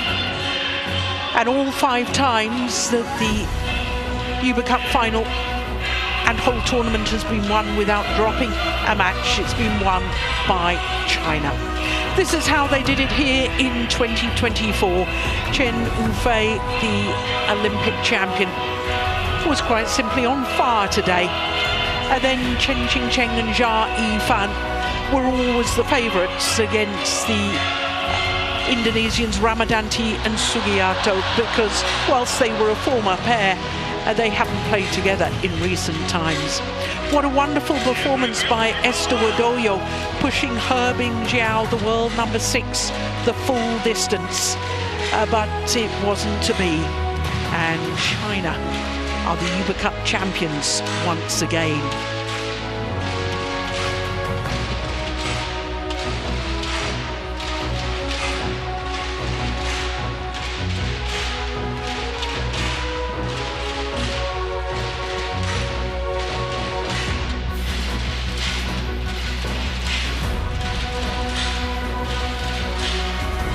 And all 5 times that the Uber Cup final and whole tournament has been won without dropping a match. It's been won by China. This is how they did it here in 2024. Chen Yufei, the Olympic champion, was quite simply on fire today. And then Chen Qingcheng and Jia Yifan were always the favourites against the Indonesians Ramadhan and Sugiarto, because whilst they were a former pair, they haven't played together in recent times. What a wonderful performance by Esther Wardoyo, pushing He Bingjiao, the world number 6, the full distance. But it wasn't to be. And China are the Uber Cup champions once again.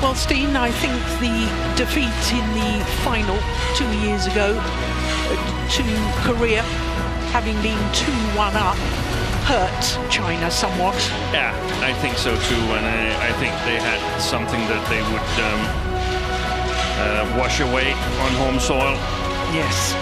Well, Steen, I think the defeat in the final 2 years ago to Korea, having been 2-1 up, hurt China somewhat. Yeah, I think so too, and I think they had something that they would wash away on home soil. Yes.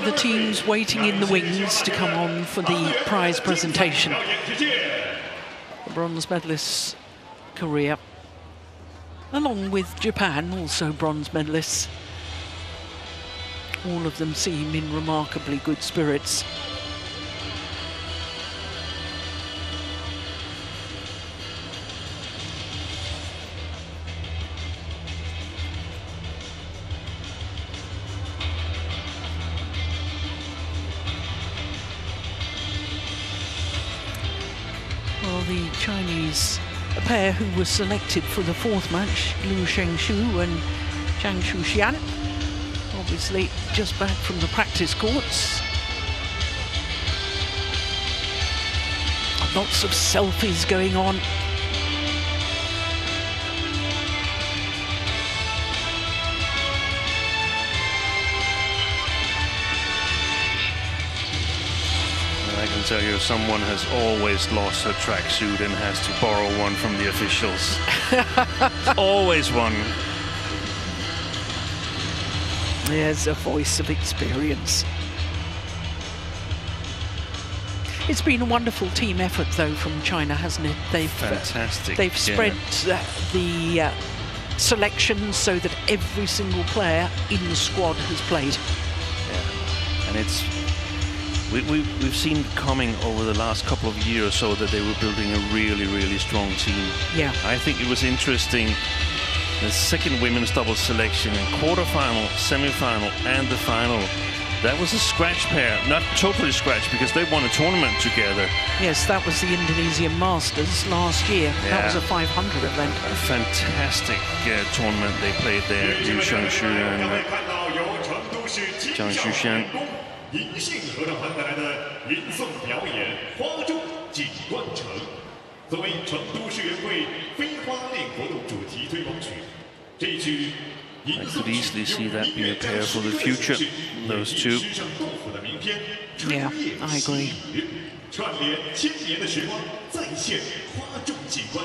the teams waiting in the wings to come on for the prize presentation. The bronze medalists, Korea, along with Japan, also bronze medalists. All of them seem in remarkably good spirits. Well, the Chinese pair who were selected for the fourth match, Liu Shengshu and Zhang Shuxian, obviously just back from the practice courts. Lots of selfies going on. I can tell you someone has always lost her tracksuit and has to borrow one from the officials. Always one. There's a voice of experience. It's been a wonderful team effort, though, from China, hasn't it? They've fantastic. They've spread the selection so that every single player in the squad has played. Yeah. And it's we've seen coming over the last couple of years or so that they were building a really, really strong team. Yeah. I think it was interesting. The second women's doubles selection in quarterfinal, semi-final, and the final. That was a scratch pair, not totally scratch because they won a tournament together. Yes, that was the Indonesian Masters last year. Yeah. That was a 500 event. A fantastic tournament they played there. Liu Shengshu and Zhang Shuxian. 银杏合唱团带来的吟诵表演《花中锦官城》，作为成都市园会飞花恋活动主题推广曲，这一曲。 I could easily see that being a pair for the future, those two. Yeah, I agree.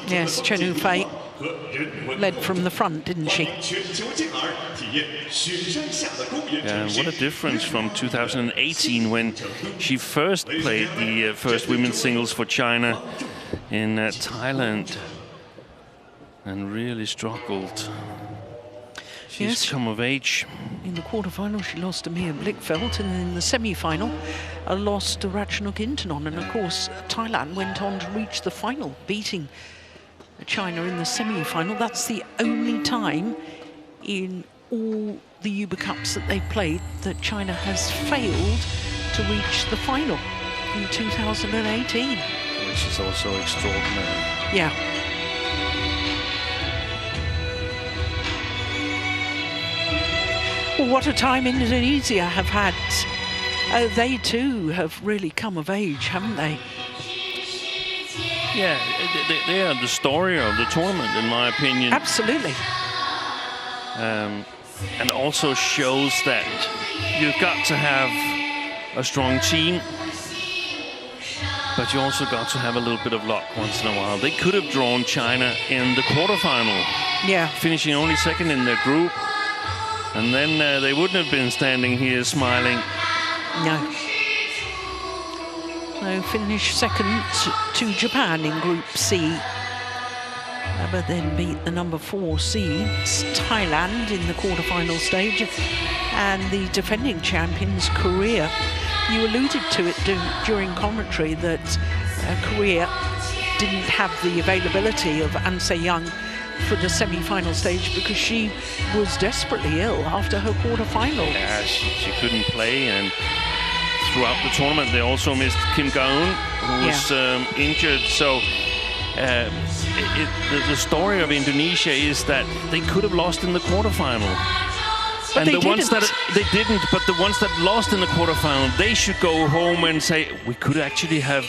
Yes, Chen Yufei led from the front, didn't she? Yeah, what a difference from 2018 when she first played the first women's singles for China in Thailand and really struggled. She's come of age. In the quarterfinal, she lost to Mia Blichfeldt, and in the semi-final, lost to Ratchanok Intanon. And of course, Thailand went on to reach the final, beating China in the semi-final. That's the only time in all the Uber Cups that they've played that China has failed to reach the final in 2018. Which is also extraordinary. Yeah. Well, what a time Indonesia have had. They too have really come of age, haven't they? Yeah, they are the story of the tournament, in my opinion. Absolutely. And also shows that you've got to have a strong team, but you also got to have a little bit of luck once in a while. They could have drawn China in the quarterfinal, yeah, finishing only second in their group. And then they wouldn't have been standing here smiling. No. So finished second to Japan in Group C. But then beat the number 4 seeds, Thailand, in the quarterfinal stage. And the defending champions, Korea. You alluded to it during commentary that Korea didn't have the availability of An Se-young for the semi-final stage because she was desperately ill after her quarter-final. Yeah, she couldn't play, and throughout the tournament they also missed Kim Ga-eun, who was injured. So the story of Indonesia is that they could have lost in the quarter-final. But and the ones that they didn't, but the ones that lost in the quarter-final, they should go home and say, we could actually have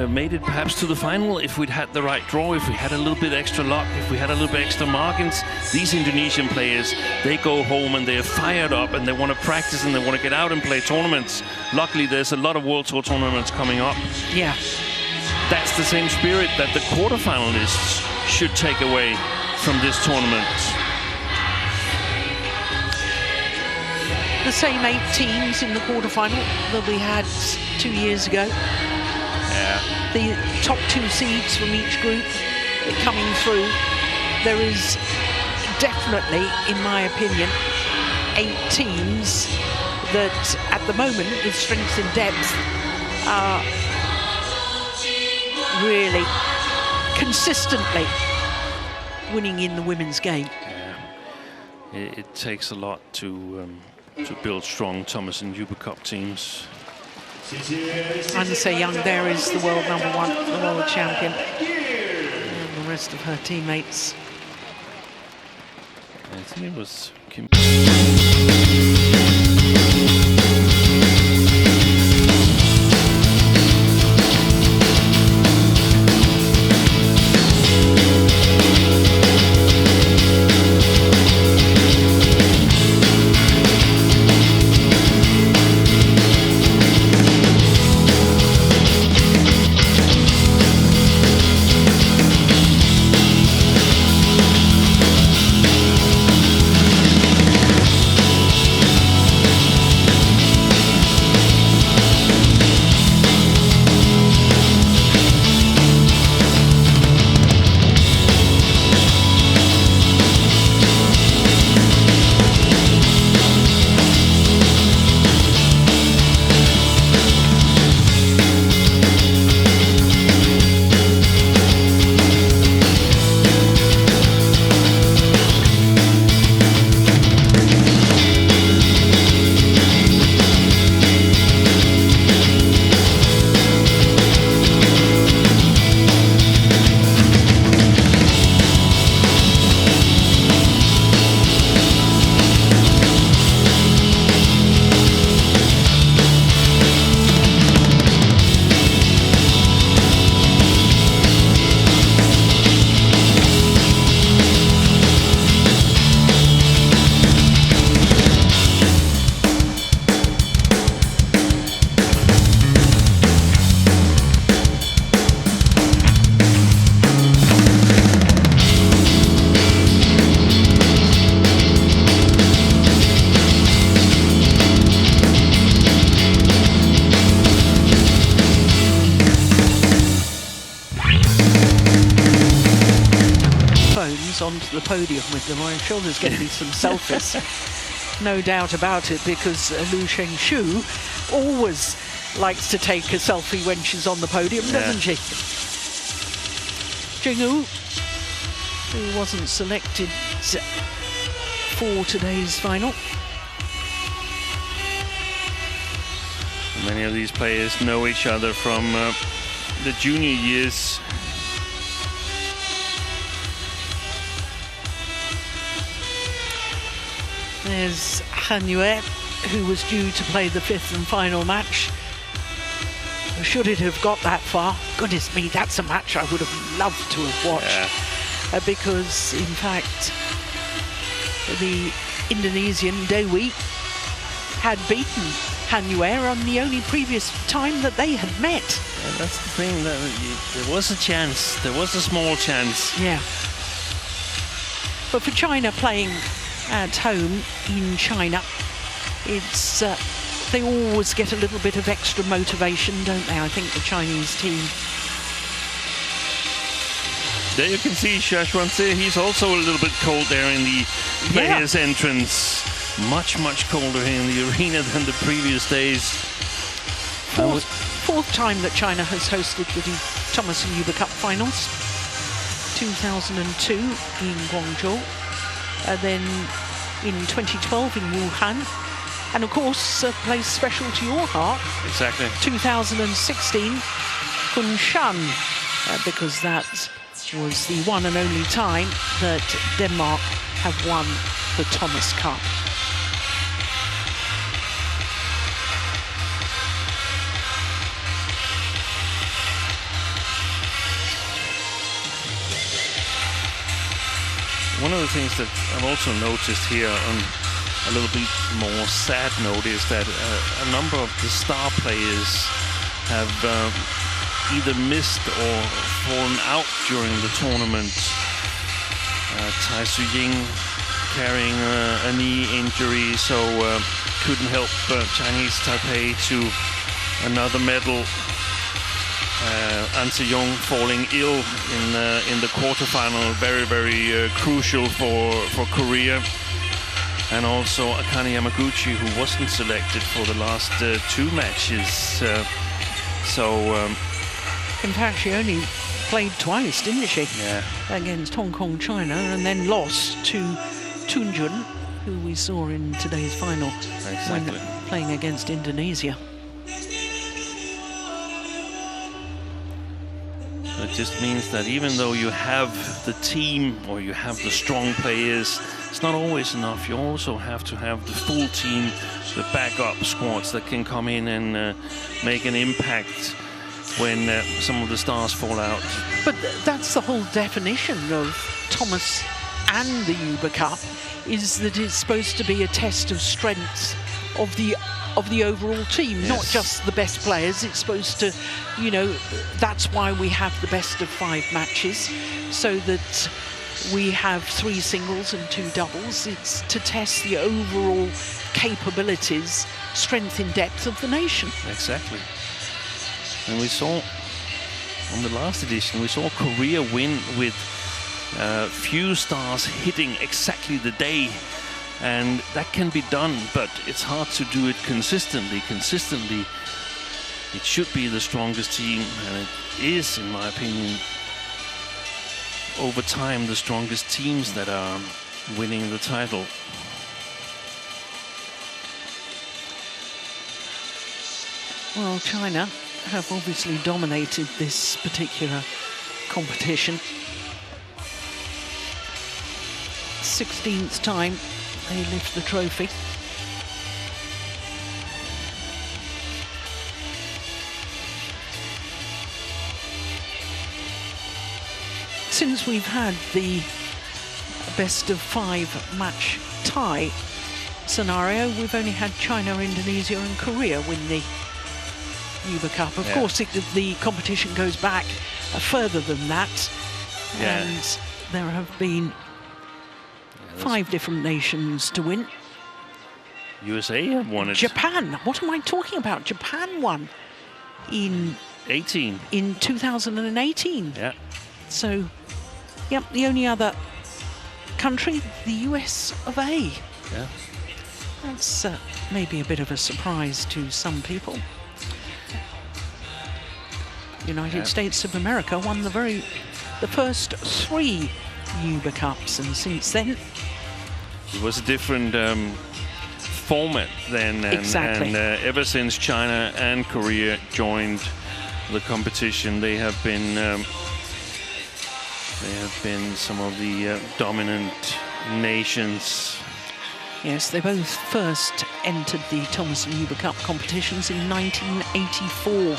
made it perhaps to the final if we'd had the right draw, if we had a little bit extra luck, if we had a little bit extra margins. These Indonesian players, they go home and they're fired up and they want to practice and they want to get out and play tournaments. Luckily, there's a lot of World Tour tournaments coming up. Yeah. That's the same spirit that the quarterfinalists should take away from this tournament. the same 8 teams in the quarterfinal that we had 2 years ago. Yeah. The top 2 seeds from each group coming through. There is definitely, in my opinion, 8 teams that at the moment, with strength and depth, are really consistently winning in the women's game. Yeah. It takes a lot to build strong Thomas and Uber Cup teams. Anse Young there is the world #1, the world champion, and the rest of her teammates. I think it was Kim. Onto the podium with them. I'm sure there's going to be some selfies. No doubt about it, because Lu Shengshu always likes to take a selfie when she's on the podium, doesn't she? Jingwu, who wasn't selected for today's final. Many of these players know each other from the junior years. There's Han Yue, who was due to play the 5th and final match. Should it have got that far? Goodness me, that's a match I would have loved to have watched. Because, in fact, the Indonesian Dewi had beaten Han Yue on the only previous time that they had met. Yeah, that's the thing. There was a chance. There was a small chance. Yeah. But for China playing at home in China, it's they always get a little bit of extra motivation, don't they? I think the Chinese team. There you can see Shashwanse. He's also a little bit cold there in the players' entrance. Much colder in the arena than the previous days. Fourth time that China has hosted the Thomas and Uber Cup finals. 2002 in Guangzhou. Then in 2012 in Wuhan, and of course a place special to your heart. Exactly. 2016, Kunshan, because that was the one and only time that Denmark have won the Thomas Cup. One of the things that I've also noticed here on a little bit more sad note is that a number of the star players have either missed or fallen out during the tournament. Tai Su Ying carrying a knee injury, so couldn't help Chinese Taipei to another medal. An Se-young falling ill in the quarterfinal, very crucial for Korea. And also Akane Yamaguchi, who wasn't selected for the last 2 matches. In fact, she only played twice, didn't she? Yeah. Against Hong Kong, China, and then lost to Tunjung, who we saw in today's final. Exactly. When playing against Indonesia. It just means that even though you have the team or you have the strong players, it's not always enough. You also have to have the full team, the backup squads that can come in and make an impact when some of the stars fall out. But that's the whole definition of Thomas and the Uber Cup, is that it's supposed to be a test of strength of the overall team, yes. Not just the best players. It's supposed to, you know, that's why we have the best of 5 matches, so that we have 3 singles and 2 doubles. It's to test the overall capabilities, strength and depth of the nation. Exactly. And we saw on the last edition, we saw Korea win with few stars hitting exactly the day. And that can be done, but it's hard to do it consistently. Consistently, it should be the strongest team, and it is, in my opinion, over time, the strongest teams that are winning the title. Well, China have obviously dominated this particular competition. 16th time they lift the trophy. Since we've had the best of 5 match tie scenario, we've only had China, Indonesia and Korea win the Uber Cup. Of course, the competition goes back further than that, and there have been 5 different nations to win. USA have won it. Japan, what am I talking about? Japan won in 2018. Yeah. So, yep, the only other country, the US of A. Yeah. That's maybe a bit of a surprise to some people. United States of America won the first 3 Uber Cups, and since then it was a different format then, and ever since China and Korea joined the competition, they have been some of the dominant nations. Yes, they both first entered the Thomas and Uber Cup competitions in 1984.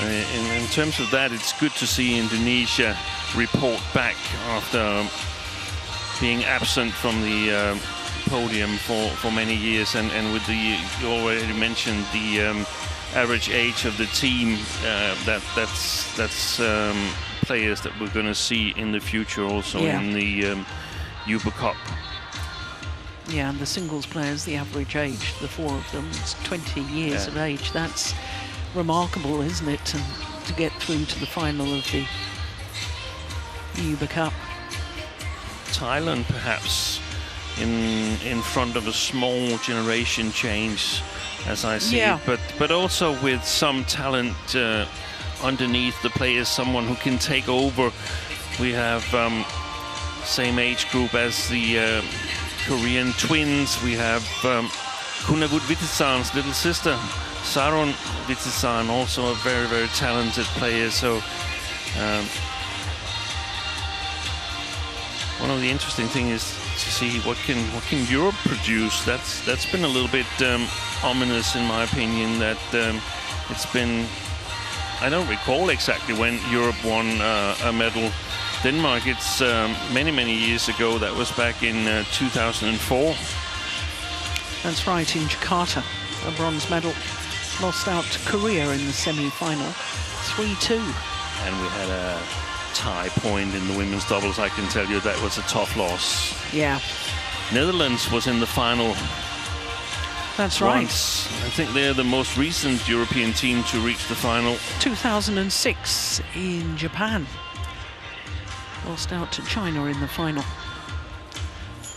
In terms of that, it's good to see Indonesia report back after being absent from the podium for many years, and with you already mentioned the average age of the team, that's players that we're going to see in the future also in the Uber Cup. Yeah, and the singles players, the average age, the 4 of them, is 20 years of age. That's remarkable, isn't it, to get through to the final of the Uber Cup. Thailand perhaps in front of a small generation change, as I see it, but also with some talent underneath the players, someone who can take over. We have same age group as the Korean twins. We have Kunavut Vitisan's little sister, Saron Vitisan, also a very talented player. So one of the interesting things is to see what can Europe produce. That's been a little bit ominous in my opinion. That it's been, I don't recall exactly when Europe won a medal. Denmark, it's many years ago. That was back in 2004. That's right, in Jakarta, a bronze medal. Lost out to Korea in the semi-final, 3-2. And we had a tie point in the women's doubles. I can tell you that was a tough loss. Yeah. Netherlands was in the final. That's right. Once. I think they're the most recent European team to reach the final. 2006 in Japan. Lost out to China in the final.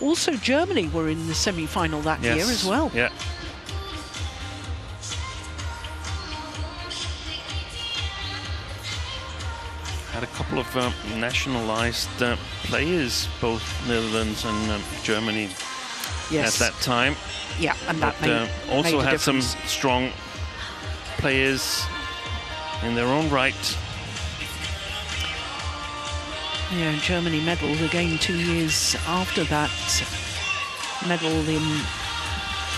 Also, Germany were in the semi-final that year as well. Yeah. Had a couple of nationalized players, both Netherlands and Germany at that time. Yeah, and that also made had some strong players in their own right. Yeah, Germany medalled again 2 years after that. Medal in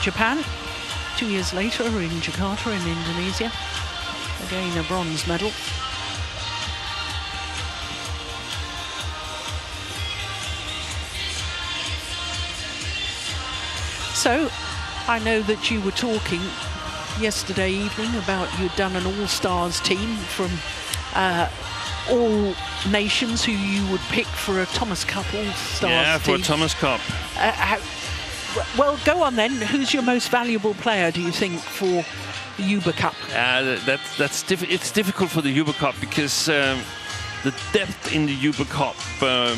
Japan. 2 years later in Jakarta in Indonesia. Again, a bronze medal. So, I know that you were talking yesterday evening about you'd done an all-stars team from all nations who you would pick for a Thomas Cup all-stars team. Yeah, for a Thomas Cup. Well, go on then. Who's your most valuable player, do you think, for the Uber Cup? It's difficult for the Uber Cup because the depth in the Uber Cup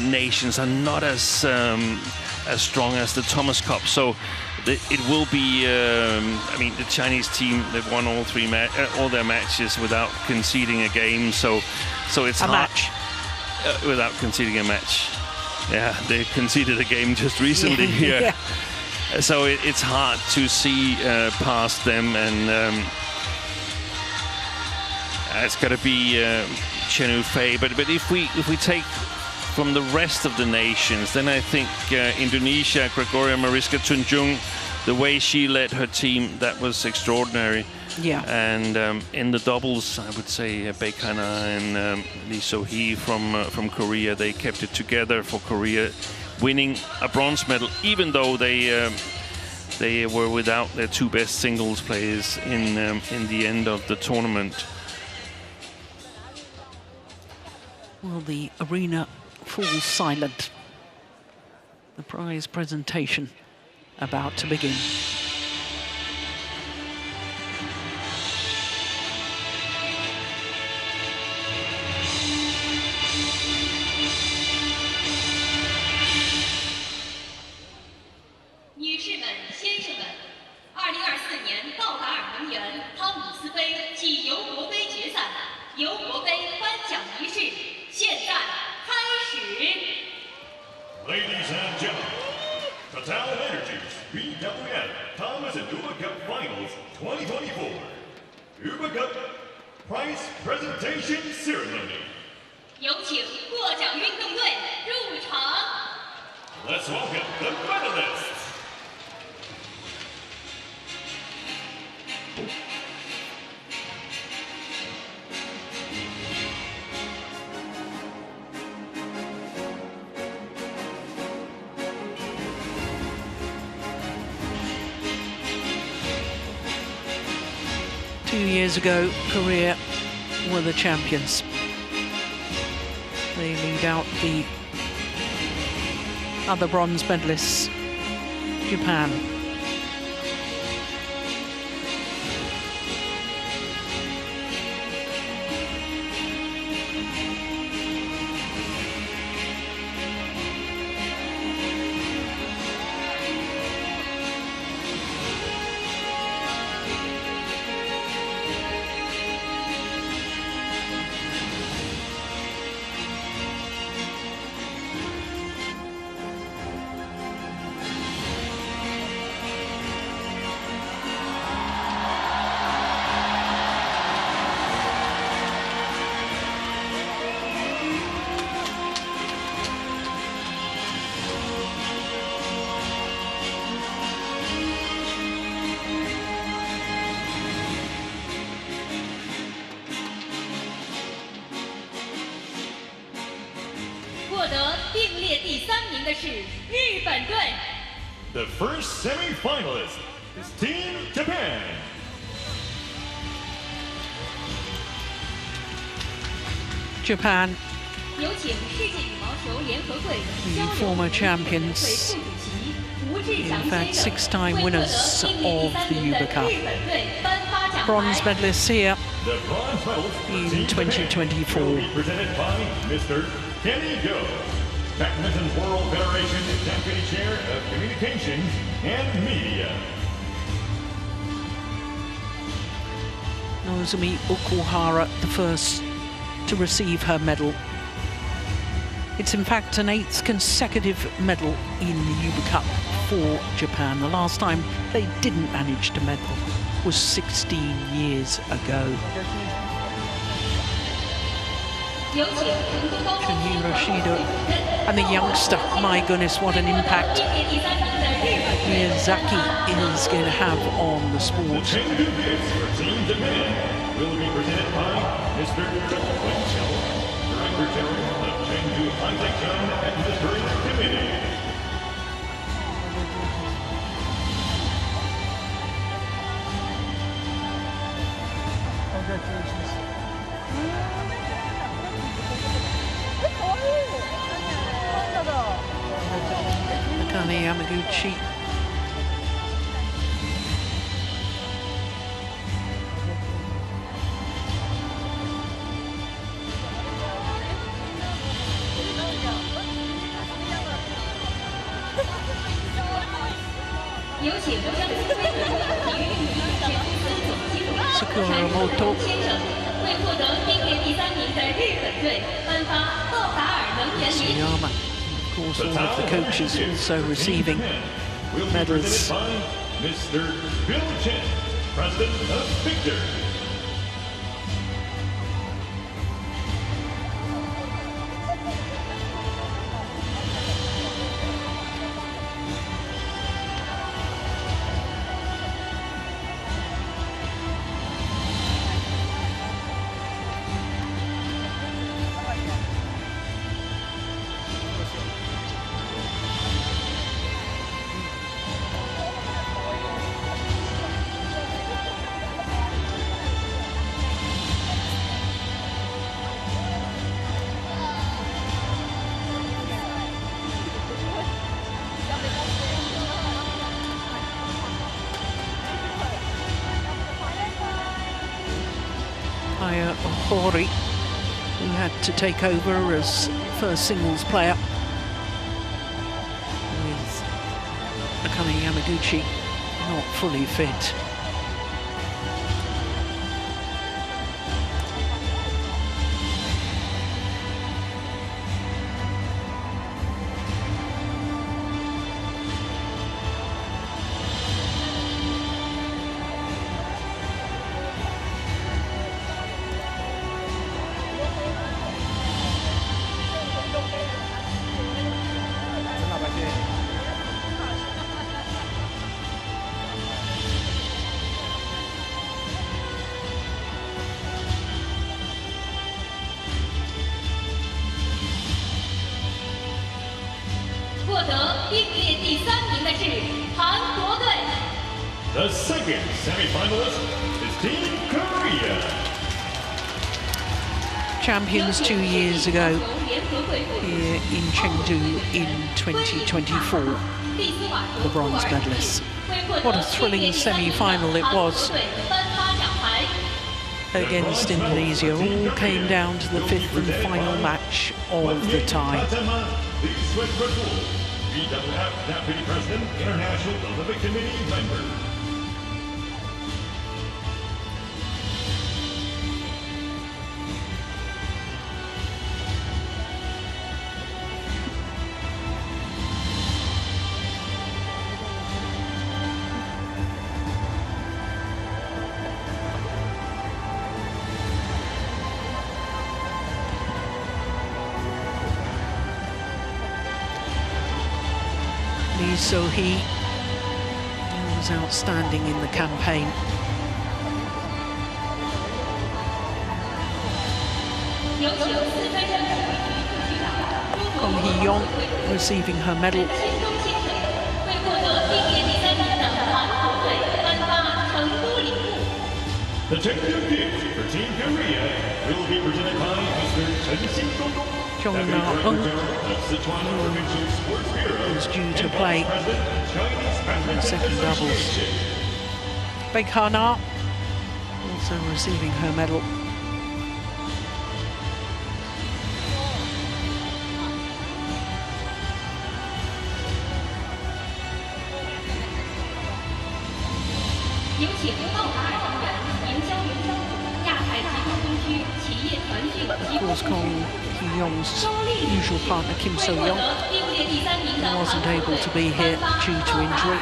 nations are not as strong as the Thomas Cup. So it will be. I mean, the Chinese team, they've won all their matches without conceding a game. So it's hard. Match. Without conceding a match. Yeah, they conceded a game just recently here. Yeah. So it's hard to see past them, and it's got to be Chen Yufei. But if we take from the rest of the nations, then I think Indonesia, Gregoria Mariska Tunjung, the way she led her team, that was extraordinary. Yeah. And in the doubles, I would say Baekana and Lee So-hee from Korea, they kept it together for Korea, winning a bronze medal, even though they were without their two best singles players in the end of the tournament. Well, the arena falls silent. The prize presentation about to begin. Ladies and gentlemen, TotalEnergies BWF Thomas and Uber Cup Finals 2024 Uber Cup Prize Presentation Ceremony. 有请获奖运动队入场。 Let's welcome the medalists. Two years ago, Korea were the champions. They lead out the other bronze medalists, Japan. The first semi-finalist is Team Japan. Japan, 有请世界羽毛球联合会 the former champions, In fact, 6-time winners of the Uber Cup. Bronze medalists here in 2024. Will be presented by Mr. Kenny Go, Badminton World Federation Deputy Chair of Communications and Media. Nozomi Okuhara, the first to receive her medal. It's in fact an 8th consecutive medal in the Uber Cup for Japan. The last time they didn't manage to medal was 16 years ago. Chen Rashida and the youngster, my goodness, what an impact Miyazaki is going to have on the sport. The 10 good bits for Team Japan will be presented by Mr. Chen, Director General of Chengdu High-Tech Zone Administrative Committee. Congratulations. Akane Yamaguchi. Sakuramoto. Suyama. Of course, all of the coaches also receiving medals. Mr. Bill Chen, President of Victor. Hori, who had to take over as first singles player, with Akane Yamaguchi not fully fit. The second semi-finalist is Team Korea. Champions 2 years ago here in Chengdu in 2024, the bronze medalists. What a thrilling semi-final it was against Indonesia. All came down to the 5th and final match of the tie. BWF Deputy President, International Olympic Committee member. So he was outstanding in the campaign. Kong Hee-yong receiving her medal. The technical gift for Team Korea will be presented by Mr. Chen. Jong is due to play in the second doubles. Baek Ha-na also receiving her medal. Of course, Kong Hee-young's usual partner, Kim So-young, wasn't able to be here due to injury.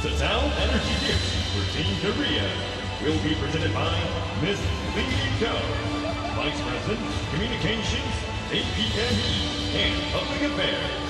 TotalEnergies gifts for Team Korea will be presented by Ms. Lee Cho, Vice President, Communications, APME, and Public Affairs.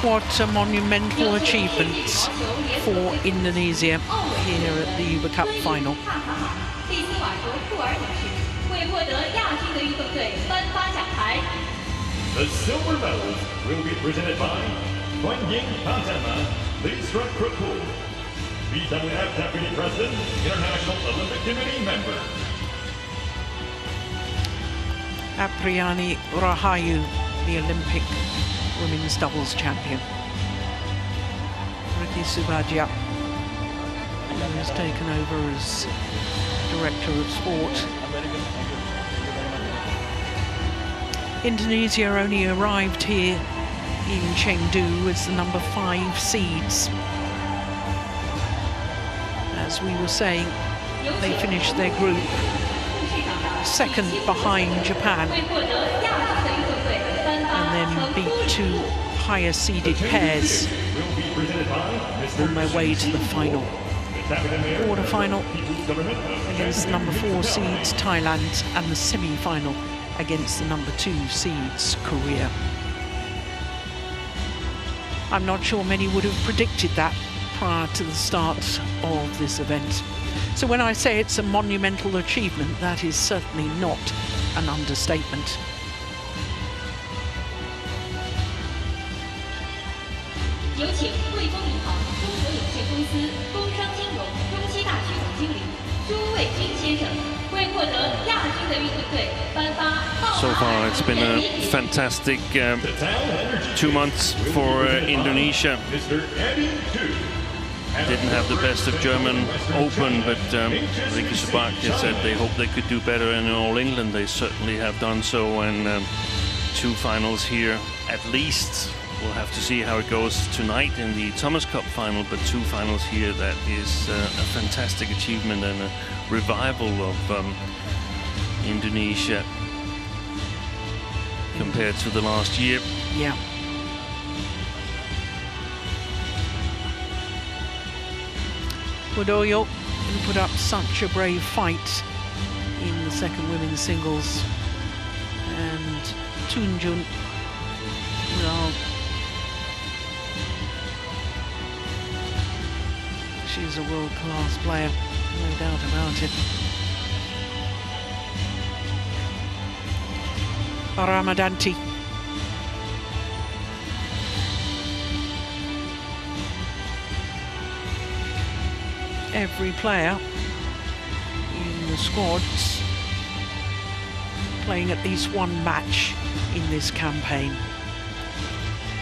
What a monumental achievement for Indonesia here at the Uber Cup final. The silver medals will be presented by Tunjung Lee Struck-Krukul, BWF Deputy President, International Olympic Committee member. Apriyani Rahayu, the Olympic women's doubles champion. Ricky Subadja, who has taken over as Director of Sport. Indonesia only arrived here in Chengdu as the number 5 seeds. As we were saying, they finished their group second behind Japan, and then beat 2 higher seeded pairs on their way to the final. Quarter-final against the number 4 seeds Thailand, and the semi-final against the number 2 seeds Korea. I'm not sure many would have predicted that prior to the start of this event. So when I say it's a monumental achievement, that is certainly not an understatement. So far, it's been a fantastic 2 months for Indonesia. Didn't have the best of German Open, but Ricky Subadja said they hope they could do better in All England. They certainly have done so, and 2 finals here at least. We'll have to see how it goes tonight in the Thomas Cup final, but 2 finals here, that is a fantastic achievement and a revival of Indonesia compared to the last year. Yeah. Wardoyo put up such a brave fight in the second women's singles, and Tunjung, well, she's a world-class player, no doubt about it. Ramadhan. Every player in the squads playing at least one match in this campaign.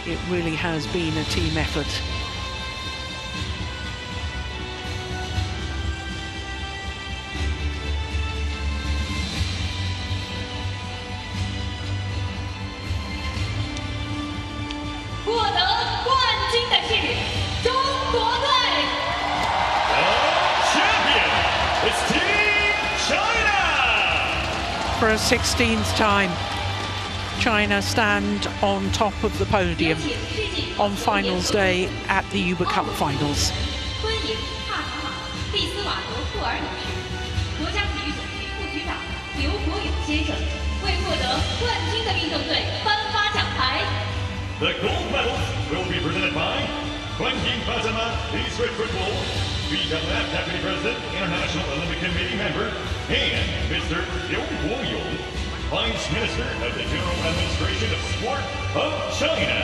It really has been a team effort. For a 16th time, China stand on top of the podium on finals day at the Uber Cup finals. The gold medals will be presented by BWF Deputy President, International Olympic Committee member, and Mr. Wardoyo, Vice Minister of the General Administration of Sport of China.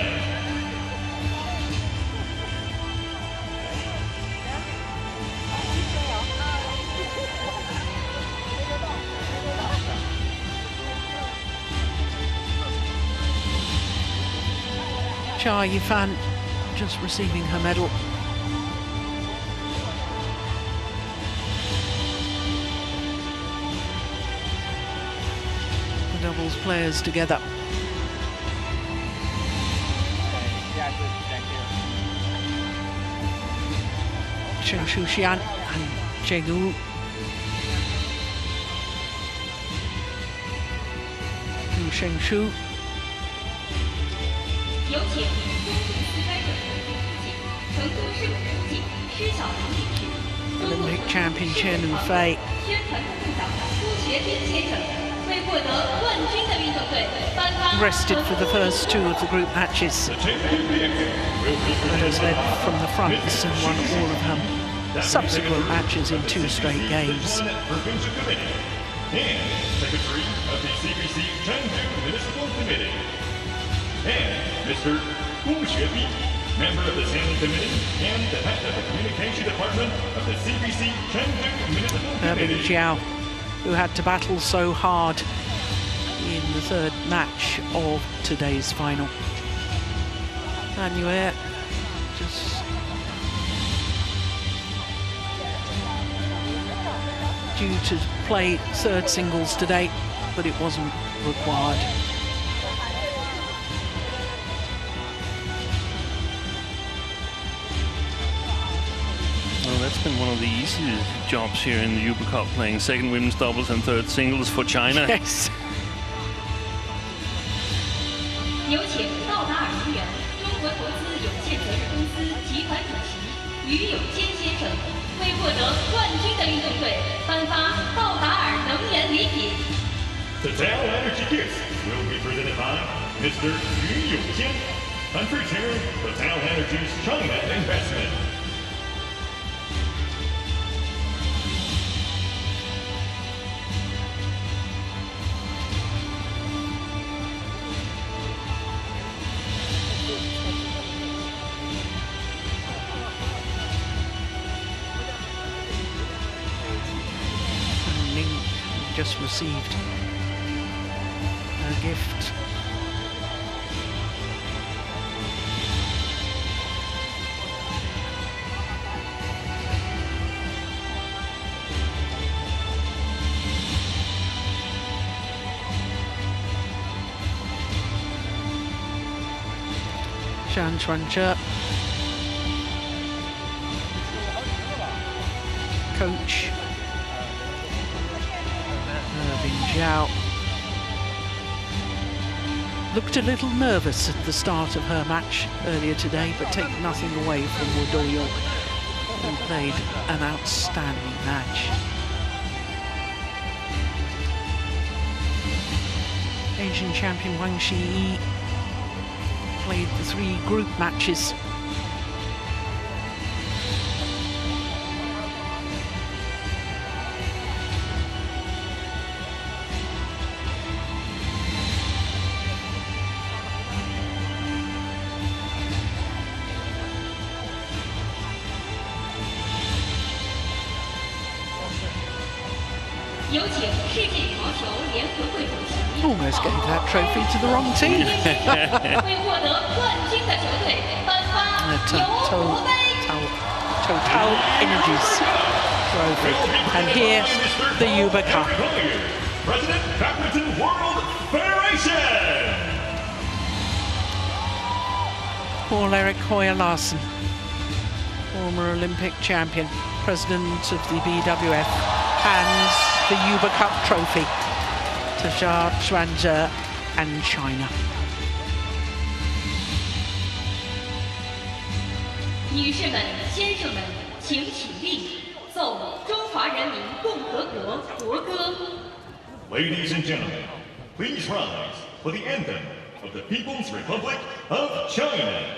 Cha Yifan just receiving her medal. The doubles players together. Chen Shuxian and Zheng Wu. Wu Shengshu. Olympic champion Chen Yufei. Rested for the first two of the group matches, but has led from the fronts and won all of her subsequent matches in 2 straight games. And Secretary of the CBC Tunjung Municipal Committee. And Mr. Hu Xuebi, member of the Sailing Committee and the head of the Communication Department of the CBC Tunjung Municipal Committee. Irving Jiao, who had to battle so hard in the 3rd match of today's final. Anyway, just due to play 3rd singles today, but it wasn't required. Well, that's been one of the easiest jobs here in the Uber Cup, playing 2nd women's doubles and 3rd singles for China. Yes. 有请道达尔能源中国投资有限责任公司集团主席于永坚先生为获得冠军的运动队颁发道达尔能源礼品。TotalEnergies gifts will be presented by Mr. Yu Yongjian, Country Chair, TotalEnergies China Investment. Just received a gift. Shan Chuanche, coach Jiao, looked a little nervous at the start of her match earlier today, but take nothing away from Wardoyo, who played an outstanding match. Asian champion Wang Shiyi played the 3 group matches. 有请世界羽毛球联合会主席。 Almost gave that trophy to the wrong team. 为获得冠军的球队颁发油国杯。 TotalEnergies trophy. And here, the Uber Cup. President Badminton World Federation. Paul Erik Hoyer Larsen, former Olympic champion, president of the BWF, hands the Uber Cup trophy to Jia Chuanzhe and China. 女士们、先生们，请起立，奏中华人民共和国国歌。 Ladies and gentlemen, please rise for the anthem of the People's Republic of China.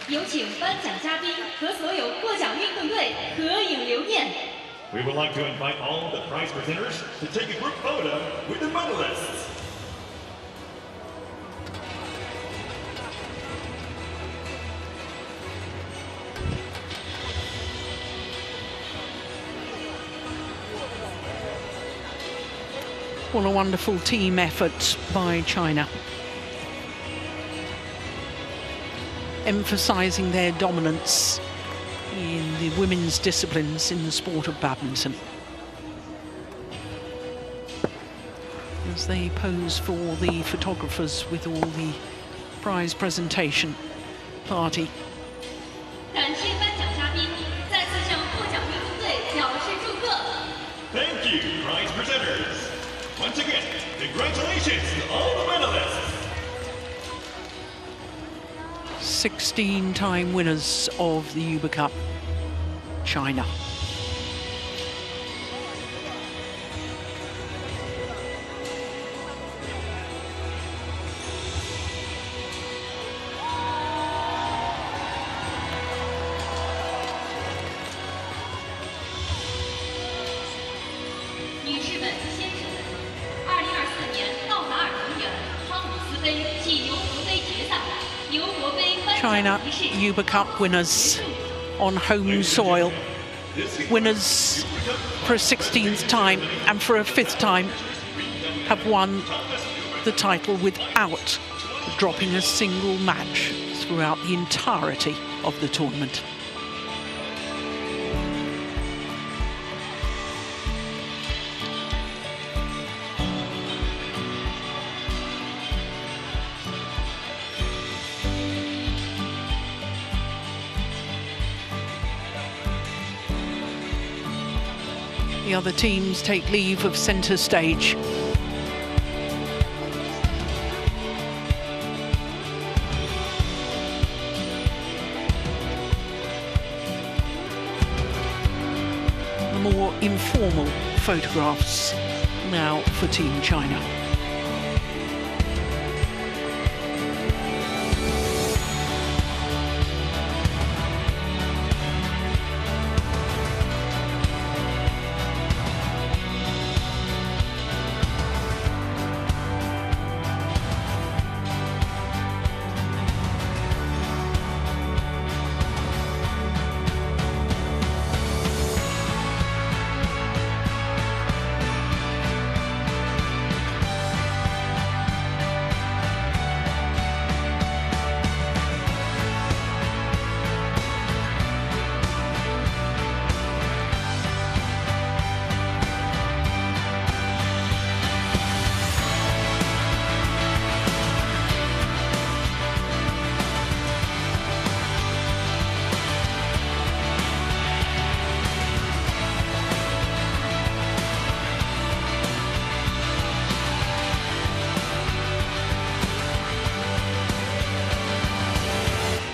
有请颁奖嘉宾和所有获奖运动队合影留念。 We would like to invite all the prize presenters to take a group photo with the medalists. What a wonderful team effort by China. Emphasising their dominance in the women's disciplines in the sport of badminton. As they pose for the photographers with all the prize presentation party. 感谢颁奖嘉宾，再次向获奖运动队表示祝贺。 Thank you, prize presenters. Once again, congratulations to all the medalists. 16-time winners of the Uber Cup, China. China Uber Cup winners on home soil. Winners for a 16th time and for a 5th time have won the title without dropping a single match throughout the entirety of the tournament. The other teams take leave of centre stage. The more informal photographs now for Team China.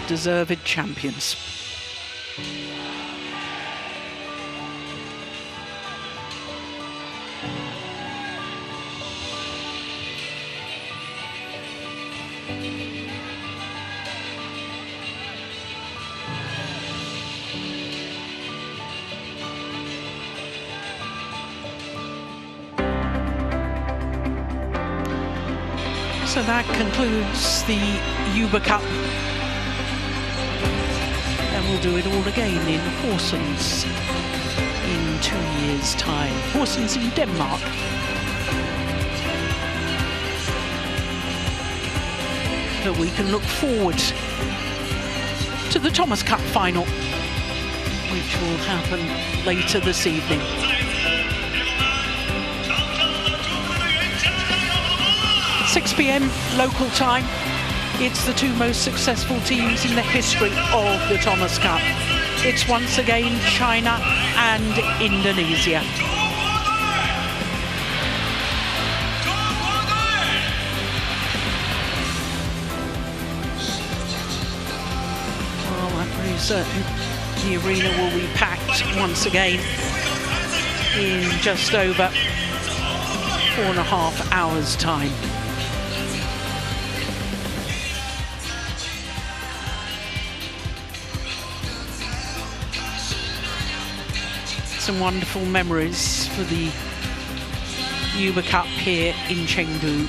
deserved champions. So that concludes the Uber Cup. And we'll do it all again in Horsens in 2 years' time. Horsens in Denmark. But we can look forward to the Thomas Cup final, which will happen later this evening. 6 p.m. local time. It's the two most successful teams in the history of the Thomas Cup. It's once again China and Indonesia. Well, I'm pretty certain the arena will be packed once again in just over 4.5 hours' time. Some wonderful memories for the Uber Cup here in Chengdu.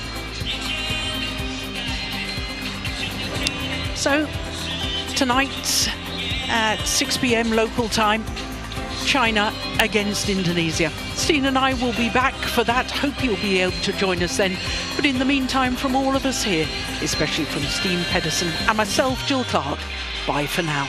So tonight at 6 p.m. local time, China against Indonesia. Steen and I will be back for that. Hope you'll be able to join us then. But in the meantime, from all of us here, especially from Steen Pedersen and myself, Jill Clark, bye for now.